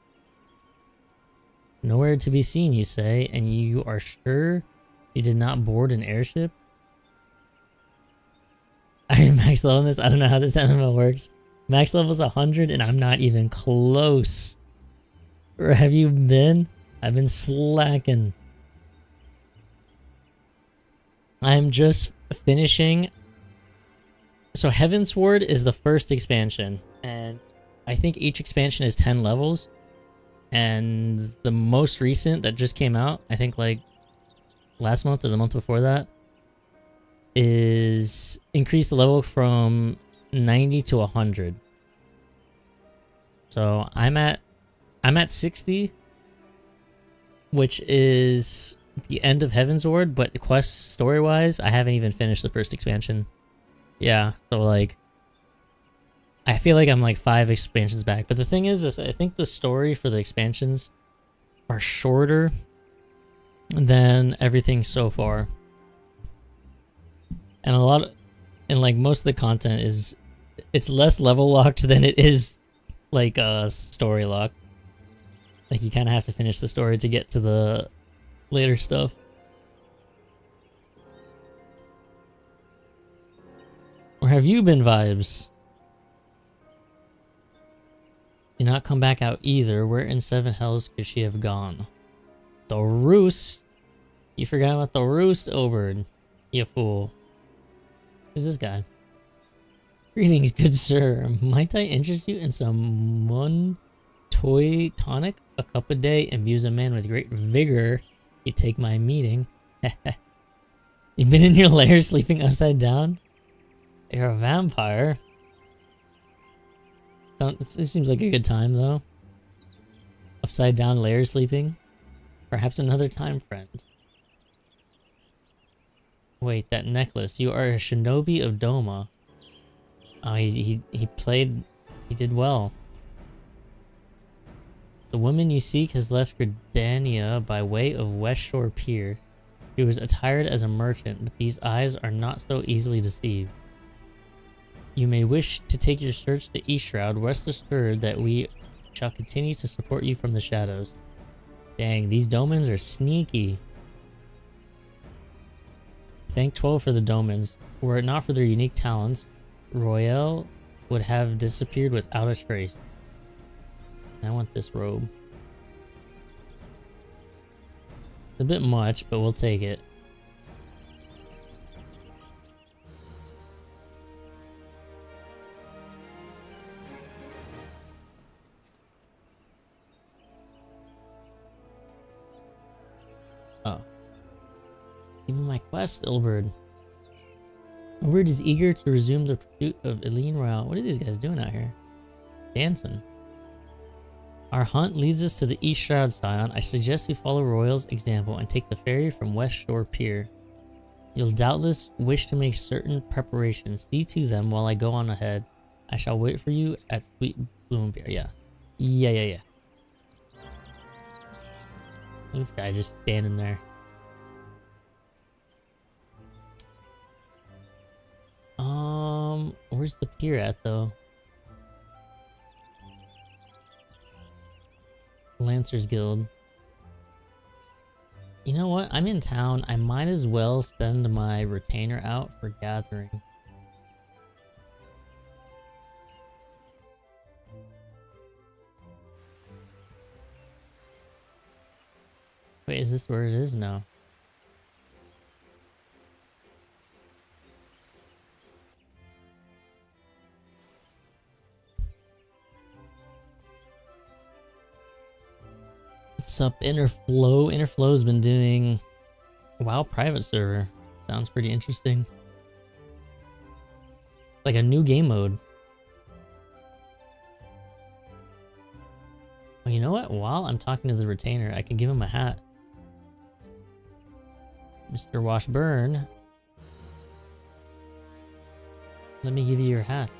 Nowhere to be seen, you say, and you are sure she did not board an airship? I am max level in this. I don't know how this MMO works. Max level is 100 and I'm not even close. Or have you been? I've been slacking. I'm just finishing. So Heavensward is the first expansion, and I think each expansion is 10 levels. And the most recent that just came out, I think like last month or the month before that, is increase the level from 90 to 100. So I'm at 60, which is the end of Heavensward, but quest story wise, I haven't even finished the first expansion. Yeah, so like I feel like I'm like 5 expansions back. But the thing is I think the story for the expansions are shorter than everything so far. And like most of the content it's less level locked than it is like story locked. Like you kind of have to finish the story to get to the later stuff. Where have you been, vibes? Do not come back out either. Where in 7 hells could she have gone? The roost? You forgot about the roost, Oberd. You fool. Who's this guy? Greetings, good sir. Might I interest you in some toy tonic? A cup a day imbues a man with great vigor. You take my meeting. You've been in your lair sleeping upside down? You're a vampire. It seems like a good time, though. Upside down lair sleeping. Perhaps another time, friend. Wait, that necklace. You are a shinobi of Doma. Oh, he did well. The woman you seek has left Gridania by way of West Shore Pier. She was attired as a merchant, but these eyes are not so easily deceived. You may wish to take your search to East Shroud. Rest assured that we shall continue to support you from the shadows. Dang, these Domans are sneaky. Thank 12 for the Domans. Were it not for their unique talents, Royale would have disappeared without a trace. I want this robe. It's a bit much, but we'll take it. Oh. Give me my quest, Ilberd. Word is eager to resume the pursuit of Eileen Royale. What are these guys doing out here? Dancing. Our hunt leads us to the East Shroud, Scion. I suggest we follow Royal's example and take the ferry from West Shore Pier. You'll doubtless wish to make certain preparations. See to them while I go on ahead. I shall wait for you at Sweet Bloom Pier. Yeah. Yeah. This guy just standing there. Where's the pier at though? Lancers Guild. You know what? I'm in town. I might as well send my retainer out for gathering. Wait, is this where it is? No. What's up, Interflow? Interflow's been doing WoW private server. Sounds pretty interesting. Like a new game mode. Well, you know what? While I'm talking to the retainer, I can give him a hat. Mr. Washburn, let me give you your hat.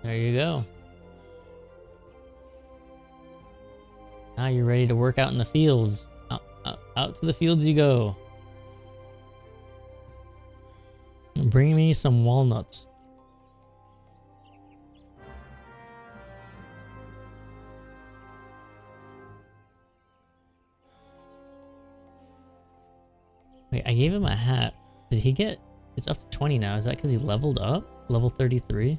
There you go. Now you're ready to work out in the fields. Out to the fields you go. And bring me some walnuts. Wait, I gave him a hat. Did he get... It's up to 20 now. Is that because he leveled up? Level 33?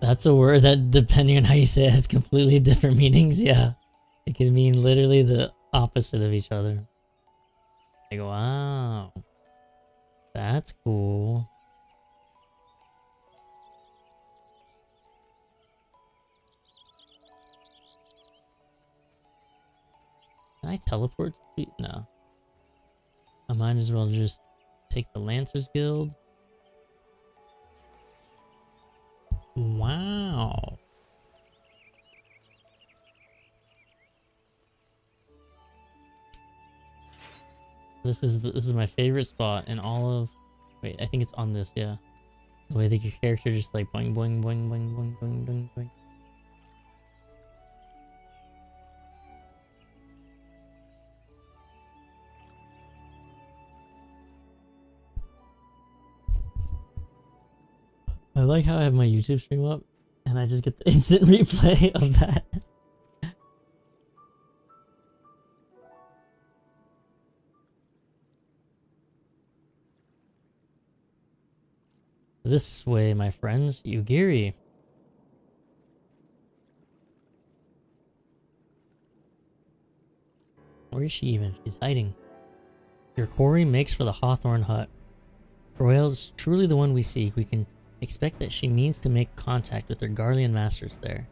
That's a word that, depending on how you say it, has completely different meanings. Yeah. It can mean literally the opposite of each other. Like, wow. That's cool. Can I teleport? No. I might as well just take the Lancers Guild. Wow. This is my favorite spot in all of... Wait, I think it's on this, yeah. The way that your character just like boing boing boing boing boing boing boing boing. I like how I have my YouTube stream up and I just get the instant replay of that. This way, my friends, Yugiri. Where is she even? She's hiding. Your quarry makes for the Hawthorne Hut. Royale's truly the one we seek. We can expect that she means to make contact with her Garlean masters there.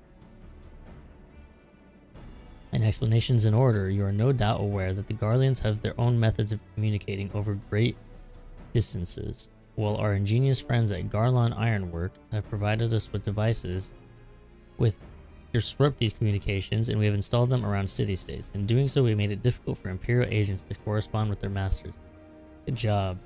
And explanations in order, you are no doubt aware that the Garleans have their own methods of communicating over great distances, while our ingenious friends at Garlon Ironwork have provided us with devices with disrupt these communications, and we have installed them around city-states. In doing so, we made it difficult for Imperial agents to correspond with their masters. Good job.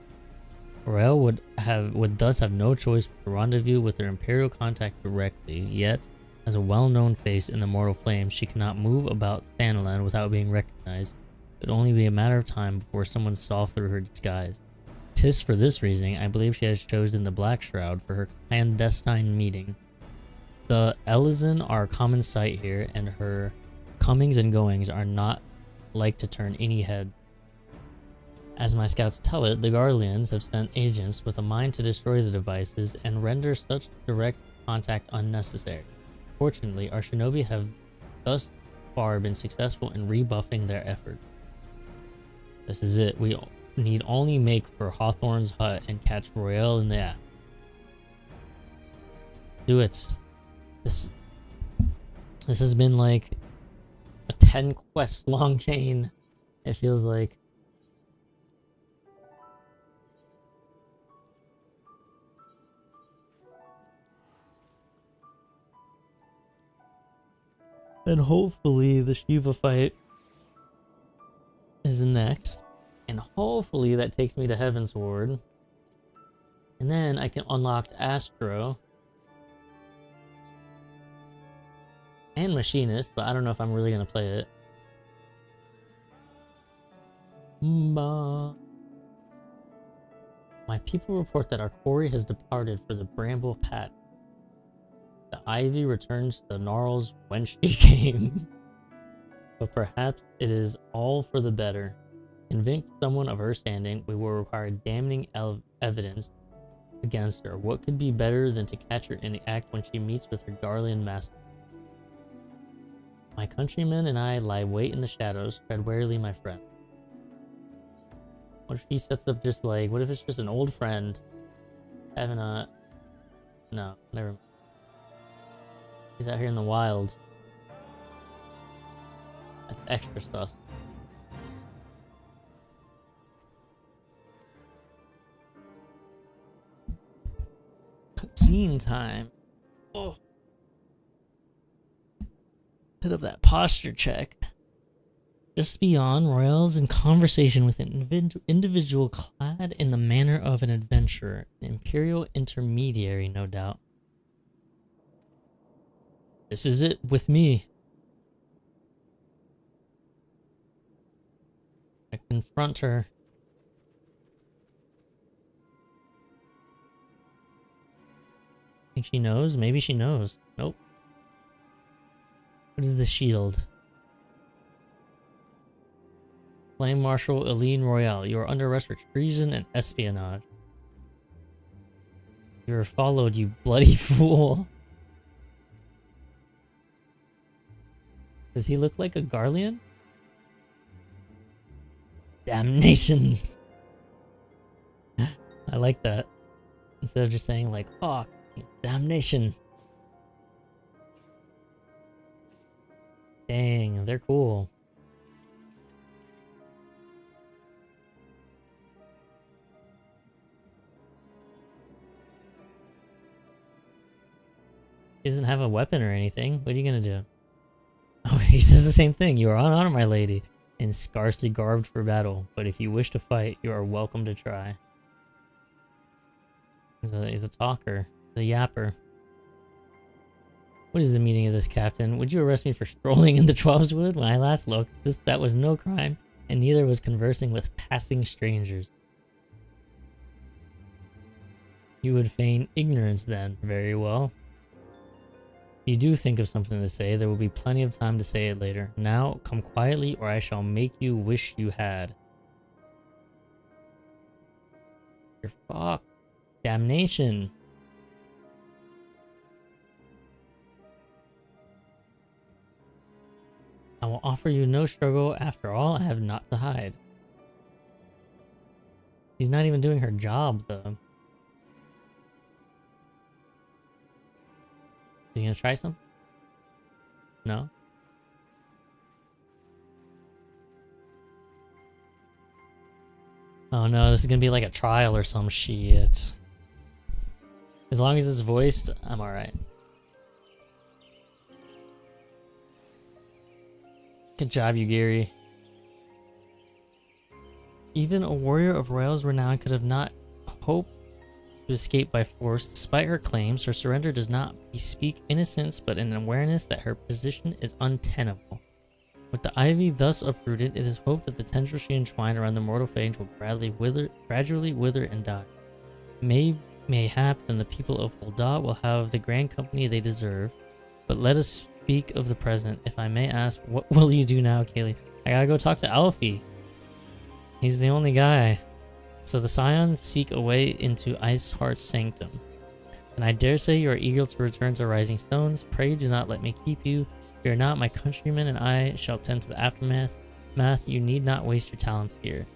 Royale would thus have no choice but to rendezvous with her Imperial contact directly, yet, as a well-known face in the Mortal Flames, she cannot move about Thanalan without being recognized. It would only be a matter of time before someone saw through her disguise. 'Tis for this reason I believe she has chosen the Black Shroud for her clandestine meeting. The Elysian are a common sight here, and her comings and goings are not like to turn any head. As my scouts tell it, the Garleans have sent agents with a mind to destroy the devices and render such direct contact unnecessary. Fortunately, our shinobi have thus far been successful in rebuffing their effort. This is it. We need only make for Hawthorne's hut and catch Royale in the act. Do it. This This has been like a 10 quest long chain, it feels like. And hopefully the Shiva fight is next. And hopefully that takes me to Heaven's Ward. And then I can unlock Astro. And Machinist, but I don't know if I'm really going to play it. My people report that our quarry has departed for the Bramble Pat. The ivy returns to the gnarls whence she came. But perhaps it is all for the better. Convict someone of her standing, we will require damning evidence against her. What could be better than to catch her in the act when she meets with her Garlean master? My countrymen and I lie wait in the shadows. Tread warily, my friend. What if he sets up just like, what if it's just an old friend having a... No, never mind. He's out here in the wild. That's extra sus. Cutscene time. Oh. Bit of that posture check. Just beyond, Royale is in conversation with an individual clad in the manner of an adventurer, an imperial intermediary, no doubt. This is it with me. I confront her. Think she knows? Maybe she knows. Nope. What is the shield? Flame Marshal Eileen Royale, you are under arrest for treason and espionage. You are followed, you bloody fool. Does he look like a Garlean? Damnation. I like that. Instead of just saying like, fuck, damnation. Dang, they're cool. He doesn't have a weapon or anything. What are you gonna do? Oh, he says the same thing. You are on honor, my lady, and scarcely garbed for battle. But if you wish to fight, you are welcome to try. He's a talker. He's a yapper. What is the meaning of this, Captain? Would you arrest me for strolling in the Twelveswood? When I last looked, that was no crime, and neither was conversing with passing strangers. You would feign ignorance then. Very well. If you do think of something to say, there will be plenty of time to say it later. Now, come quietly, or I shall make you wish you had. You're fucked. Damnation. I will offer you no struggle. After all, I have naught to hide. She's not even doing her job, though. Is he gonna try something? No? Oh no, this is gonna be like a trial or some shit. As long as it's voiced, I'm alright. Good job, you Gary. Even a warrior of Royale's renown could have not hoped to escape by force. Despite her claims, her surrender does not bespeak innocence, but an awareness that her position is untenable. With the ivy thus uprooted, it is hoped that the tendrils she entwined around the mortal fangs will gradually wither and die. Mayhap then the people of Ul'dah will have the grand company they deserve. But let us speak of the present. If I may ask, what will you do now, Kaylee? I gotta go talk to Alfie. He's the only guy. So the Scions seek a way into Iceheart's sanctum. And I dare say you are eager to return to Rising Stones. Pray do not let me keep you. Fear not, my countrymen and I shall tend to the aftermath. You need not waste your talents here.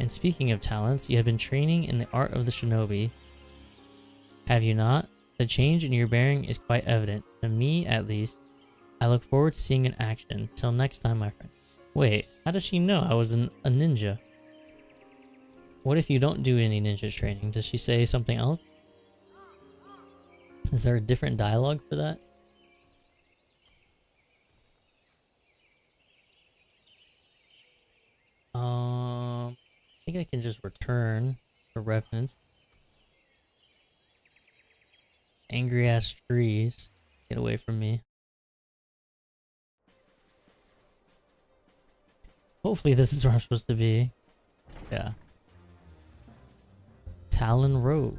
And speaking of talents, you have been training in the art of the shinobi. Have you not? The change in your bearing is quite evident. To me, at least. I look forward to seeing you in action. Till next time, my friend. Wait, how does she know I was a ninja? What if you don't do any ninja training? Does she say something else? Is there a different dialogue for that? I think I can just return the revenants. Angry ass trees. Get away from me. Hopefully this is where I'm supposed to be. Yeah. Talon Road.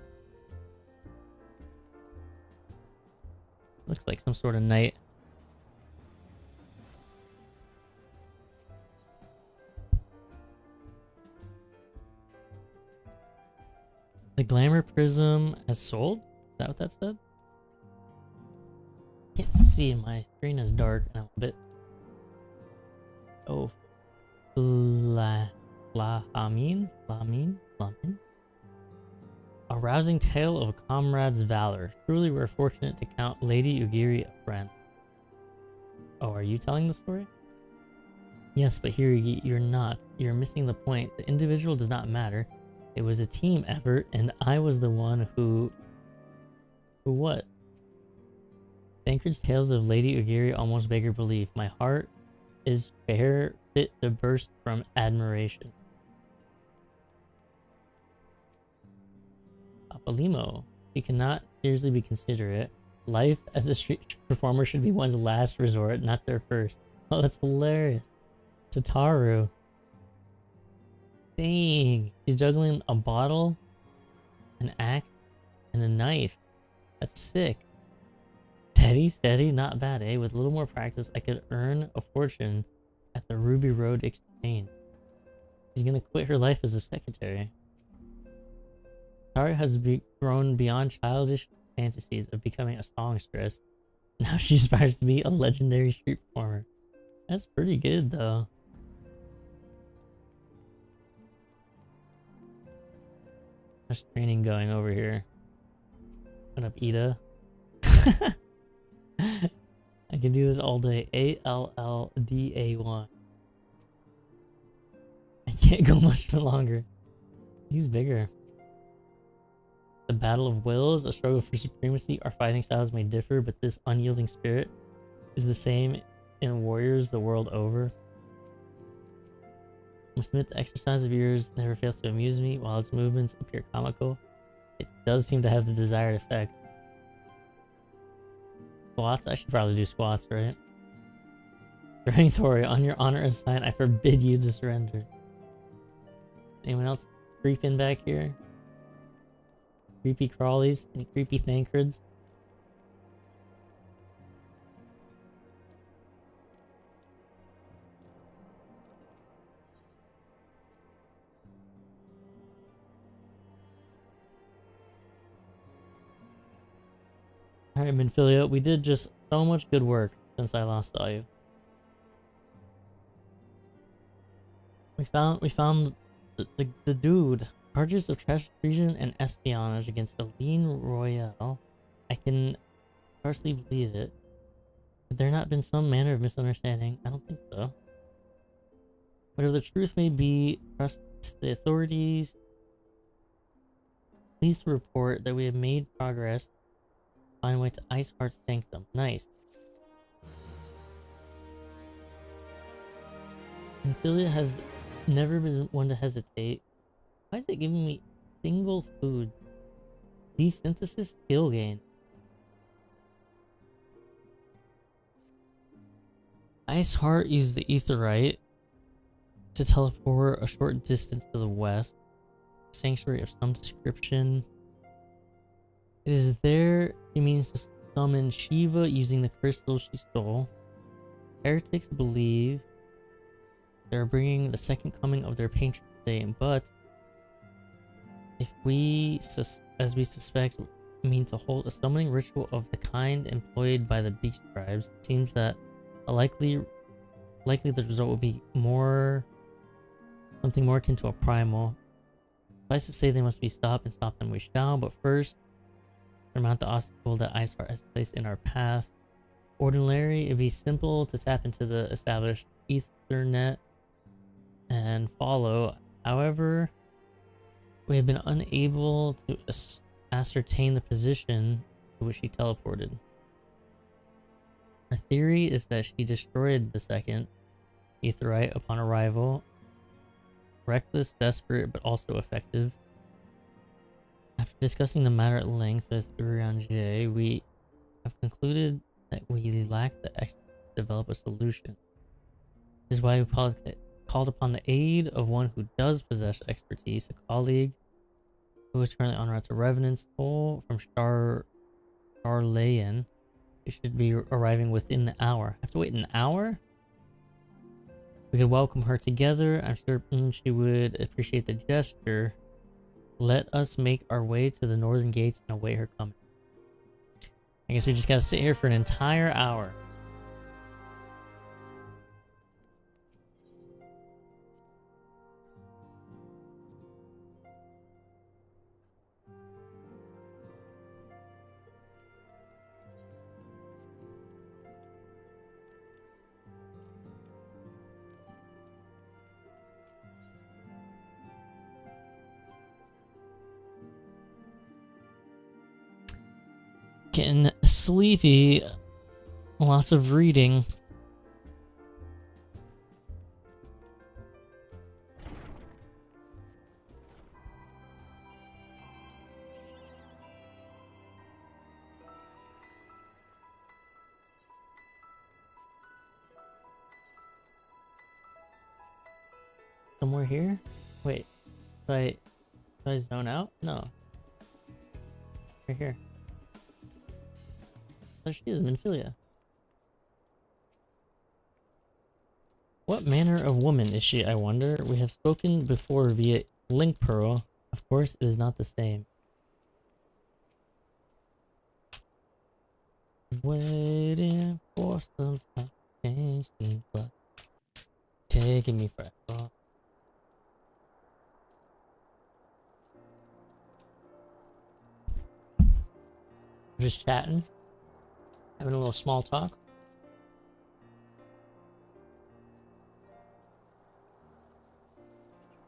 Looks like some sort of night. The glamour prism has sold? Is that what that said? Can't see. My screen is dark and I'm a bit. Oh. Flamin? A rousing tale of a comrade's valor. Truly we're fortunate to count Lady Ugiri a friend. Oh, are you telling the story? Yes, but here you're not. You're missing the point. The individual does not matter. It was a team effort, and I was the one who what? Thancred's tales of Lady Ugiri almost beg your belief. My heart is fair fit to burst from admiration. Apalimo. You cannot seriously be considerate. Life as a street performer should be one's last resort, not their first. Oh, that's hilarious. Tataru. Dang. She's juggling a bottle, an axe, and a knife. That's sick. Steady, not bad, eh? With a little more practice, I could earn a fortune at the Ruby Road Exchange. She's gonna quit her life as a secretary. Tara has grown beyond childish fantasies of becoming a songstress. Now she aspires to be a legendary street performer. That's pretty good, though. How's training going over here? What up, Ida? I can do this all day. ALLDA1. I can't go much longer. He's bigger. The battle of wills, a struggle for supremacy. Our fighting styles may differ, but this unyielding spirit is the same in warriors the world over. I must admit, the exercise of yours never fails to amuse me. While its movements appear comical, it does seem to have the desired effect. Squats? I should probably do squats, right? Strength warrior, on your honor as sign, I forbid you to surrender. Anyone else creeping back here? Creepy crawlies? Any creepy Thancreds? Alright, Minfilia, we did just so much good work since I last saw you. We found the dude. Charges of treason and espionage against the Lean Royale. I can scarcely believe it. Could there not been some manner of misunderstanding? I don't think so. Whatever the truth may be, trust the authorities. Pleased to report that we have made progress. Find a way to Iceheart's sanctum. Nice. Minfilia has never been one to hesitate. Why is it giving me single food? Desynthesis skill gain. Iceheart used the Aetheryte to teleport a short distance to the west. Sanctuary of some description. It is there he means to summon Shiva using the crystals she stole. Heretics believe they're bringing the second coming of their patron saint, but if we, as we suspect, mean to hold a summoning ritual of the kind employed by the beast tribes, it seems that likely the result will be something more akin to a primal. Suffice to say, they must be stopped, and stop them we shall. But first, surmount the obstacle that Iceheart has placed in our path. Ordinarily, it'd be simple to tap into the established Ethernet and follow. However, we have been unable to ascertain the position to which she teleported. Our theory is that she destroyed the second Aetheryte upon arrival. Reckless, desperate, but also effective. After discussing the matter at length with Urianger, we have concluded that we lack the expertise to develop a solution. This is why we called upon the aid of one who does possess expertise, a colleague who is currently en route to Revenant's Toll from Starlayan. She should be arriving within the hour. I have to wait an hour? We could welcome her together. I'm certain she would appreciate the gesture. Let us make our way to the northern gates and await her coming. I guess we just gotta sit here for an entire hour. Getting sleepy. Lots of reading. Somewhere here? Wait. Did I zone out? No. Right here. There she is, Minfilia. What manner of woman is she, I wonder? We have spoken before via Link Pearl. Of course, it is not the same. Waiting for some changing, but taking me for a just chatting. Having a little small talk.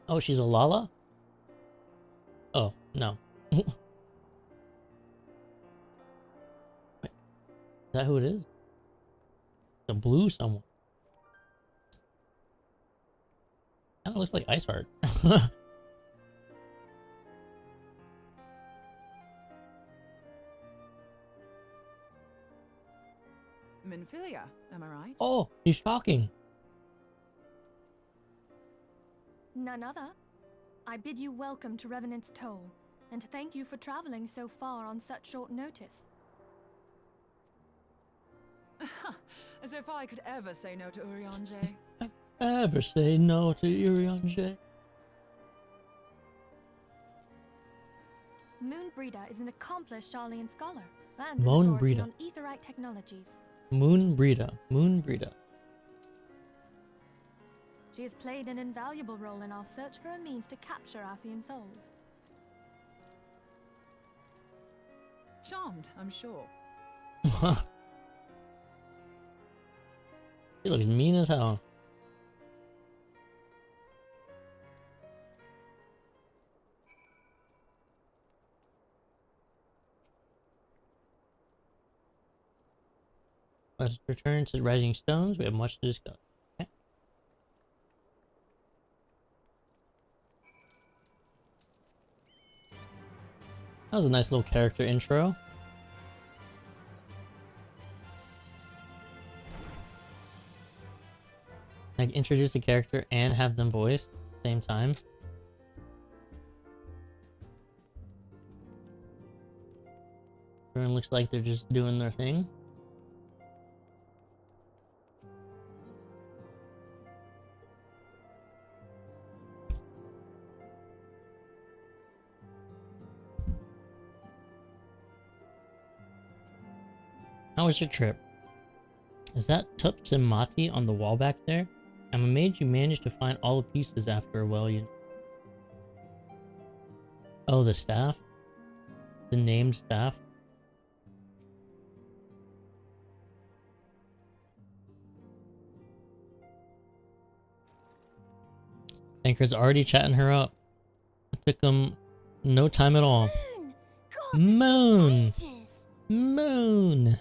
Oh, she's a Lala? Oh, no. Wait, is that who it is? The blue someone. Kinda looks like Iceheart. Minfilia, am I right? Oh, he's talking. None other. I bid you welcome to Revenant's Toll, and thank you for traveling so far on such short notice. As if I could ever say no to Urianger. Ever say no to Urianger? Moonbreeder is an accomplished Sharlayan scholar and an Moonbreeder. authority on Aetheryte technologies. Moonbreeder. She has played an invaluable role in our search for a means to capture Ascian souls. Charmed, I'm sure. She looks mean as hell. Let's return to Rising Stones. We have much to discuss. Okay. That was a nice little character intro. Like, introduce a character and have them voiced at the same time. Everyone looks like they're just doing their thing. How was your trip? Is that Tupsimati on the wall back there? I'm amazed you managed to find all the pieces after a while. Oh, the staff? The named staff? Tancred's already chatting her up. It took him no time at all. Moon! Moon!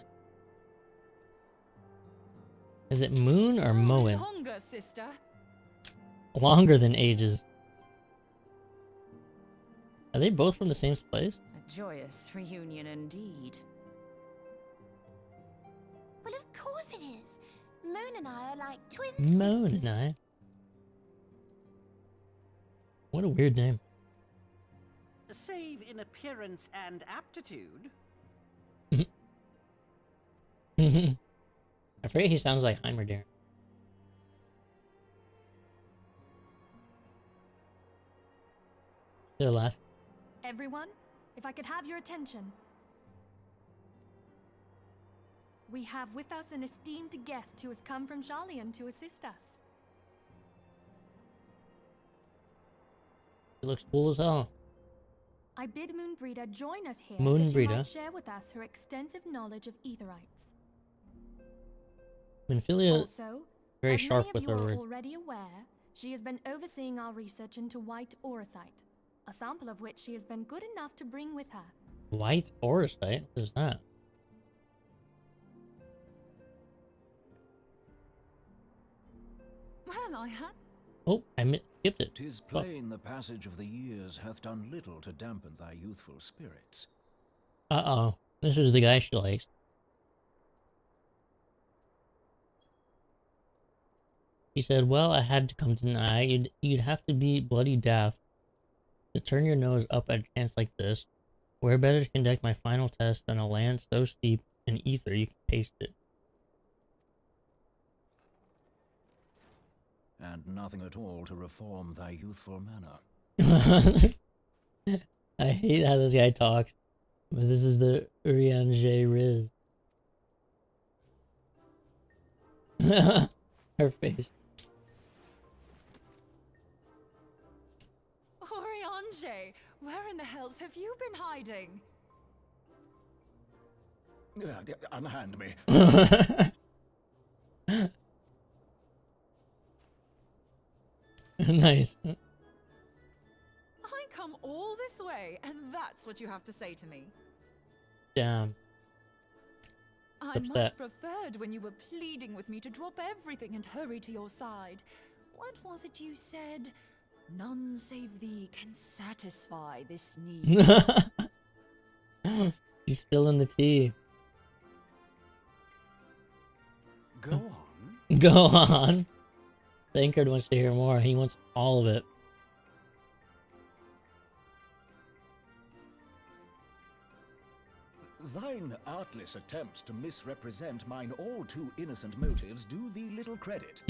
Is it Moon or Moen? Longer, sister. Longer than ages. Are they both from the same place? A joyous reunion indeed. Well, of course it is. Moon and I are like twin Moon sisters. and I. What a weird name. Save in appearance and aptitude. I'm afraid he sounds like Heimerdinger. They're laughing. Everyone, if I could have your attention. We have with us an esteemed guest who has come from Jalian to assist us. He looks cool as hell. I bid Moonbreeder join us here Moonbreeder. so she might share with us her extensive knowledge of Aetherites. Minfilia Also, very as sharp many with of her you are words. already aware, she has been overseeing our research into white auricite, a sample of which she has been good enough to bring with her. White Auricite? What is that? Well, I had. Oh, I skipped it. 'Tis plain the passage of the years hath done little to dampen thy youthful spirits. Uh-oh. This is the guy she likes. He said, well, I had to come tonight. You'd have to be bloody daft to turn your nose up at a chance like this. Where better to conduct my final test than a land so steep in ether you can taste it. And nothing at all to reform thy youthful manner. I hate how this guy talks. But this is the Urianger Riz. Her face. Oriange, where in the hells have you been hiding? Unhand me. Nice. I come all this way, and that's what you have to say to me. Damn. I What's much that? preferred when you were pleading with me to drop everything and hurry to your side. What was it you said? None save thee can satisfy this need. She's spilling the tea. Go on. Go on. Tancred wants to hear more. He wants all of it. Thine artless attempts to misrepresent mine all too innocent motives do thee little credit.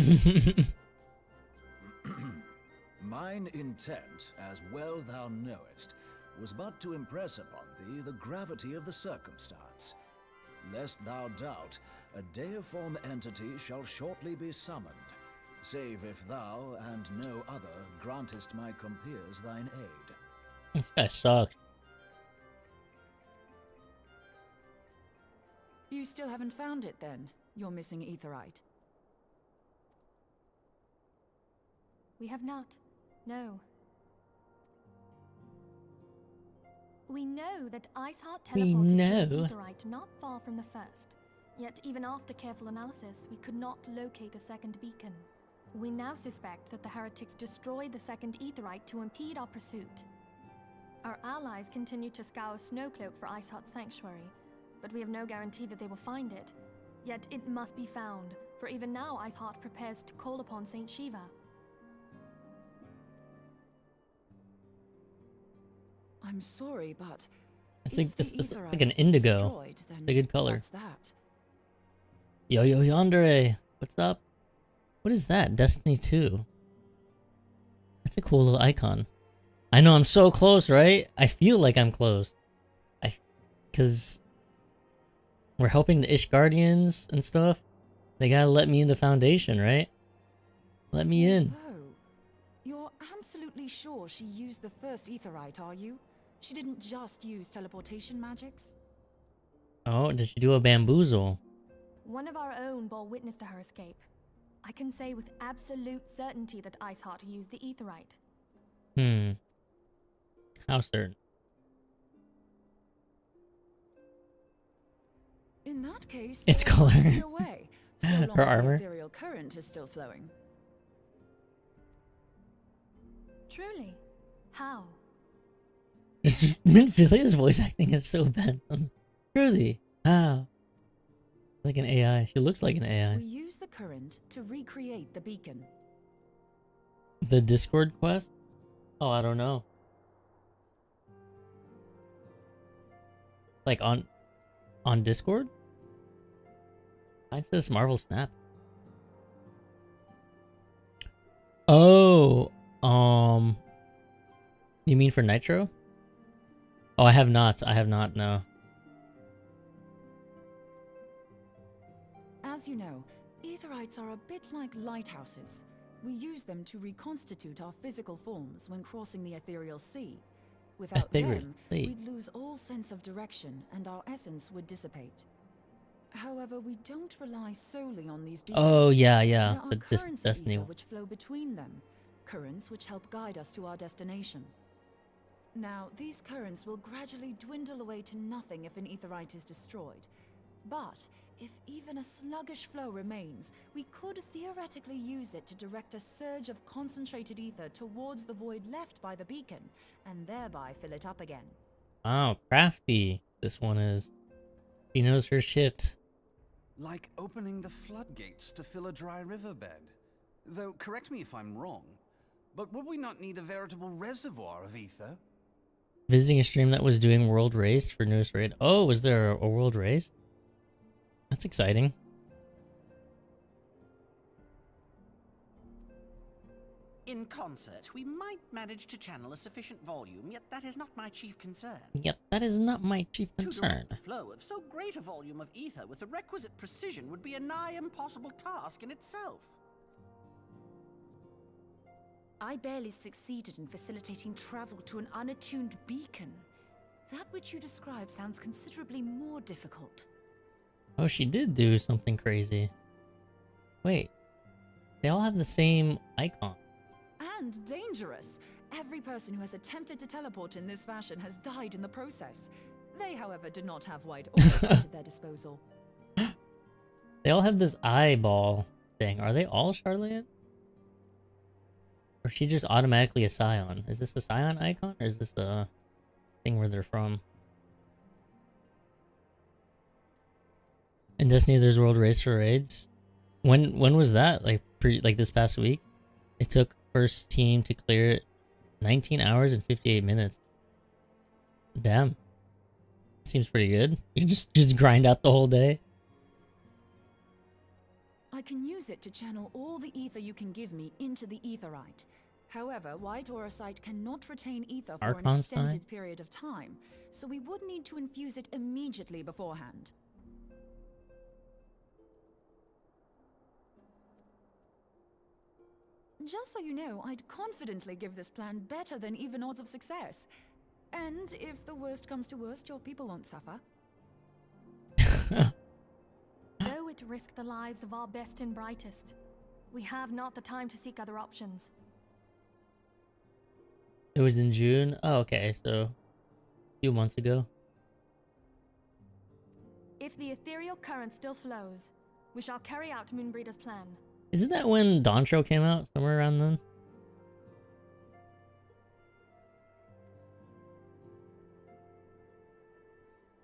Mine intent, as well thou knowest, was but to impress upon thee the gravity of the circumstance. Lest thou doubt, a deiform entity shall shortly be summoned, save if thou and no other grantest my compeers thine aid. This guy sucks. You still haven't found it then, your missing Aetherite? We have not. No. We know that Iceheart We teleported know. to an Aetherite not far from the first. Yet even after careful analysis, we could not locate the second beacon. We now suspect that the heretics destroyed the second Aetherite to impede our pursuit. Our allies continue to scour Snowcloak for Iceheart's sanctuary, but we have no guarantee that they will find it. Yet it must be found, for even now Iceheart prepares to call upon Saint Shiva. I'm sorry, but It's if like, the it's like Aetherite an indigo. destroyed, then It's a good color. that's that. Yo Yandere, what's up? What is that? Destiny 2. That's a cool little icon. I know I'm so close, right? I feel like I'm close. Cause we're helping the Ish Guardians and stuff. They gotta let me in the Foundation, right? Let me in. Although, you're absolutely sure she used the first Aetherite, are you? She didn't just use teleportation magics? Oh, did she do a bamboozle? One of our own bore witness to her escape. I can say with absolute certainty that Iceheart used the Aetheryte. How certain? In that case, Its there must color. be a way, so long Her as armor. the ethereal current is still flowing. Truly? How? Minfilia's voice acting is so bad. Truly, how? Like an AI. She looks like an AI. We use the current to recreate the beacon. The Discord quest? Oh, I don't know. Like on Discord? Mine says Marvel Snap. Oh, you mean for Nitro? Oh, I have not. No. As you know, Aetherites are a bit like lighthouses. We use them to reconstitute our physical forms when crossing the ethereal sea. Without them, we'd lose all sense of direction and our essence would dissipate. However, we don't rely solely on these beacons. Oh, yeah. There are The currents of Destiny ether one. which flow between them, currents which help guide us to our destination. Now, these currents will gradually dwindle away to nothing if an Aetherite is destroyed. But if even a sluggish flow remains, we could theoretically use it to direct a surge of concentrated ether towards the void left by the beacon, and thereby fill it up again. Wow, crafty this one is. She knows her shit. Like opening the floodgates to fill a dry riverbed. Though, correct me if I'm wrong, but would we not need a veritable reservoir of ether? Visiting a stream that was doing world race for newest raid. Oh, was there a world race? That's exciting. In concert, we might manage to channel a sufficient volume, yet that is not my chief concern. Yep, that is not my chief To concern. direct the flow of so great a volume of ether with the requisite precision would be a nigh impossible task in itself. I barely succeeded in facilitating travel to an unattuned beacon. That which you describe sounds considerably more difficult. Oh, she did do something crazy. Wait, they all have the same icon. And dangerous. Every person who has attempted to teleport in this fashion has died in the process. They, however, did not have white oversight at their disposal. They all have this eyeball thing. Are they all Charlotte? Or is she just automatically a Scion? Is this a Scion icon? Or is this the thing where they're from? In Destiny, there's World Race for raids. When was that? Like this past week? It took first team to clear it 19 hours and 58 minutes. Damn. Seems pretty good. You just grind out the whole day. I can use it to channel all the ether you can give me into the Aetherite. However, white aurosite cannot retain ether for an extended period of time, so we would need to infuse it immediately beforehand. Just so you know, I'd confidently give this plan better than even odds of success. And if the worst comes to worst, your people won't suffer. Though it risk the lives of our best and brightest, we have not the time to seek other options. It was in June? Oh, okay, so a few months ago. If the ethereal current still flows, we shall carry out Moonbreeder's plan. Isn't that when Dantro came out? Somewhere around then?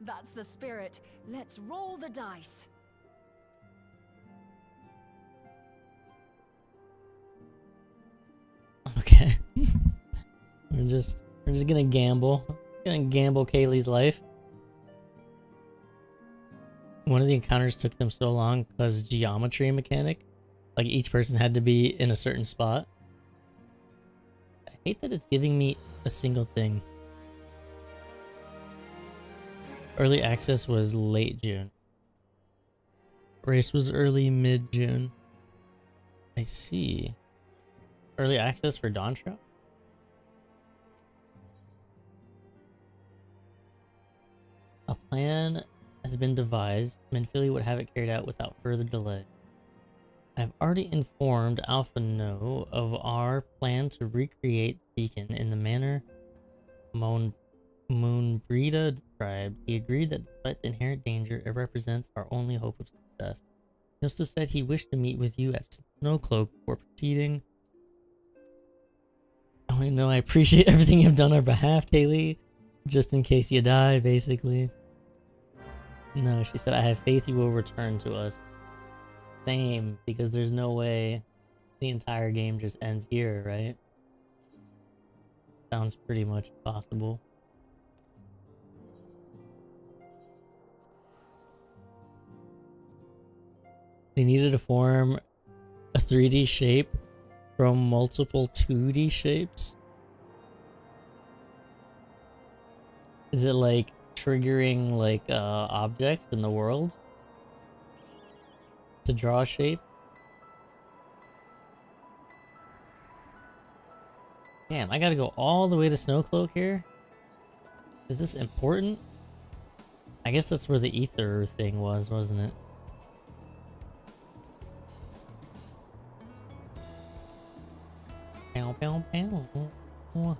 That's the spirit. Let's roll the dice. Okay. we're just gonna gamble. Gonna gamble Kaylee's life. One of the encounters took them so long because geometry mechanic. Like each person had to be in a certain spot. I hate that it's giving me a single thing. Early access was late June. Race was early mid-June. I see. Early access for Dantro? A plan has been devised. Minfili would have it carried out without further delay. I've already informed Alpha No of our plan to recreate the beacon in the manner Moonbrita described. He agreed that despite the inherent danger, it represents our only hope of success. He also said he wished to meet with you at Snowcloak before proceeding. Oh, I know. I appreciate everything you've done on our behalf, Kaylee. Just in case you die, basically. No, she said, I have faith you will return to us. Same, because there's no way the entire game just ends here, right? Sounds pretty much possible. They needed to form a 3D shape from multiple 2D shapes. Is it like triggering like objects in the world to draw a shape? Damn, I gotta go all the way to Snowcloak here? Is this important? I guess that's where the ether thing was, wasn't it? Pow, pow, pow.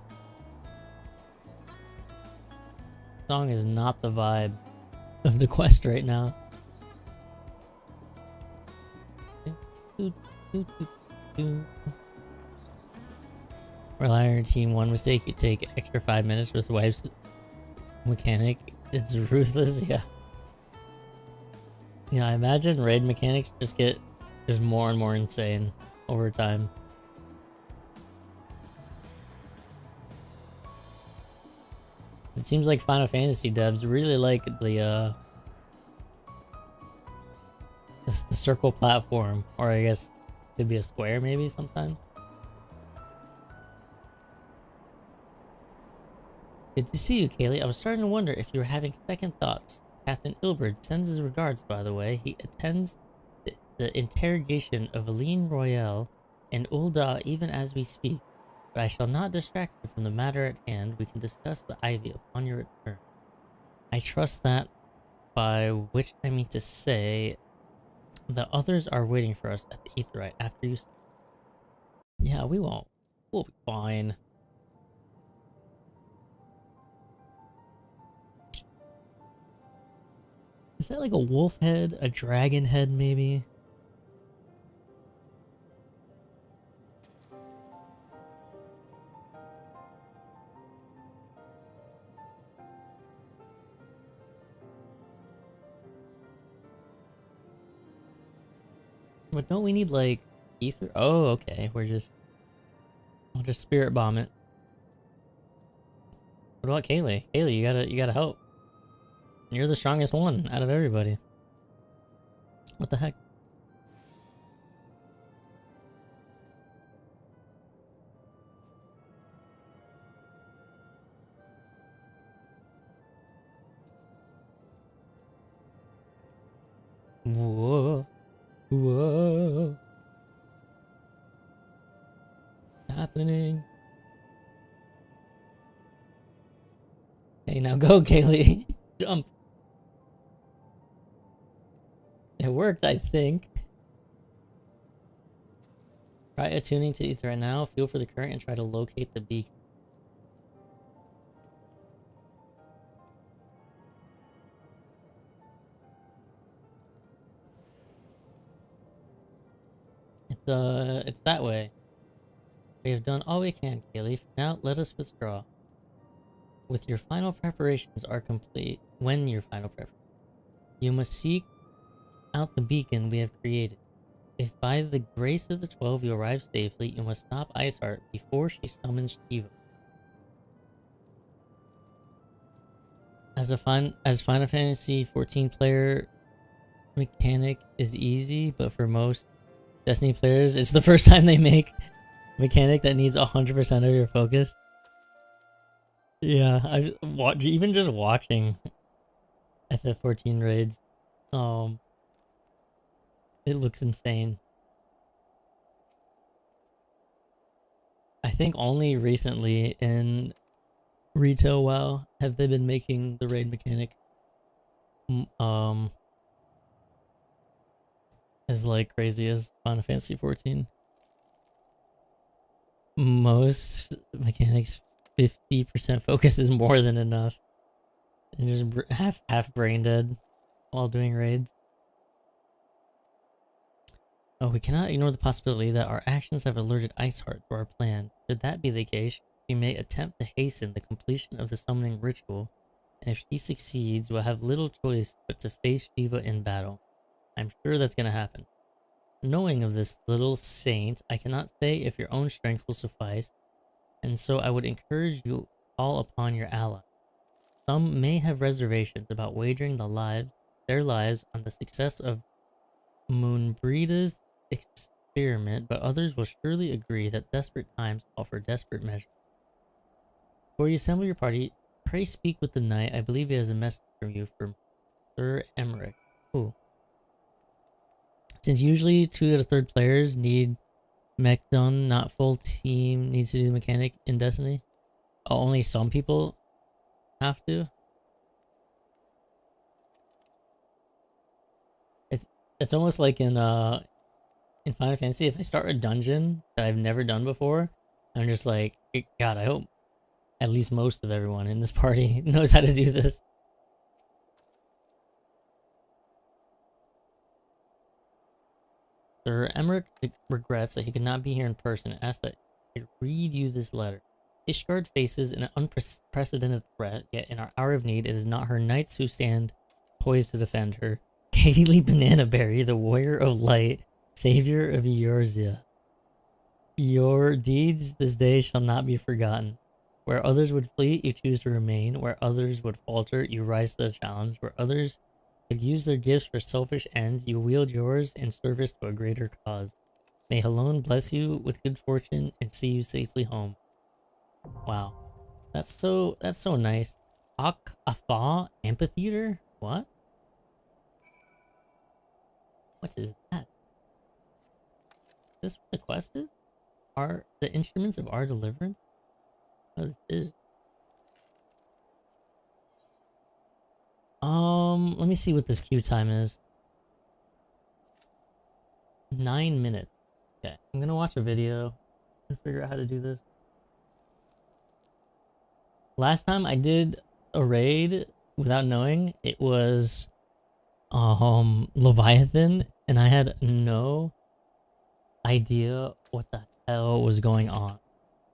Song is not the vibe of the quest right now. Relier team, one mistake, you take extra 5 minutes with wife's mechanic. It's ruthless, yeah. Yeah, I imagine raid mechanics just get just more and more insane over time. It seems like Final Fantasy devs really like the circle platform, or I guess it could be a square maybe sometimes. Good to see you, Kaylee. I was starting to wonder if you were having second thoughts. Captain Ilbert sends his regards, by the way. He attends the interrogation of Aline Royale and Ulda even as we speak. But I shall not distract you from the matter at hand. We can discuss the Ivy upon your return. I trust that, by which I mean to say, the others are waiting for us at the Aetheryte after you... Yeah, we won't. We'll be fine. Is that like a wolf head? A dragon head, maybe? But don't we need like ether? Oh, okay. I'll just spirit bomb it. What about Kaylee? Kaylee, you gotta help. You're the strongest one out of everybody. What the heck? Whoa. Whoa. Happening. Hey, now go, Kaylee. Jump. It worked, I think. Try attuning to ether right now. Feel for the current and try to locate the beacon. It's that way. We have done all we can, Kaylee. Now let us withdraw. With your final preparations are complete. When your final preparations, you must seek out the beacon we have created. If by the grace of the 12 you arrive safely, you must stop Iceheart before she summons Shiva. As Final Fantasy 14 player, mechanic is easy, but for most Destiny players, it's the first time they make mechanic that needs 100% of your focus. Yeah, I've even just watching FF14 raids. It looks insane. I think only recently in retail WoW have they been making the raid mechanic as like crazy as Final Fantasy 14. Most mechanics, 50% focus is more than enough. And just half brain dead while doing raids. Oh, we cannot ignore the possibility that our actions have alerted Iceheart to our plan. Should that be the case, we may attempt to hasten the completion of the summoning ritual, and if she succeeds, we'll have little choice but to face Shiva in battle. I'm sure that's going to happen. Knowing of this little saint, I cannot say if your own strength will suffice, and so I would encourage you all upon your ally. Some may have reservations about wagering their lives on the success of Moonbreeda's experiment, but others will surely agree that desperate times call for desperate measures. Before you assemble your party, pray speak with the knight. I believe he has a message from you from Sir Emmerich. Ooh. Since usually 2 out of 3rd players need mech done, not full team needs to do the mechanic in Destiny. Oh, only some people have to. It's almost like in Final Fantasy, if I start a dungeon that I've never done before, I'm just like, God, I hope at least most of everyone in this party knows how to do this. Sir Emmerich regrets that he could not be here in person and asks that I read you this letter. Ishgard faces an unprecedented threat, yet in our hour of need, it is not her knights who stand poised to defend her. Kaylee Bananaberry, the warrior of light, savior of Eorzea. Your deeds this day shall not be forgotten. Where others would flee, you choose to remain. Where others would falter, you rise to the challenge. Where others could use their gifts for selfish ends, you wield yours in service to a greater cause. May Halone bless you with good fortune and see you safely home. Wow. That's so nice. Afa Amphitheater? What? What is that? Is this what the quest is? Are the instruments of our deliverance? Oh, this is. Let me see what this queue time is. 9 minutes. Okay, I'm gonna watch a video and figure out how to do this. Last time I did a raid without knowing, it was Leviathan, and I had no idea what the hell was going on.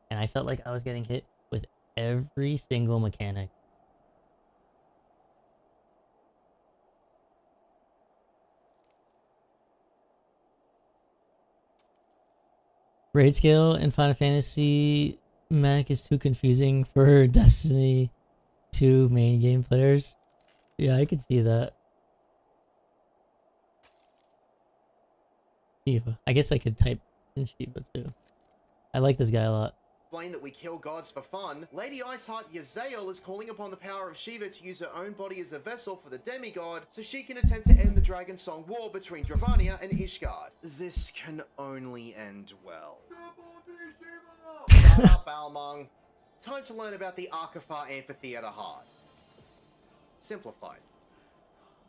And I felt like I was getting hit with every single mechanic. Raid scale in Final Fantasy mech is too confusing for Destiny 2 main game players. Yeah, I could see that. Shiva. I guess I could type in Shiva too. I like this guy a lot. Explain that we kill gods for fun, Lady Iceheart Yazael is calling upon the power of Shiva to use her own body as a vessel for the demigod so she can attempt to end the Dragon Song War between Dravania and Ishgard. This can only end well. Shut up, Balmung. Time to learn about the Arkafar Amphitheater hard. Simplified.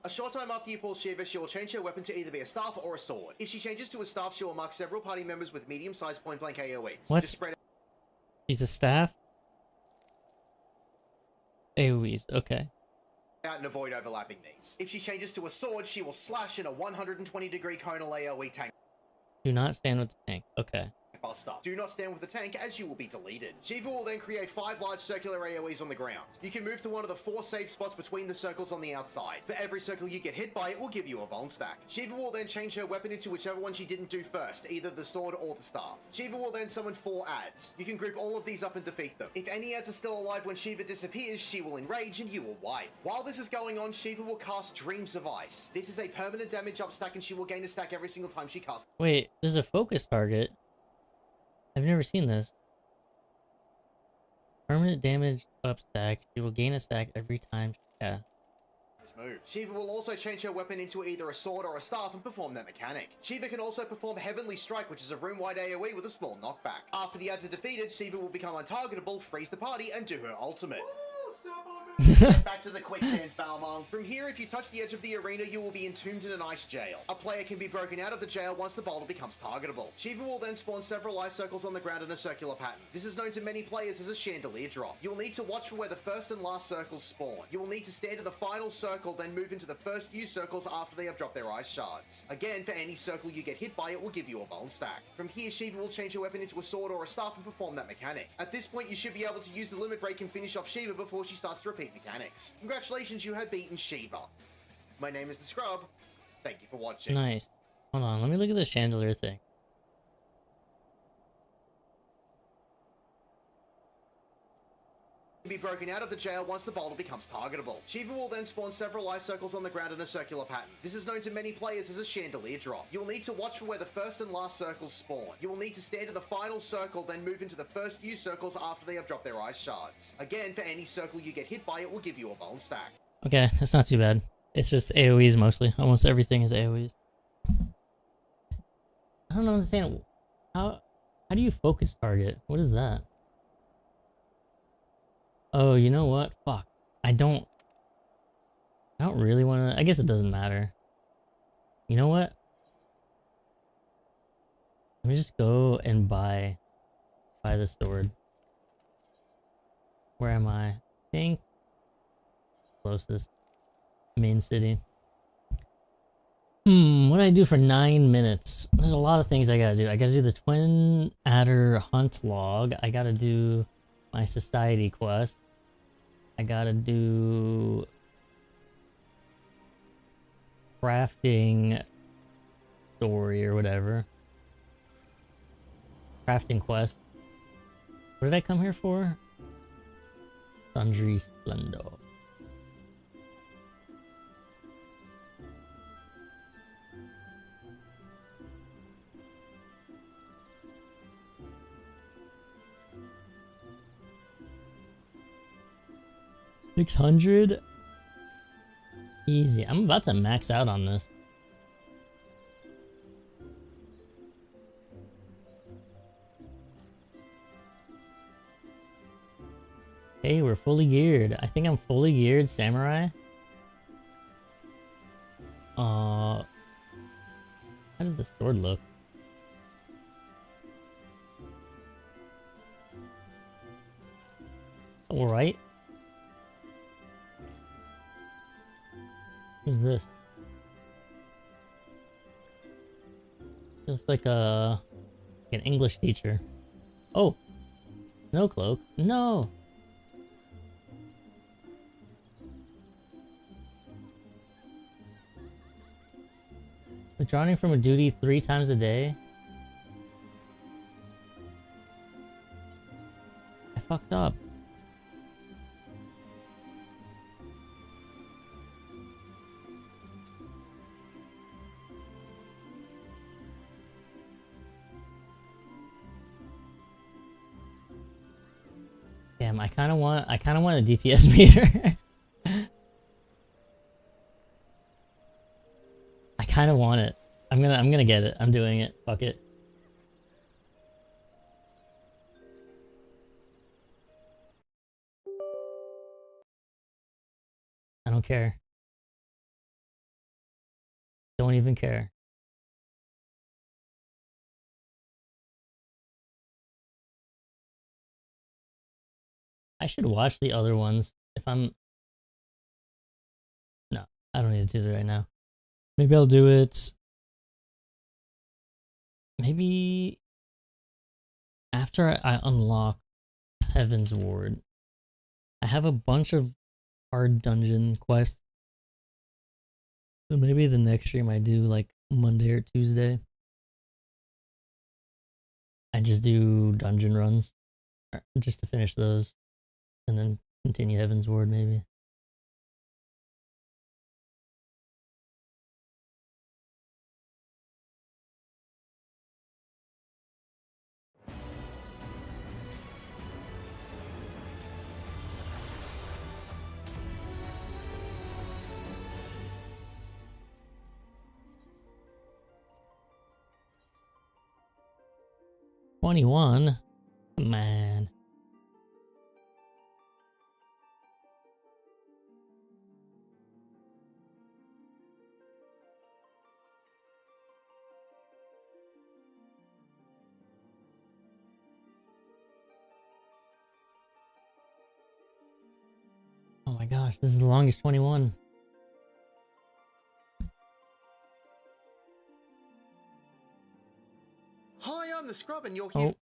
A short time after you pull Shiva, she will change her weapon to either be a staff or a sword. If she changes to a staff, she will mark several party members with medium-sized point-blank AoEs. What? Just spread She's a staff? AoEs, okay. out and avoid overlapping these. If she changes to a sword, she will slash in a 120-degree conal AoE tank. Do not stand with the tank, okay. Buster. Do not stand with the tank as you will be deleted. Shiva will then create 5 large circular AoEs on the ground. You can move to one of the 4 safe spots between the circles on the outside. For every circle you get hit by, it will give you a vuln stack. Shiva will then change her weapon into whichever one she didn't do first, either the sword or the staff. Shiva will then summon 4 adds. You can group all of these up and defeat them. If any adds are still alive when Shiva disappears, she will enrage and you will wipe. While this is going on, Shiva will cast Dreams of Ice. This is a permanent damage up stack and she will gain a stack every single time she casts. Wait, there's a focus target. I've never seen this. Permanent damage up stack. She will gain a stack every time she casts. This move. Shiva will also change her weapon into either a sword or a staff and perform that mechanic. Shiva can also perform Heavenly Strike, which is a room-wide AoE with a small knockback. After the adds are defeated, Shiva will become untargetable, freeze the party, and do her ultimate. Back to the quicksands, Balmong. From here, if you touch the edge of the arena, you will be entombed in an ice jail. A player can be broken out of the jail once the boulder becomes targetable. Shiva will then spawn several ice circles on the ground in a circular pattern. This is known to many players as a chandelier drop. You will need to watch for where the first and last circles spawn. You will need to stand in the final circle, then move into the first few circles after they have dropped their ice shards. Again, for any circle you get hit by, it will give you a vuln stack. From here, Shiva will change her weapon into a sword or a staff and perform that mechanic. At this point, you should be able to use the limit break and finish off Shiva before she starts to repeat mechanics. Congratulations, you have beaten Shiva. My name is The Scrub. Thank you for watching. Nice. Hold on, let me look at the chandelier thing. Be broken out of the jail once the boulder becomes targetable. Shiva will then spawn several ice circles on the ground in a circular pattern. This is known to many players as a chandelier drop. You will need to watch for where the first and last circles spawn. You will need to stand in the final circle, then move into the first few circles after they have dropped their ice shards. Again, for any circle you get hit by, it will give you a vuln stack. Okay, that's not too bad. It's just AoEs mostly. Almost everything is AoEs. I don't understand. How do you focus target? What is that? Oh, you know what? Fuck. I don't really want to... I guess it doesn't matter. You know what? Let me just go and buy the sword. Where am I? I think closest. Main city. What do I do for 9 minutes? There's a lot of things I gotta do. I gotta do the Twin Adder Hunt log. I gotta do my society quest. I gotta do crafting story or whatever. Crafting quest. What did I come here for? Sundry Splendor. $600? Easy. I'm about to max out on this. Hey, we're fully geared. I think I'm fully geared samurai. How does the sword look? Alright. Who's this? He looks like an English teacher. Oh! No cloak. No! Withdrawing from a duty 3 times a day? I fucked up. Damn, I kind of want a DPS meter. I kind of want it. I'm gonna get it. I'm doing it. Fuck it. I don't care. Don't even care. I should watch the other ones if I'm... No, I don't need to do it right now. Maybe I'll do it... Maybe... after I unlock Heaven's Ward. I have a bunch of hard dungeon quests. So maybe the next stream I do like Monday or Tuesday. I just do dungeon runs. Just to finish those. And then continue Heaven's Ward, maybe. $21? Man. gosh, this is the longest 21. Hi, I'm the Scrub, and you're Oh. here.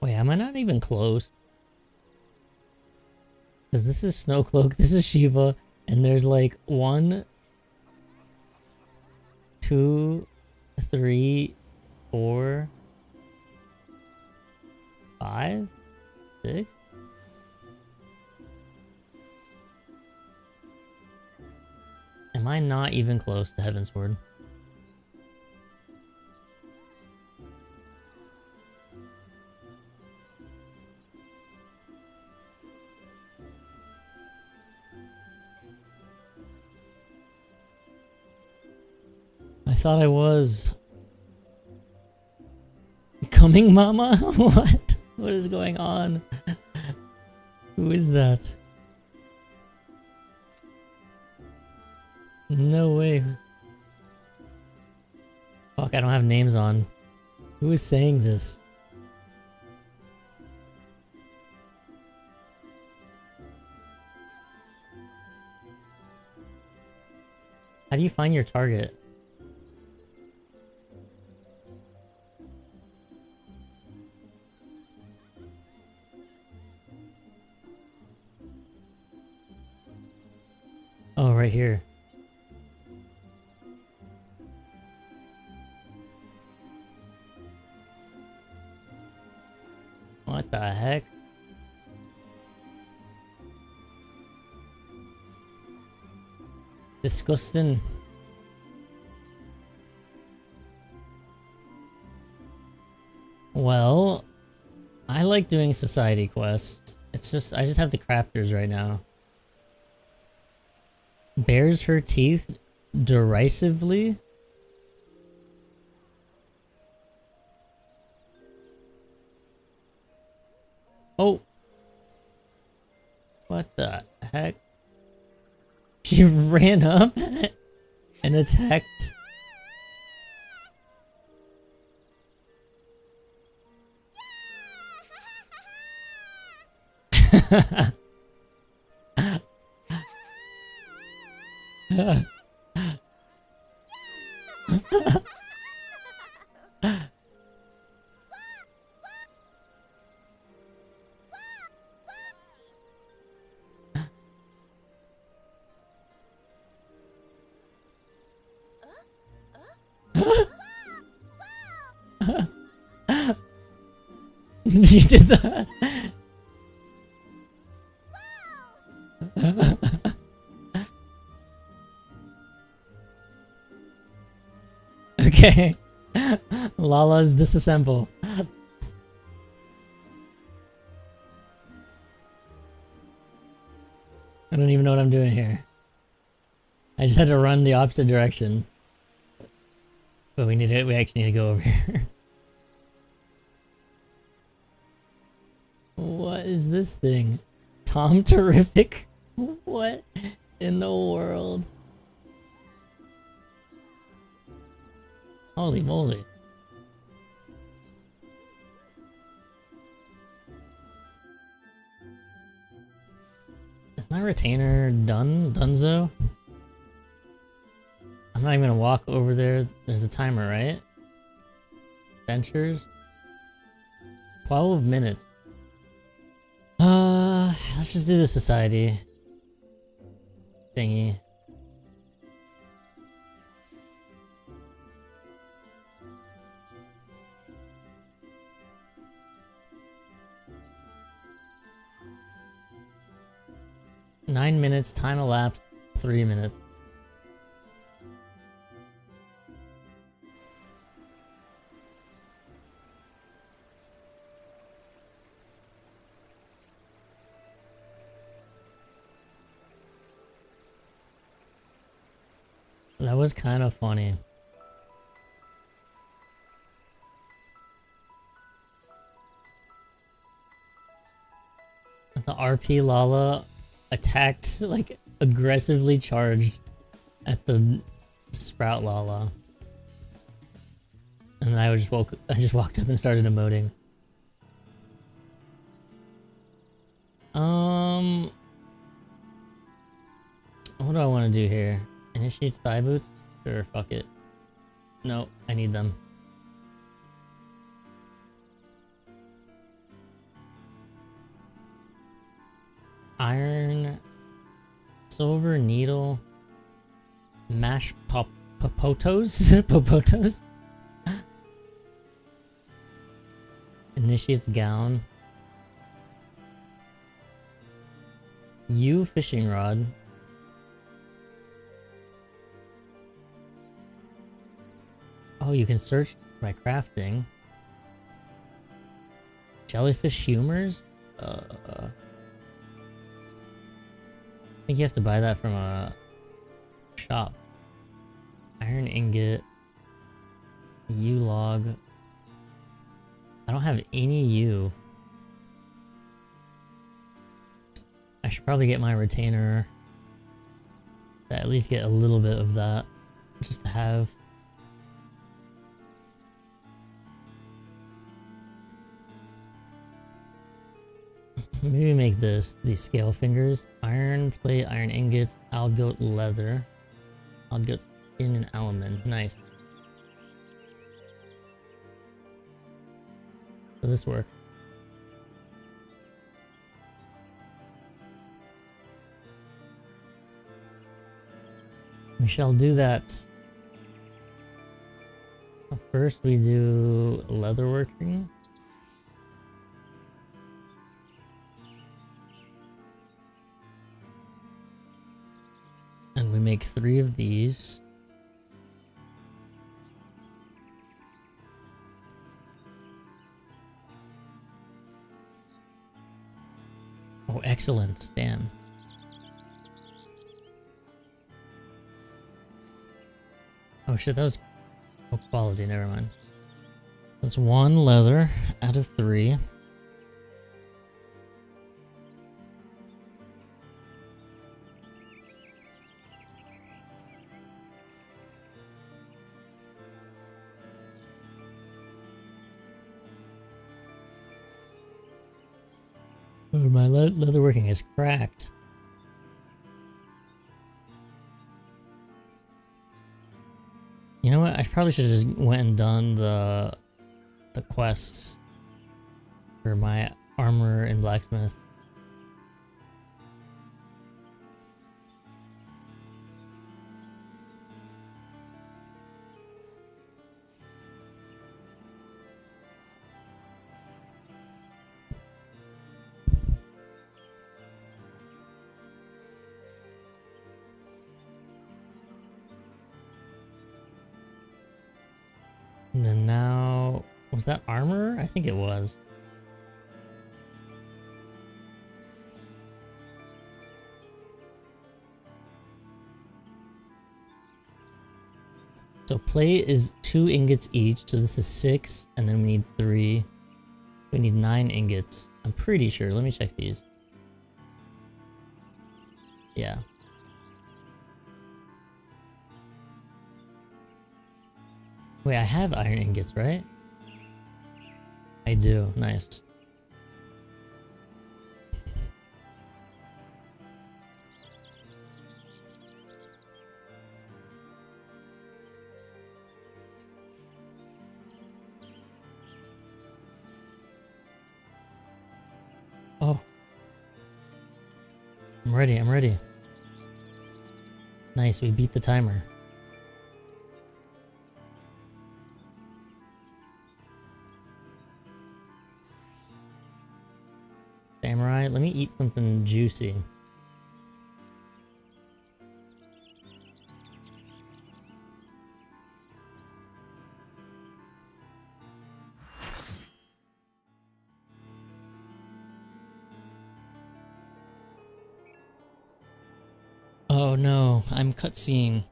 Wait, am I not even close? Because this is Snowcloak, this is Shiva, and there's like 1, 2, 3, 4, 5, 6. Am I not even close to Heavensward? I thought I was. Coming, mama? What? What is going on? Who is that? No way. Fuck, I don't have names on. Who is saying this? How do you find your target? Oh, right here. What the heck? Disgusting. Well, I like doing society quests. It's just, I just have the crafters right now. Bares her teeth derisively? Oh. What the heck? She ran up and attacked. You did that. Okay. Lala's disassemble. I don't even know what I'm doing here. I just had to run the opposite direction. But we actually need to go over here. What is this thing? Tom Terrific? What in the world? Holy moly. Is my retainer done? Dunzo? I'm not even gonna walk over there. There's a timer, right? Ventures? 12 minutes. Let's just do the society thingy. Nine minutes, time elapsed, 3 minutes. That was kind of funny. The RP Lala attacked like aggressively charged at the Sprout Lala. And then I just walked up and started emoting. What do I want to do here? Initiates thigh boots? Sure, fuck it. No, I need them. Iron, silver needle, mashed popotos? Popotos? Initiates gown. U fishing rod. Oh, you can search by crafting. Jellyfish humors? I think you have to buy that from a shop. Iron ingot. U log. I don't have any U. I should probably get my retainer to at least get a little bit of that, just to have. Maybe make these scale fingers. Iron plate, iron ingots, algoat leather, algoat skin and aluminium. Nice. Does this work? We shall do that. First we do leatherworking. And we make 3 of these. Oh, excellent. Damn. Oh shit, that was quality, never mind. That's 1 leather out of 3. Oh, my leatherworking is cracked. You know what? I probably should have just went and done the quests for my armor and blacksmith. And then now, was that armor? I think it was. So plate is 2 ingots each, so this is 6, and then we need 3. We need 9 ingots. I'm pretty sure. Let me check these. Yeah. Wait, I have iron ingots, right? I do. Nice. Oh. I'm ready, I'm ready. Nice, we beat the timer. Samurai, let me eat something juicy. Oh no, I'm cutscene.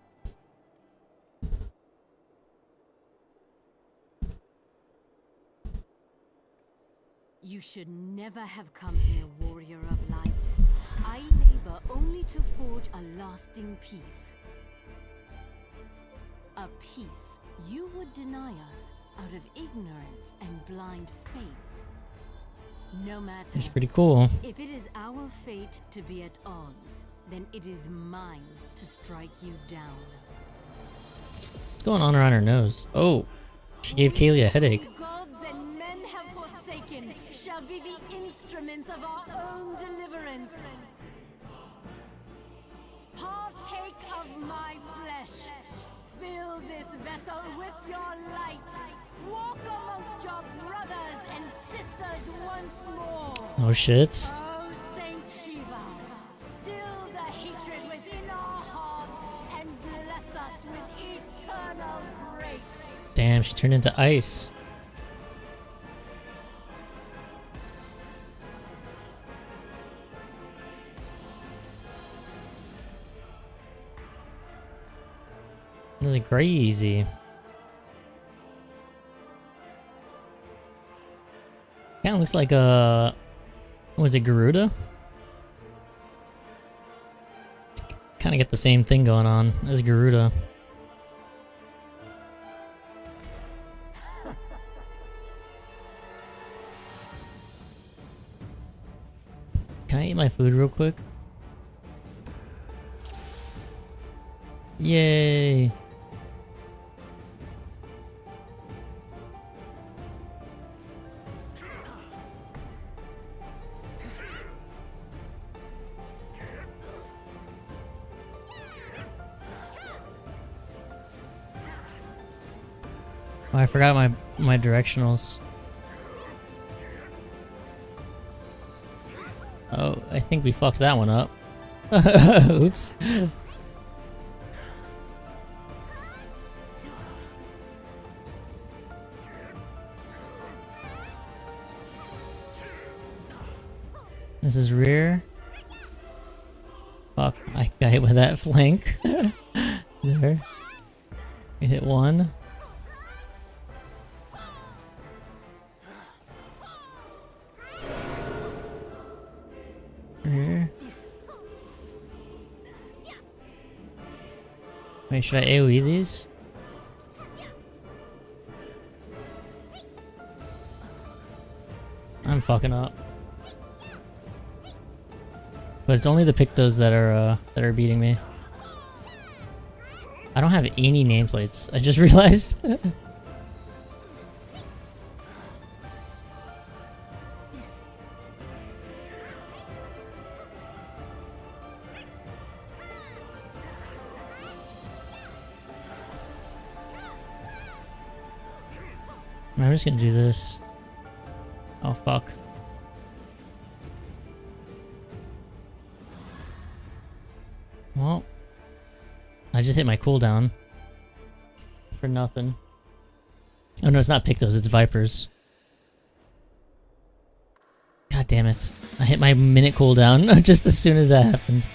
You should never have come here, warrior of light. I labor forever only to forge a lasting peace. A peace you would deny us out of ignorance and blind faith. No matter. It's pretty cool. If it is our fate to be at odds, then it is mine to strike you down. What's going on around her nose? Oh, she gave Kaylee a headache. Gods and men have forsaken shall be the instruments of our own deliverance. Partake of my flesh. Fill this vessel with your light. Walk amongst your brothers and sisters once more. Oh shit. Oh Saint Shiva, still the hatred within our hearts and bless us with eternal grace. Damn, she turned into ice. This is crazy. Kind of looks like a... Was it Garuda? Kind of get the same thing going on as Garuda. Can I eat my food real quick? Yay! Oh, I forgot my directionals. Oh, I think we fucked that one up. Oops. This is rear. Fuck, I got hit with that flank. There. We hit one. Rear. Wait, should I AoE these? I'm fucking up. But it's only the Pictos that are beating me. I don't have any nameplates. I just realized. I'm just gonna do this. Oh fuck. Well, I just hit my cooldown for nothing. Oh no, it's not Pictos, it's Vipers. God damn it. I hit my minute cooldown just as soon as that happened.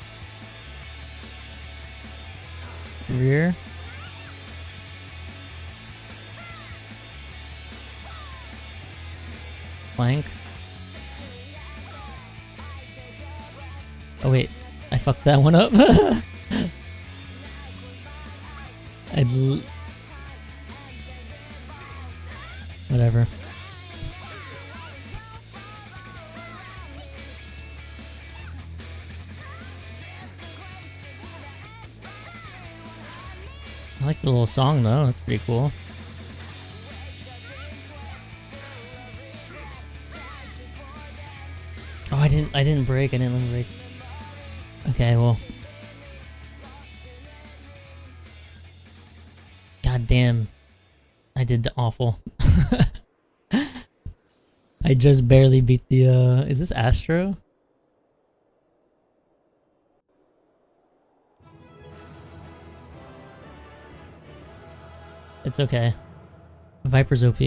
Rear. Flank. Oh wait, I fucked that one up. Whatever. I like the little song though, that's pretty cool. Oh, I didn't break, I didn't let him break. Okay, well. God damn. I did awful. I just barely beat the, is this Astro? It's okay. Viper's OP.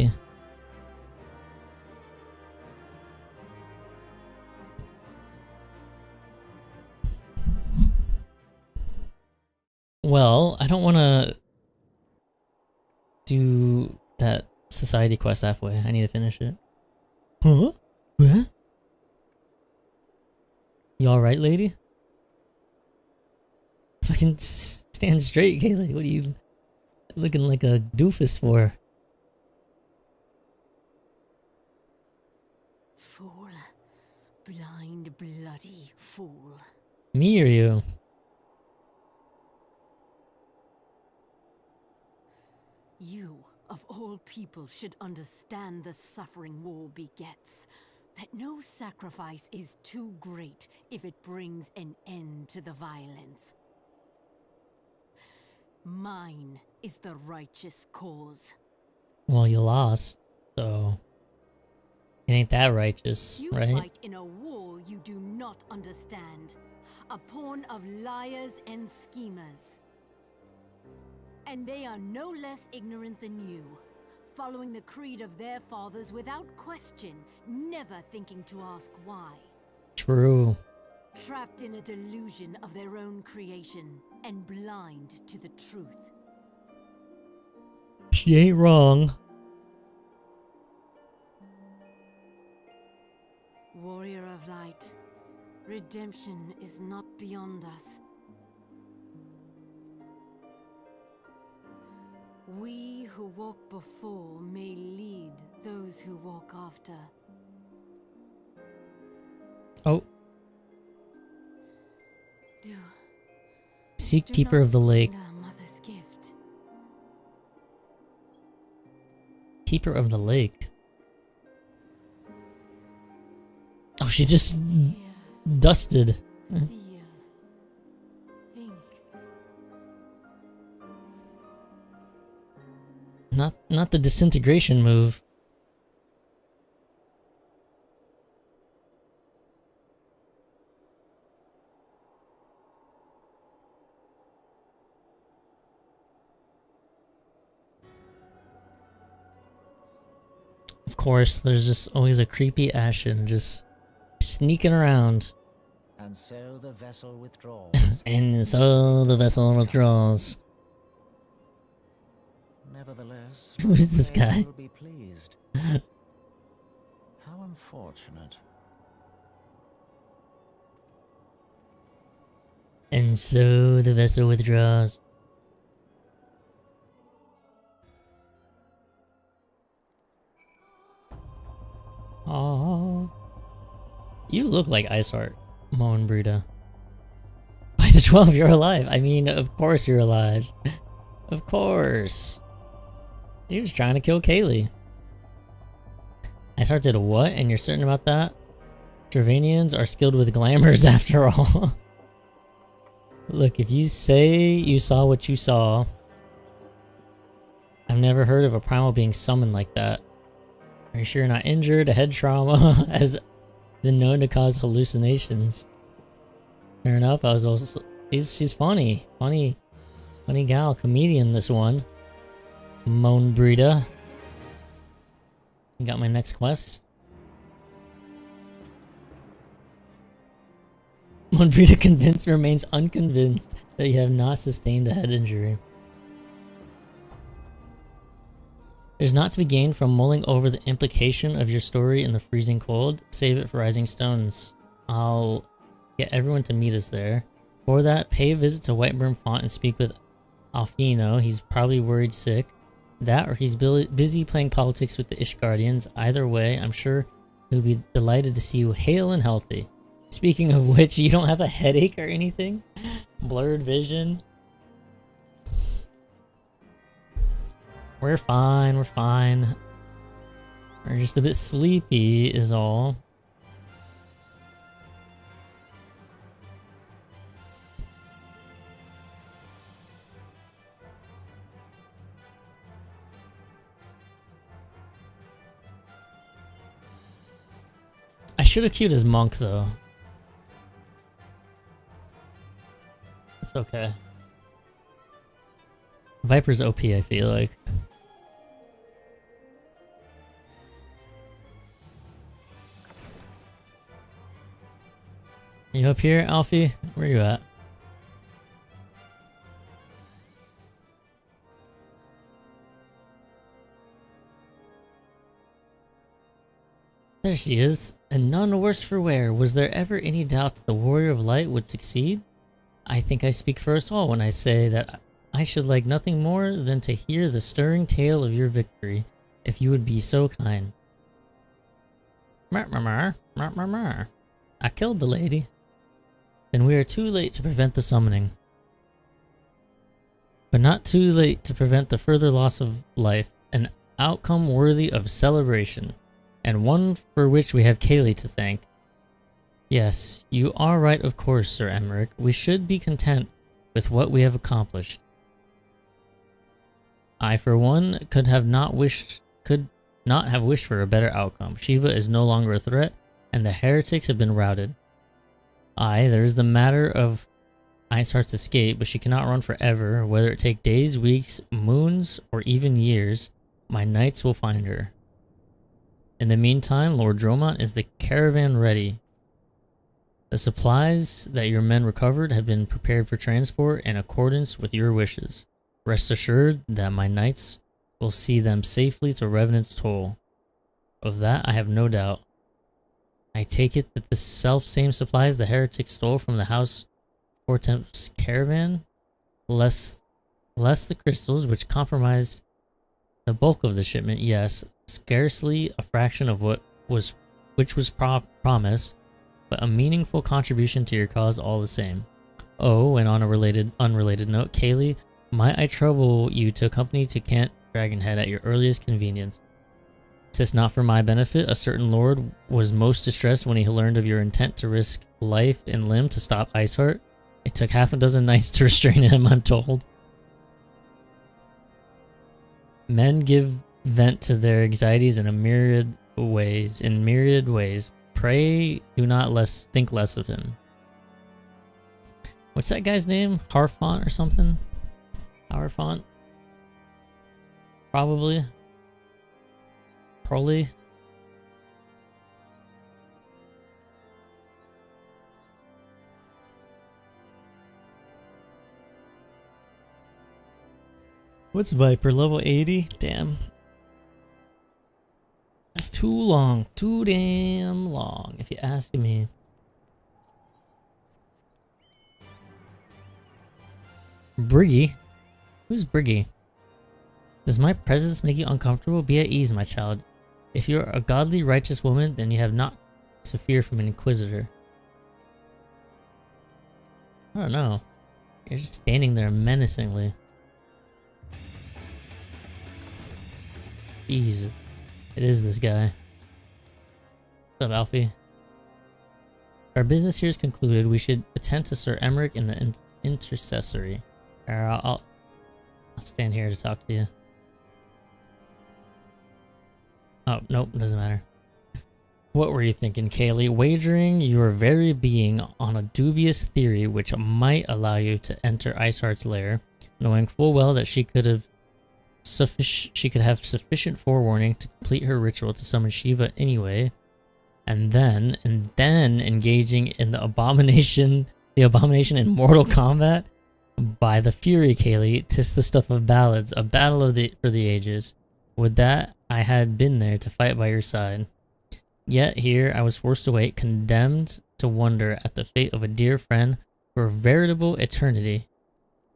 Well, I don't want to do that society quest halfway. I need to finish it. Huh? What? You alright, lady? Fucking stand straight, Kaylee. What are you looking like a doofus for? Fool. Blind, bloody fool. Me or you? You, of all people, should understand the suffering war begets. That no sacrifice is too great if it brings an end to the violence. Mine is the righteous cause. Well, you lost, so it ain't that righteous, You right? fight in a war you do not understand. A pawn of liars and schemers. And they are no less ignorant than you, following the creed of their fathers without question, never thinking to ask why. True. Trapped in a delusion of their own creation, and blind to the truth. She ain't wrong. Warrior of light, redemption is not beyond us. We who walk before may lead those who walk after. Oh. Seek Do Keeper not of the Lake. squander Mother's gift. Keeper of the Lake. Oh, she just dusted. Feel. Think. Not the disintegration move. Of course, there's just always a creepy Ashen just sneaking around. And so the vessel withdraws. And so the vessel withdraws. Nevertheless, who's this guy? will be pleased. How unfortunate. And so the vessel withdraws. Oh, you look like Iceheart, Moan Brita. By the 12, you're alive. I mean, of course you're alive. Of course. He was trying to kill Kaylee. Iceheart did a what? And you're certain about that? Dravanians are skilled with glamours after all. Look, if you say you saw what you saw, I've never heard of a primal being summoned like that. Are you sure you're not injured? A head trauma has been known to cause hallucinations. Fair enough. I was also she's funny, funny gal, comedian. This one, Moan Brita. Got my next quest. Moan Brita convinced remains unconvinced that you have not sustained a head injury. There's not to be gained from mulling over the implication of your story in the freezing cold. Save it for Rising Stones. I'll get everyone to meet us there. For that, pay a visit to Whiteburn Font and speak with Alfino. He's probably worried sick. That or he's busy playing politics with the Ishgardians. Either way, I'm sure he'll be delighted to see you hale and healthy. Speaking of which, you don't have a headache or anything? Blurred vision? We're fine, we're fine. We're just a bit sleepy is all. I should have queued as Monk though. It's okay. Viper's OP, I feel like. You up here, Alfie? Where you at? There she is, and none worse for wear. Was there ever any doubt that the Warrior of Light would succeed? I think I speak for us all when I say that I should like nothing more than to hear the stirring tale of your victory, if you would be so kind. I killed the lady. Then we are too late to prevent the summoning. But not too late to prevent the further loss of life, an outcome worthy of celebration, and one for which we have Kaylee to thank. Yes, you are right, of course, Sir Emmerich. We should be content with what we have accomplished. I, for one, could not have wished for a better outcome. Shiva is no longer a threat, and the heretics have been routed. Aye, there is the matter of Iceheart's escape, but she cannot run forever. Whether it take days, weeks, moons, or even years, my knights will find her. In the meantime, Lord Dromont, is the caravan ready? The supplies that your men recovered have been prepared for transport in accordance with your wishes. Rest assured that my knights will see them safely to Revenant's Toll. Of that I have no doubt. I take it that the self-same supplies the heretics stole from the House Hortemp's caravan, less the crystals which compromised the bulk of the shipment, yes, scarcely a fraction of which was promised, but a meaningful contribution to your cause all the same. Oh, and on a unrelated note, Kaylee, might I trouble you to accompany to Camp Dragonhead at your earliest convenience? 'Tis not for my benefit. A certain lord was most distressed when he learned of your intent to risk life and limb to stop Iceheart. It took half a dozen knights to restrain him, I'm told. Men give vent to their anxieties in myriad ways. Pray do not think less of him. What's that guy's name? Harfont or something? Harfont? Probably. Probably. What's Viper? Level 80? Damn. That's too long. Too damn long, if you ask me. Briggy? Who's Briggy? Does my presence make you uncomfortable? Be at ease, my child. If you're a godly, righteous woman, then you have not to fear from an inquisitor. I don't know. You're just standing there menacingly. Jesus. It is this guy. What's up, Alfie? Our business here is concluded. We should attend to Sir Emmerich in the intercessory. I'll stand here to talk to you. Oh, nope, doesn't matter. What were you thinking, Kaylee? Wagering your very being on a dubious theory which might allow you to enter Iceheart's lair, knowing full well that she could have sufficient forewarning to complete her ritual to summon Shiva anyway, and then engaging in the abomination in mortal combat? By the Fury, Kaylee, 'tis the stuff of ballads, a battle for the ages. Would that I had been there to fight by your side. Yet here I was forced to wait, condemned to wonder at the fate of a dear friend for a veritable eternity.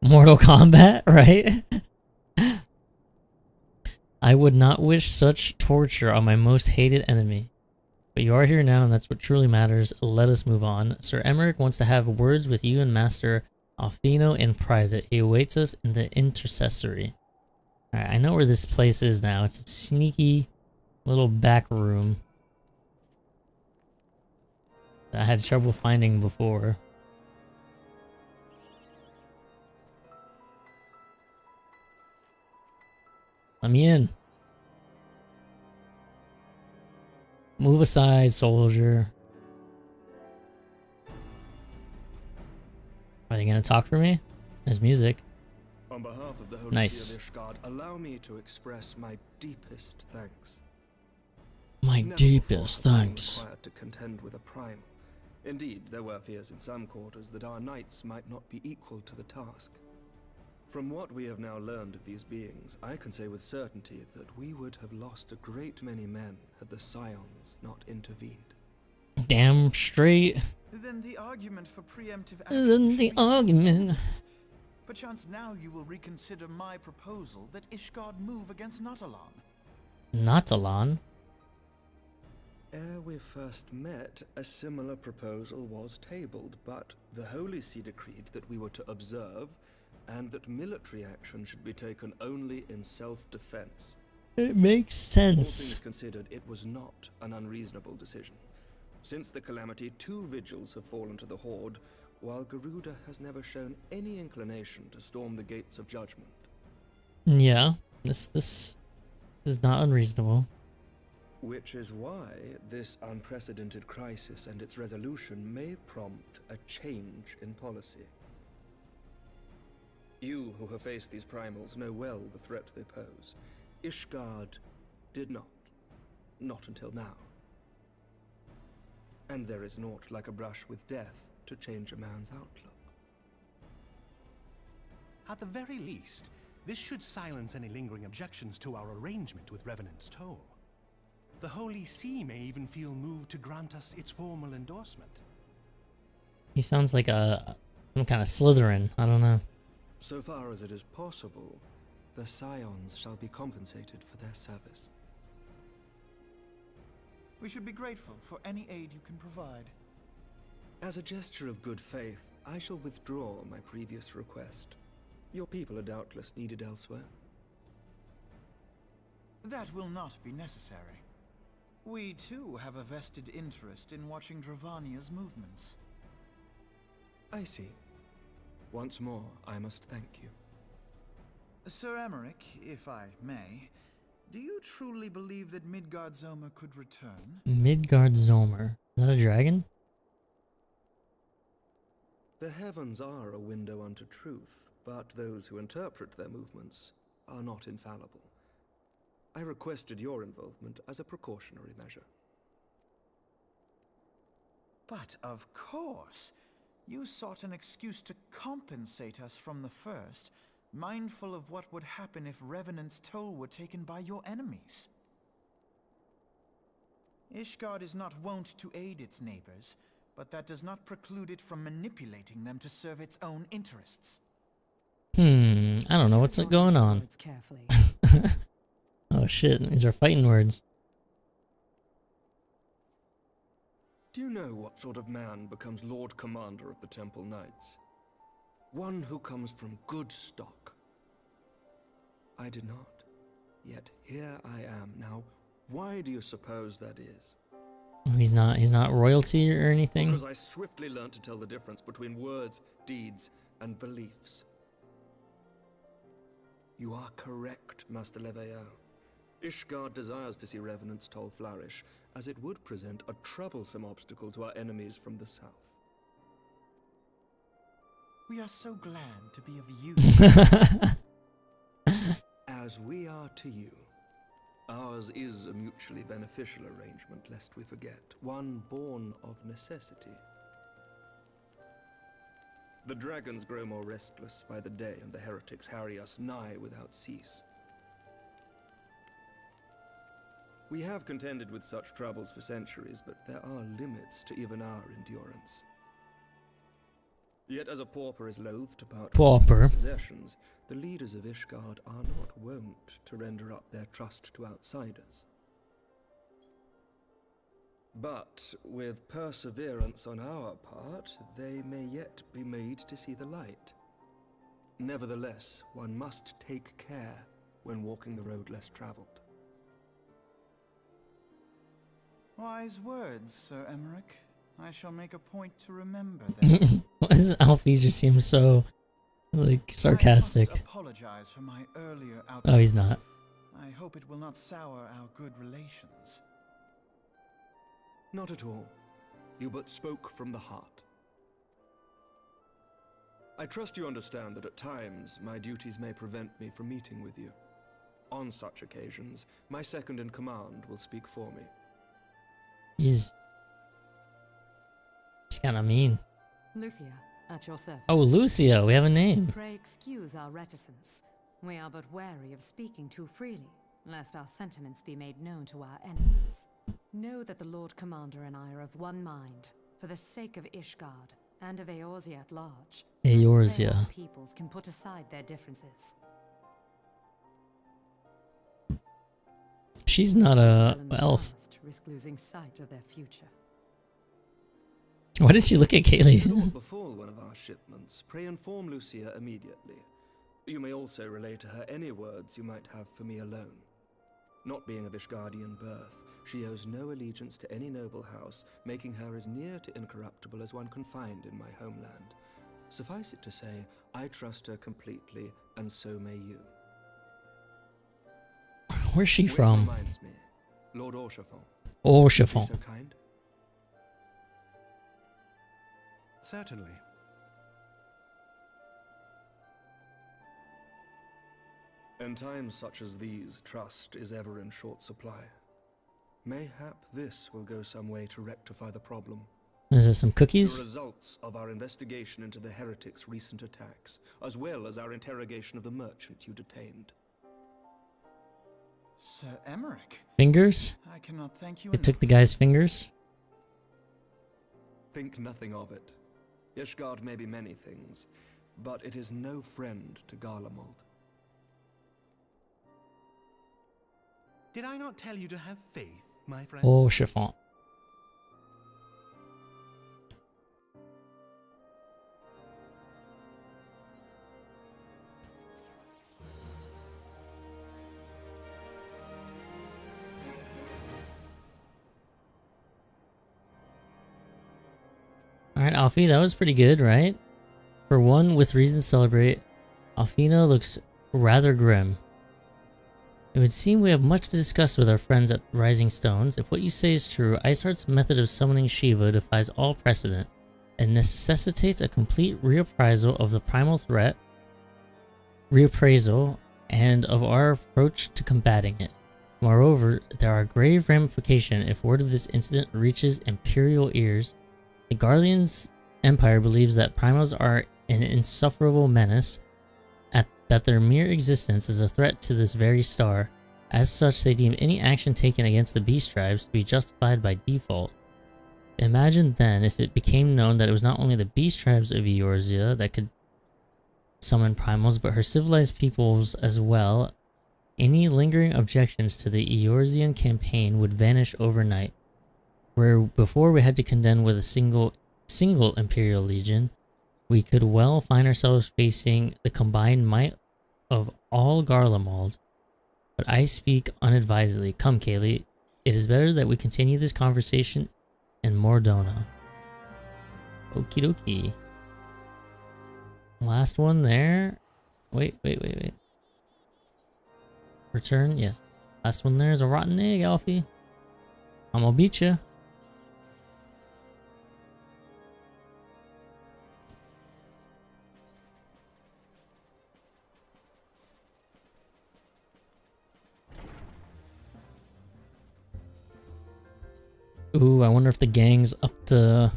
Mortal Kombat, right? I would not wish such torture on my most hated enemy. But you are here now, and that's what truly matters. Let us move on. Sir Emmerich wants to have words with you and Master Alfino in private. He awaits us in the intercessory. Alright, I know where this place is now. It's a sneaky little back room that I had trouble finding before. Let me in. Move aside, soldier. Are they gonna talk for me? There's music. On behalf of the Holy Nice. Ishgard, allow me to express my deepest thanks. My Never deepest before have I been thanks. required to contend with a primal. Indeed, there were fears in some quarters that our knights might not be equal to the task. From what we have now learned of these beings, I can say with certainty that we would have lost a great many men had the Scions not intervened. Damn straight. Then the argument for preemptive Then the argument. Perchance now you will reconsider my proposal that Ishgard move against Nautalon. Nautalon? Ere we first met, a similar proposal was tabled, but the Holy See decreed that we were to observe, and that military action should be taken only in self-defense. It makes All sense. things considered, it was not an unreasonable decision. Since the calamity, 2 vigils have fallen to the Horde, while Garuda has never shown any inclination to storm the gates of judgment. Yeah, this is not unreasonable. Which is why this unprecedented crisis and its resolution may prompt a change in policy. You who have faced these primals know well the threat they pose. Ishgard did not. Not until now. And there is naught like a brush with death to change a man's outlook. At the very least, this should silence any lingering objections to our arrangement with Revenant's Toll. The Holy See may even feel moved to grant us its formal endorsement. He sounds like some kind of Slytherin. I don't know. So far as it is possible, the Scions shall be compensated for their service. We should be grateful for any aid you can provide. As a gesture of good faith, I shall withdraw my previous request. Your people are doubtless needed elsewhere. That will not be necessary. We too have a vested interest in watching Dravania's movements. I see. Once more, I must thank you. Sir Emmerich, if I may, do you truly believe that Midgard Zomer could return? Midgard Zomer. Is that a dragon? The heavens are a window unto truth, but those who interpret their movements are not infallible. I requested your involvement as a precautionary measure. But of course, you sought an excuse to compensate us from the first, mindful of what would happen if Revenant's Toll were taken by your enemies. Ishgard is not wont to aid its neighbors, but that does not preclude it from manipulating them to serve its own interests. I don't know what's going on. Oh shit, these are fighting words. Do you know what sort of man becomes Lord Commander of the Temple Knights? One who comes from good stock. I did not. Yet here I am now. Why do you suppose that is? He's not royalty or anything? Because I swiftly learned to tell the difference between words, deeds, and beliefs. You are correct, Master Leveilleur. Ishgard desires to see Revenant's Toll flourish, as it would present a troublesome obstacle to our enemies from the south. We are so glad to be of use. As we are to you. Ours is a mutually beneficial arrangement, lest we forget, one born of necessity. The dragons grow more restless by the day, and the heretics harry us nigh without cease. We have contended with such troubles for centuries, but there are limits to even our endurance. Yet as a pauper is loath to part with his possessions, the leaders of Ishgard are not wont to render up their trust to outsiders. But with perseverance on our part, they may yet be made to see the light. Nevertheless, one must take care when walking the road less traveled. Wise words, Sir Emmerich. I shall make a point to remember them. Why does Alfie just seem so, like, sarcastic? I must apologize for my earlier outburst. Oh, he's not. I hope it will not sour our good relations. Not at all. You but spoke from the heart. I trust you understand that at times my duties may prevent me from meeting with you. On such occasions, my second-in-command will speak for me. He's kind of mean. Lucia, at your service. Oh, Lucia, we have a name. Pray excuse our reticence. We are but wary of speaking too freely, lest our sentiments be made known to our enemies. Know that the Lord Commander and I are of one mind, for the sake of Ishgard and of Eorzea at large. Eorzea. Our peoples can put aside their differences. She's not a People in the elf. past risk losing sight of their future. Why did she look at Kaylee? Lord befall one of our shipments, pray inform Lucia immediately. You may also relay to her any words you might have for me alone. Not being of Ishgardian birth, she owes no allegiance to any noble house, making her as near to incorruptible as one can find in my homeland. Suffice it to say, I trust her completely, and so may you. Where's she Which from? reminds me, Lord Orchiffon. Orchiffon. Be so kind? Certainly. In times such as these, trust is ever in short supply. Mayhap this will go some way to rectify the problem. Is there some cookies? The results of our investigation into the heretics' recent attacks, as well as our interrogation of the merchant you detained. Sir Emmerich. Fingers? I cannot thank you It took the guy's fingers? Think nothing of it. Ishgard may be many things, but it is no friend to Garlemald. Did I not tell you to have faith, my friend? Orchiffon. Alright, Alfie, that was pretty good, right? For one with reason to celebrate, Alfina looks rather grim. It would seem we have much to discuss with our friends at Rising Stones. If what you say is true, Iceheart's method of summoning Shiva defies all precedent and necessitates a complete reappraisal of the primal threat, and of our approach to combating it. Moreover, there are grave ramifications if word of this incident reaches Imperial ears. The Garlean's Empire believes that primals are an insufferable menace, that their mere existence is a threat to this very star. As such, they deem any action taken against the beast tribes to be justified by default. Imagine then if it became known that it was not only the beast tribes of Eorzea that could summon primals, but her civilized peoples as well. Any lingering objections to the Eorzean campaign would vanish overnight. Where before we had to contend with a single Imperial Legion, we could well find ourselves facing the combined might of all Garlemald. But I speak unadvisedly. Come, Kaylee. It is better that we continue this conversation in Mordona. Okie dokie. Last one there. Wait. Return? Yes. Last one there is a rotten egg, Alfie. I'm gonna beat ya. Ooh, I wonder if the gang's up to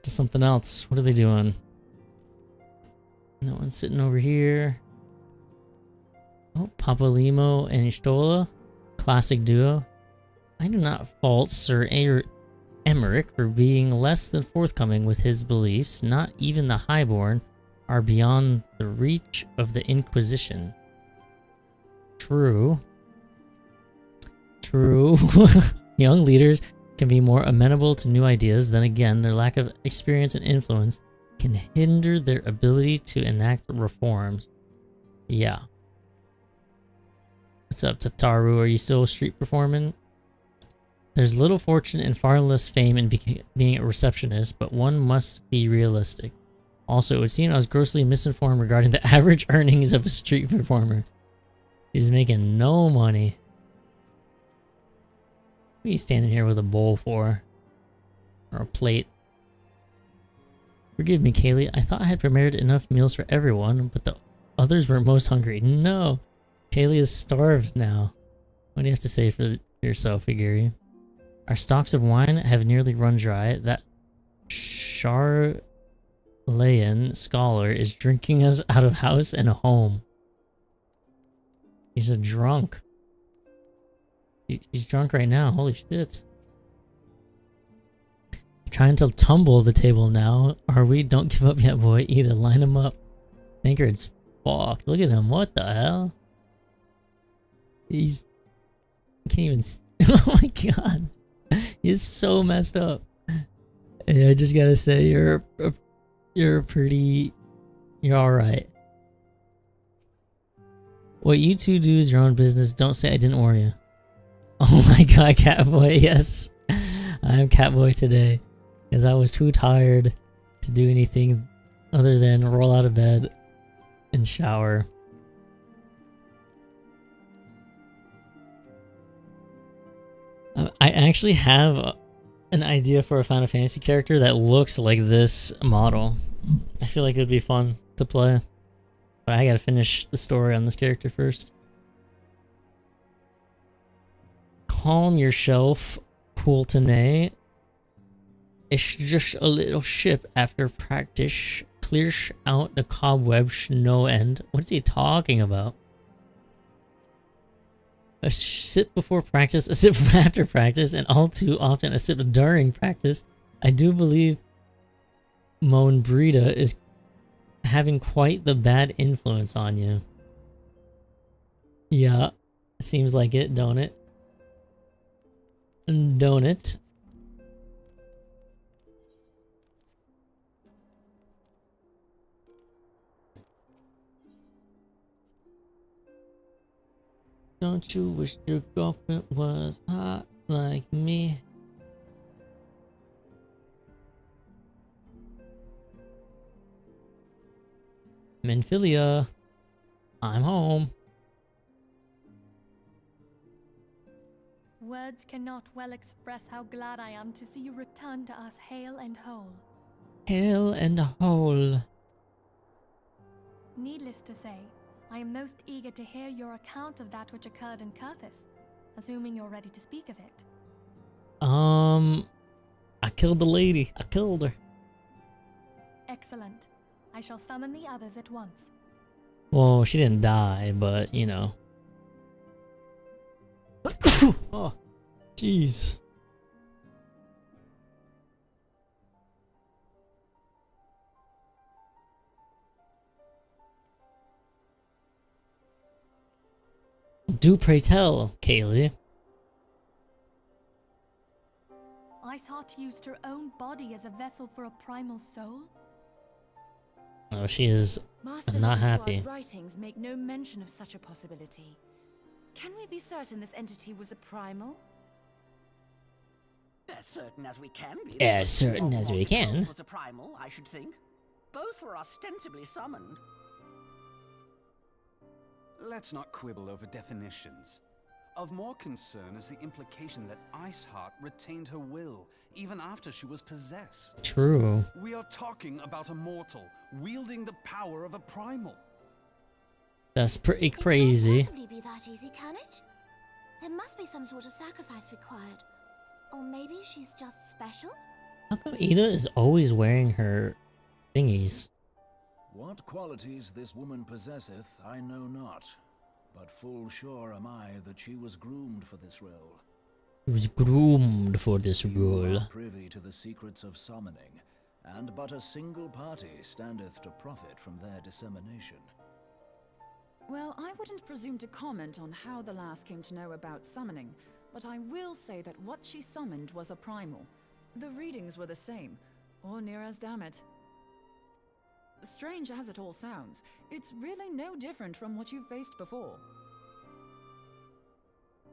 something else. What are they doing? No one's sitting over here. Oh, Papalimo and Ishtola. Classic duo. I do not fault Sir Emmerich for being less than forthcoming with his beliefs. Not even the Highborn are beyond the reach of the Inquisition. True. Young leaders can be more amenable to new ideas. Then again, their lack of experience and influence can hinder their ability to enact reforms. Yeah. What's up, Tataru? Are you still street performing? There's little fortune and far less fame in being a receptionist, but one must be realistic. Also, it would seem I was grossly misinformed regarding the average earnings of a street performer. She's making no money. What are you standing here with a bowl for? Or a plate? Forgive me, Kaylee. I thought I had prepared enough meals for everyone, but the others were most hungry. No! Kaylee is starved now. What do you have to say for yourself, Igiri? Our stocks of wine have nearly run dry. That Charlayan scholar is drinking us out of house and home. He's a drunk. She's drunk right now. Holy shit. Trying to tumble the table now. Are we? Don't give up yet, boy. Ida, line him up. Tankard's fucked. Look at him. What the hell? He's... Can't even... Oh my god. He's so messed up. Hey, I just gotta say, you're pretty... You're alright. What you two do is your own business. Don't say I didn't warn you. Oh my god, Catboy, yes. I am Catboy today. Because I was too tired to do anything other than roll out of bed and shower. I actually have an idea for a Final Fantasy character that looks like this model. I feel like it would be fun to play. But I gotta finish the story on this character first. Calm yourself, Coultonay. It's just a little ship after practice. Clears out the cobwebs no end. What is he talking about? A sip before practice, a sip after practice, and all too often a sip during practice. I do believe Moan Brita is having quite the bad influence on you. Yeah, seems like it, don't it? Don't it? Don't you wish your girlfriend was hot like me? Menphilia, I'm home. Words cannot well express how glad I am to see you return to us hale and whole. Hale and whole. Needless to say, I am most eager to hear your account of that which occurred in Kurthis, assuming you're ready to speak of it. I killed the lady. I killed her. Excellent. I shall summon the others at once. Well, she didn't die, but, you know. Oh, jeez. Do pray tell, Kaylee. Iceheart used her own body as a vessel for a primal soul? Oh, she is Master not Lancelot's happy. writings make no mention of such a possibility. Can we be certain this entity was a primal? As certain as we can be. As certain as we can. Was a primal, I should think. Both were ostensibly summoned. Let's not quibble over definitions. Of more concern is the implication that Iceheart retained her will, even after she was possessed. True. We are talking about a mortal, wielding the power of a primal. That's pretty crazy. It can't possibly be that easy, can it? There must be some sort of sacrifice required. Or maybe she's just special? How come Ida is always wearing her thingies? What qualities this woman possesseth, I know not. But full sure am I that she was groomed for this role. She was groomed for this You role. are privy to the secrets of summoning, and but a single party standeth to profit from their dissemination. Well, I wouldn't presume to comment on how the lass came to know about summoning, but I will say that what she summoned was a primal. The readings were the same, or near as damn it. Strange as it all sounds, it's really no different from what you've faced before.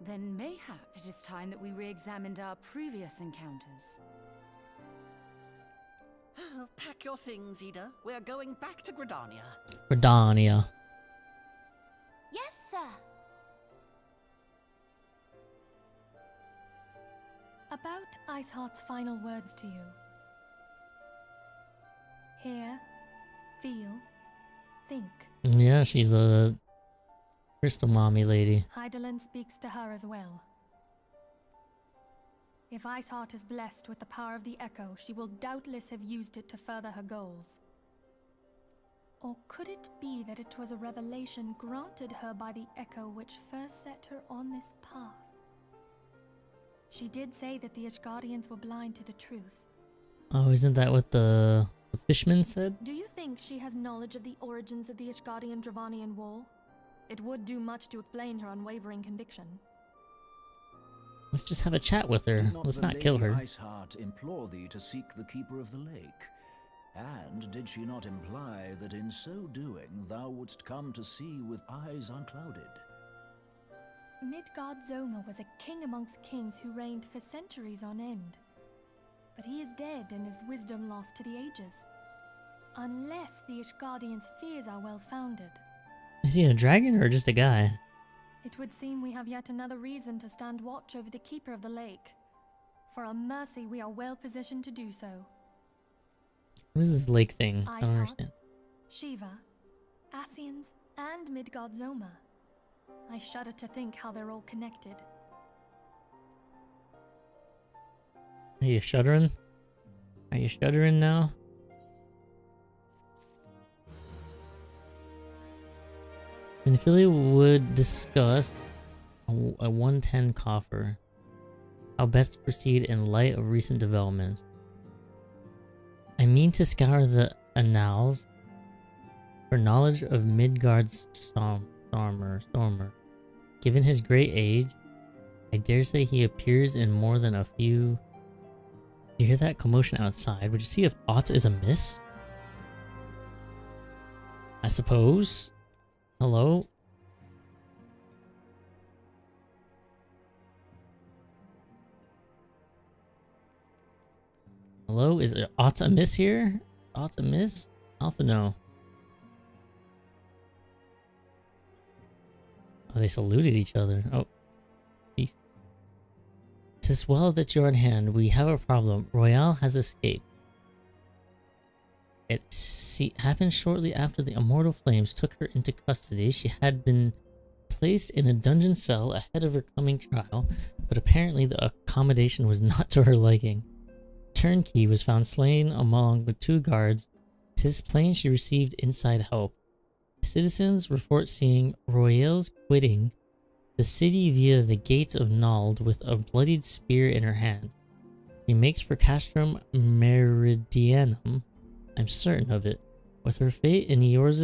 Then mayhap it is time that we re-examined our previous encounters. Pack your things, Ida. We're going back to Gridania. Gridania. Yes, sir. About Iceheart's final words to you. Hear, feel, think. Yeah, she's a crystal mommy lady. Hydaelyn speaks to her as well. If Iceheart is blessed with the power of the Echo, she will doubtless have used it to further her goals. Or could it be that it was a revelation granted her by the Echo which first set her on this path? She did say that the Ishgardians were blind to the truth. Oh, isn't that what the fishman said? Do you think she has knowledge of the origins of the Ishgardian-Dravanian War? It would do much to explain her unwavering conviction. Let's just have a chat with her. Let's not kill her. Iceheart implore thee to seek the Keeper of the Lake? And did she not imply that in so doing thou wouldst come to see with eyes unclouded? Midgard Zoma was a king amongst kings who reigned for centuries on end. But he is dead and his wisdom lost to the ages. Unless the Ishgardians' fears are well-founded. Is he a dragon or just a guy? It would seem we have yet another reason to stand watch over the Keeper of the Lake. For a mercy, we are well positioned to do so. What is this lake thing? I don't Iceheart, understand. Shiva, Ascians, and Midgard Zoma. I shudder to think how they're all connected. Are you shuddering? Are you shuddering now? And Philly would discuss a 110 coffer. How best to proceed in light of recent developments. I mean to scour the annals for knowledge of Midgard's Stormer. Given his great age, I dare say he appears in more than a few. Do you hear that commotion outside? Would you see if aught is amiss? I suppose. Hello? Hello? Is it aught amiss here? Aught amiss? Alpha no. Oh, they saluted each other. Oh. Peace. 'Tis well that you're on hand. We have a problem. Royale has escaped. It happened shortly after the Immortal Flames took her into custody. She had been placed in a dungeon cell ahead of her coming trial, but apparently the accommodation was not to her liking. Turnkey was found slain along with 2 guards. 'Tis plain she received inside help. Citizens report seeing Royales quitting the city via the gates of Nald with a bloodied spear in her hand. She makes for Castrum Meridianum. I'm certain of it. With her fate and yours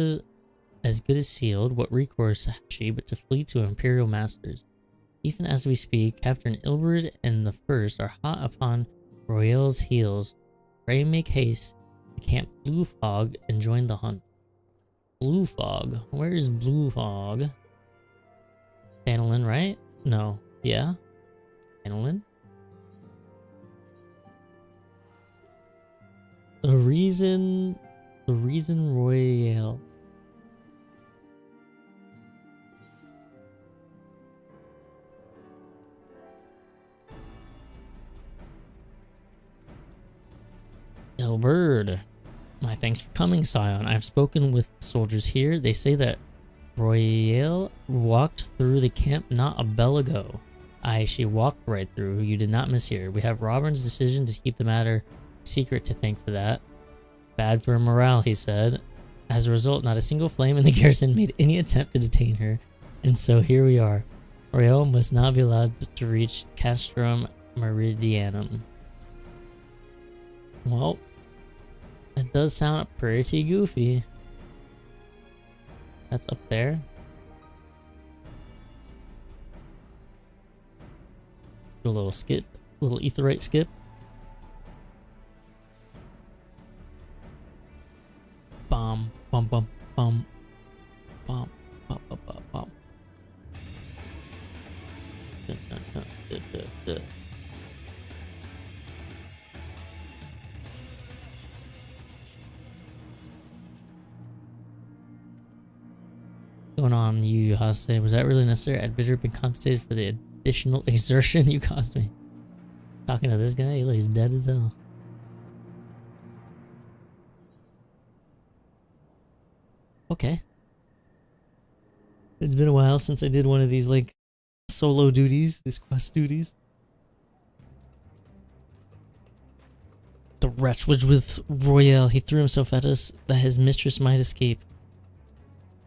as good as sealed, what recourse has she but to flee to Imperial masters? Even as we speak, Captain Ilbrid and the First are hot upon Royale's heels. Pray make haste to Camp Blue Fog and join the hunt. Blue Fog? Where is Blue Fog? Danilin, right? No. Yeah? Danilin? The reason Royale. Elbird. My thanks for coming, Scion. I've spoken with soldiers here. They say that Royale walked through the camp not a bell ago. Aye, she walked right through. You did not mishear. We have Robin's decision to keep the matter secret to thank for that. Bad for morale, he said. As a result, not a single flame in the garrison made any attempt to detain her. And so here we are. Royale must not be allowed to reach Castrum Meridianum. Well, that does sound pretty goofy. That's up there. Do a little skip, a little aetheryte skip. Bum, bum, bum, bum, bum, bum, bum, bum, bum. Going on, you Hase? Was that really necessary? I'd better been compensated for the additional exertion you caused me. Talking to this guy, he looks dead as hell. Okay. It's been a while since I did one of these, like, solo duties, these quest duties. The wretch was with Royale. He threw himself at us that his mistress might escape.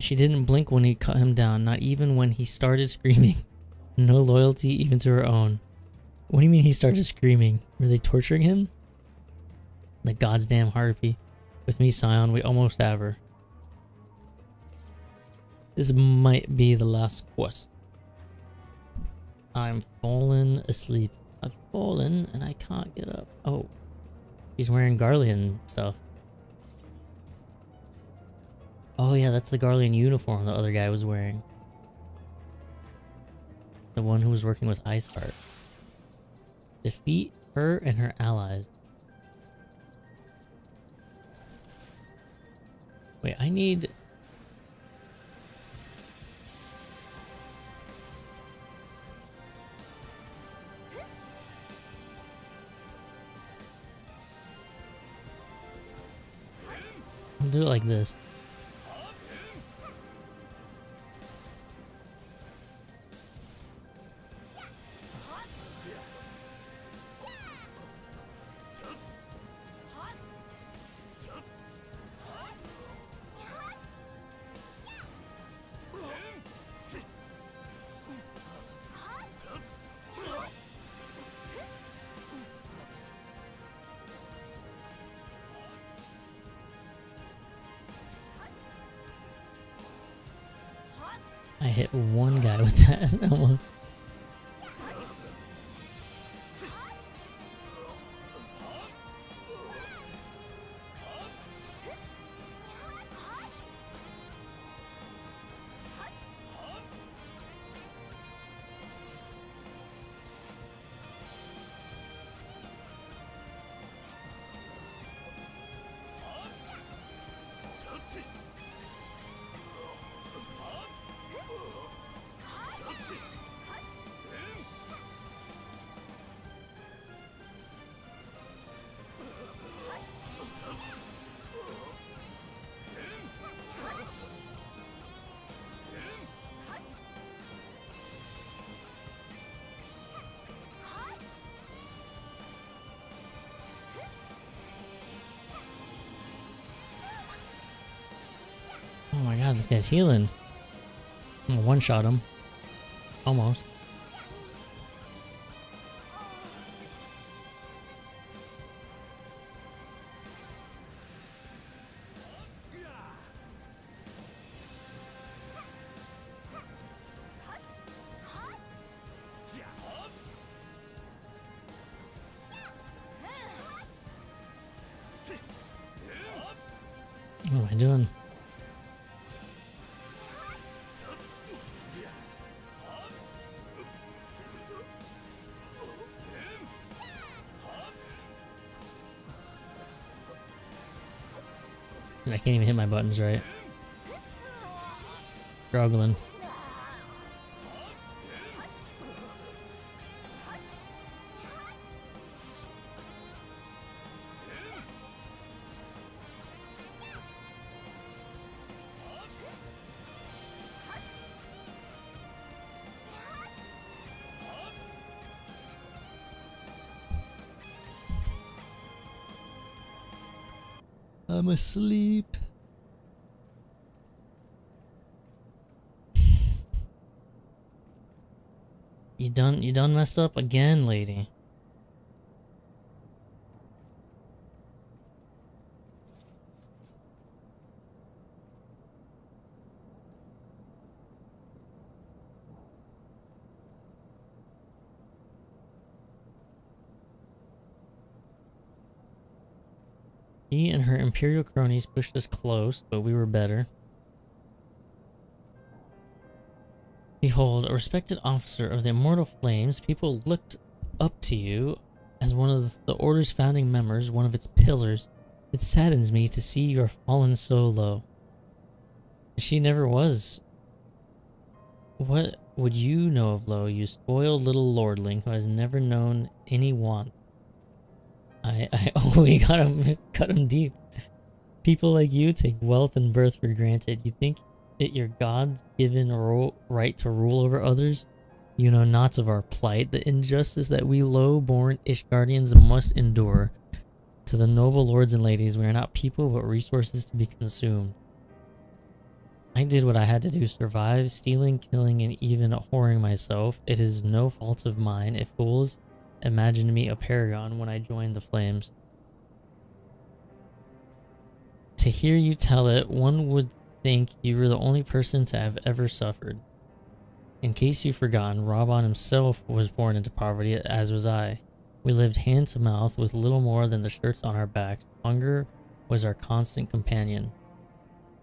She didn't blink when he cut him down, not even when he started screaming. No loyalty even to her own. What do you mean he started screaming? Were they torturing him? The goddamn harpy. With me, Scion, we almost have her. This might be the last quest. I'm fallen asleep. I've fallen and I can't get up. Oh. He's wearing Garlean stuff. Oh yeah, that's the Garlean uniform the other guy was wearing. The one who was working with Iceheart. Defeat her and her allies. Wait, I need... I'll do it like this. I hit one guy with that. Oh my god, this guy's healing. I'm gonna one-shot him. Almost. What am I doing? I can't even hit my buttons right. Struggling. I'm asleep. You done messed up again, lady. She and her Imperial cronies pushed us close, but we were better. Behold, a respected officer of the Immortal Flames, people looked up to you as one of the Order's founding members, one of its pillars. It saddens me to see you are fallen so low. She never was. What would you know of Lo, you spoiled little lordling who has never known any want? We cut him deep. People like you take wealth and birth for granted. You think it your God-given right to rule over others? You know not of our plight, the injustice that we low-born Ishgardians must endure. To the noble lords and ladies, we are not people but resources to be consumed. I did what I had to do, survive, stealing, killing, and even whoring myself. It is no fault of mine if fools imagined me a paragon when I joined the flames. To hear you tell it, one would think you were the only person to have ever suffered. In case you've forgotten, Raban himself was born into poverty, as was I. We lived hand to mouth with little more than the shirts on our backs. Hunger was our constant companion.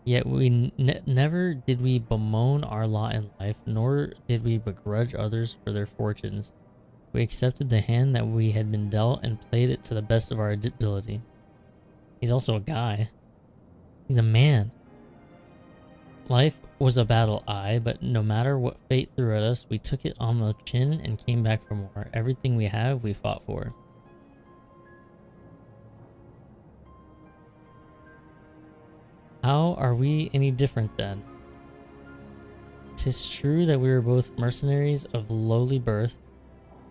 Yet we never did we bemoan our lot in life, nor did we begrudge others for their fortunes. We accepted the hand that we had been dealt and played it to the best of our ability. He's also a guy. He's a man. Life was a battle, but no matter what fate threw at us, we took it on the chin and came back for more. Everything we have, we fought for. How are we any different then? 'Tis true that we were both mercenaries of lowly birth,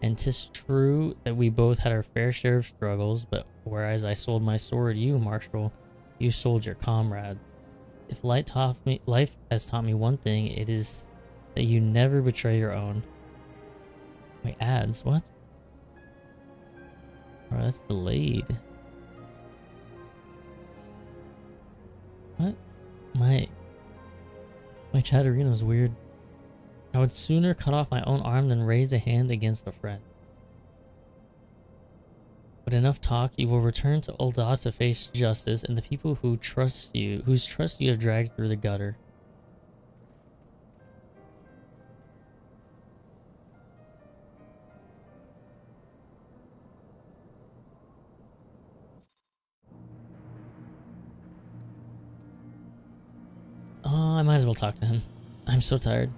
and 'tis true that we both had our fair share of struggles, but whereas I sold my sword, you, Marshal, you sold your comrade. If life has taught me one thing, it is that you never betray your own. Wait, ads? What? Oh, that's delayed. What? My Chatterino's weird. I would sooner cut off my own arm than raise a hand against a friend. But enough talk, you will return to Ul'dah to face justice and the people whose trust you have dragged through the gutter. Oh, I might as well talk to him. I'm so tired.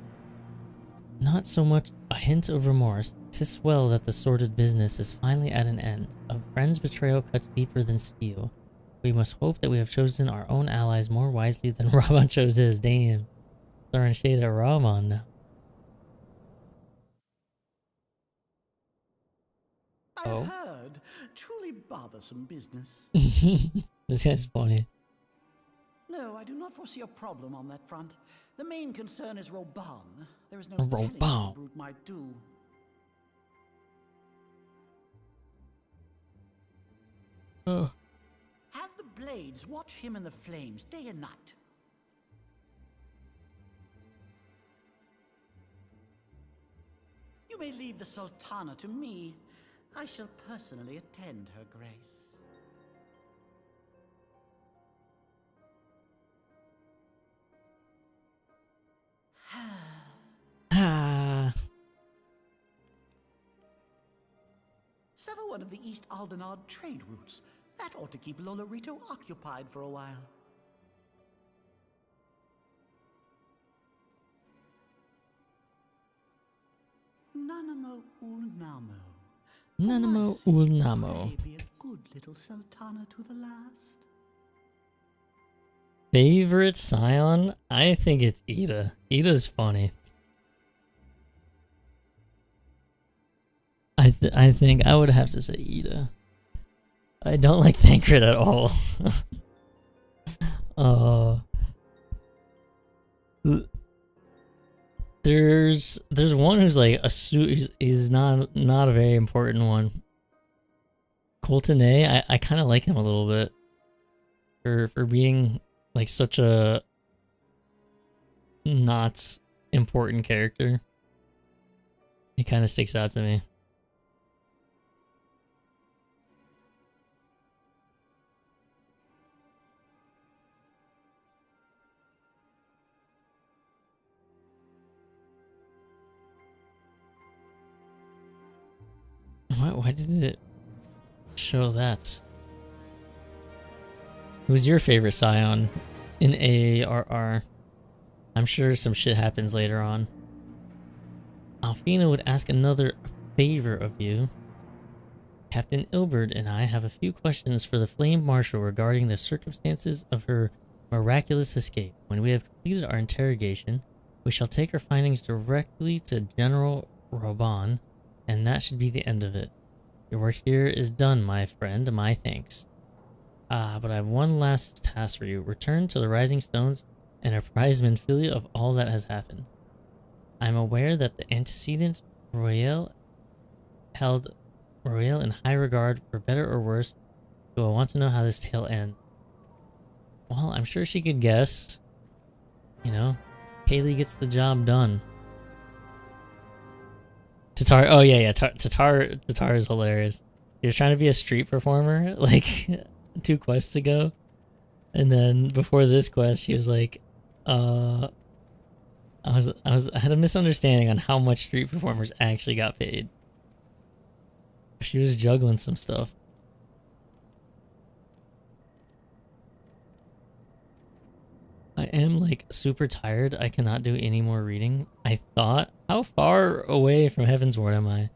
Not so much a hint of remorse. 'Tis well that the sordid business is finally at an end. A friend's betrayal cuts deeper than steel. We must hope that we have chosen our own allies more wisely than Raban chose his. Damn. Throwing shade at Raban now. I've heard. Truly bothersome business. This guy's funny. No, I do not foresee a problem on that front. The main concern is Raban. There is no Raban. telling what the brute might do. Have the blades watch him in the flames day and night. You may leave the Sultana to me. I shall personally attend her grace. Sever one of the East Aldenard trade routes. That ought to keep Lolorito occupied for a while. Nanamo Ulnamo. Nanamo Ulnamo. Be a good little Sultana to the last. Favorite Scion? I think it's Ida. Ida's funny. I think I would have to say Ida. I don't like Thancred at all. There's one who's like a he's not a very important one. Coltonay, I kind of like him a little bit for being like such a not important character. He kind of sticks out to me. Why did it show that? Who's your favorite Scion in ARR? I'm sure some shit happens later on. Alfina would ask another favor of you. Captain Ilbert and I have a few questions for the Flame Marshal regarding the circumstances of her miraculous escape. When we have completed our interrogation, we shall take our findings directly to General Raban, and that should be the end of it. Your work here is done, my friend. My thanks. But I have one last task for you. Return to the Rising Stones and apprise Minfilia of all that has happened. I am aware that the antecedent Royale held Royale in high regard, for better or worse. Do I want to know how this tale ends? Well, I'm sure she could guess. You know, Kaylee gets the job done. Tatar, oh yeah, Tatar is hilarious. He was trying to be a street performer, like, 2 quests ago. And then before this quest, she was like, I had a misunderstanding on how much street performers actually got paid. She was juggling some stuff. I am like super tired. I cannot do any more reading. I thought, how far away from Heavensward am I?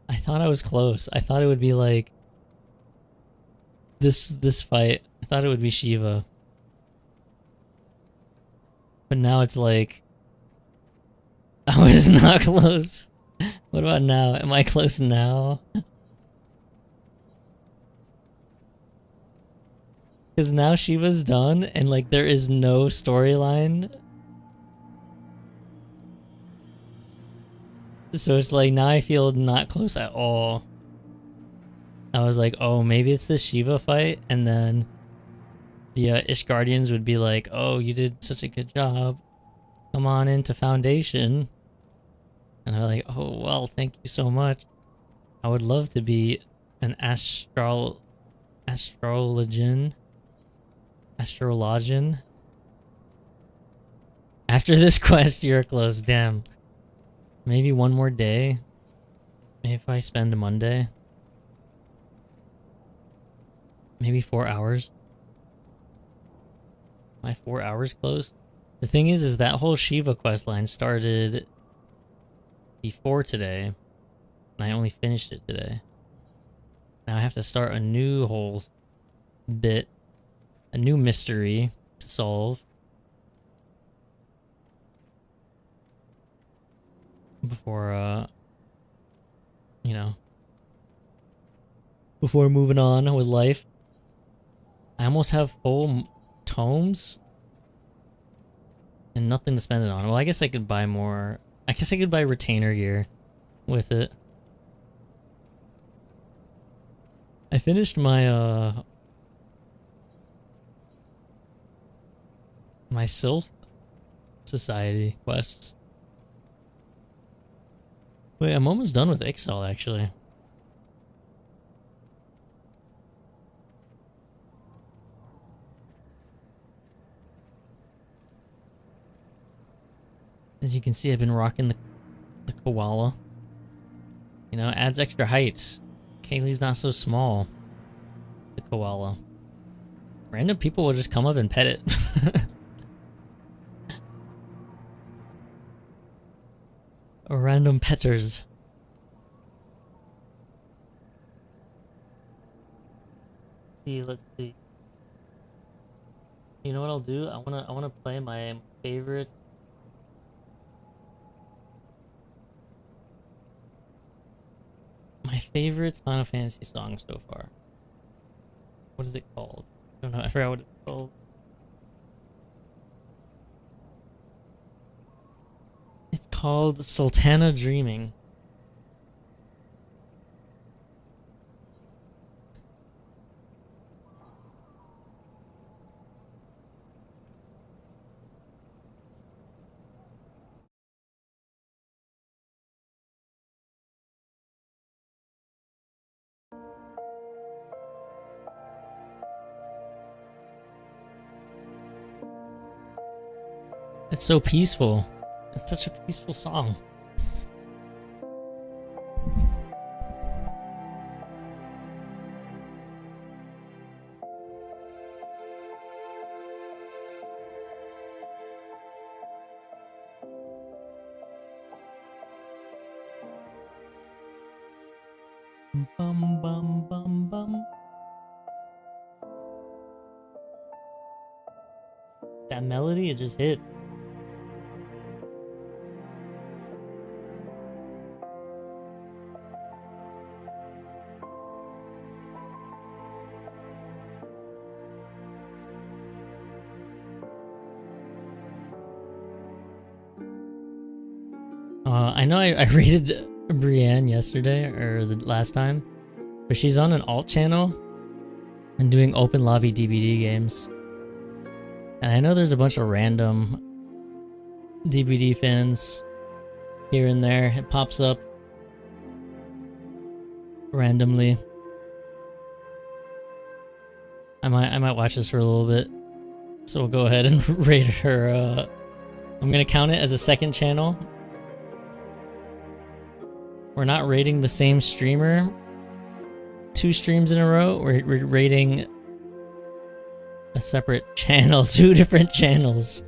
I thought I was close. I thought it would be like this fight. I thought it would be Shiva. But now it's like I was not close. What about now? Am I close now? Because now Shiva's done, and like there is no storyline. So it's like now I feel not close at all. I was like, oh, maybe it's the Shiva fight, and then the Ishgardians would be like, oh, you did such a good job. Come on into Foundation. And I'm like, oh, well, thank you so much. I would love to be an astrologian. After this quest, you're close. Damn. Maybe one more day. Maybe if I spend a Monday. Maybe 4 hours. Am I 4 hours close? The thing is that whole Shiva quest line started before today. And I only finished it today. Now I have to start a new whole bit. A new mystery to solve. Before, you know. Before moving on with life. I almost have full tomes. And nothing to spend it on. Well, I guess I could buy more. I guess I could buy retainer gear with it. I finished my, my Sylph Society quests. Wait, I'm almost done with Ixal, actually. As you can see, I've been rocking the koala. You know, adds extra height. Kaylee's not so small. The koala. Random people will just come up and pet it. Random petters. Let's see. You know what I'll do? I wanna play my favorite. My favorite Final Fantasy song so far. What is it called? I don't know. I forgot what it's called. It's called Sultana Dreaming. It's so peaceful. It's such a peaceful song. Bum bum bum bum. That melody, it just hits. I know I rated Brienne yesterday, or the last time. But she's on an alt channel and doing open lobby DVD games. And I know there's a bunch of random DVD fans here and there. It pops up randomly. I might watch this for a little bit. So we'll go ahead and rate her. I'm gonna count it as a second channel. We're not rating the same streamer 2 streams in a row. We're rating a separate channel, 2 different channels.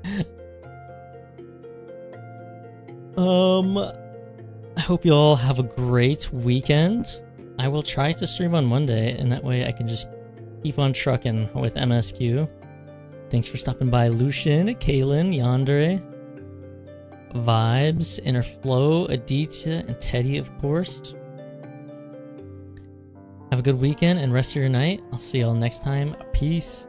I hope you all have a great weekend. I will try to stream on Monday, and that way I can just keep on trucking with MSQ. Thanks for stopping by, Lucian, Kaylin, Yandere, Vibes, Inner Flow, Aditya, and Teddy, of course. Have a good weekend and rest of your night. I'll see y'all next time. Peace.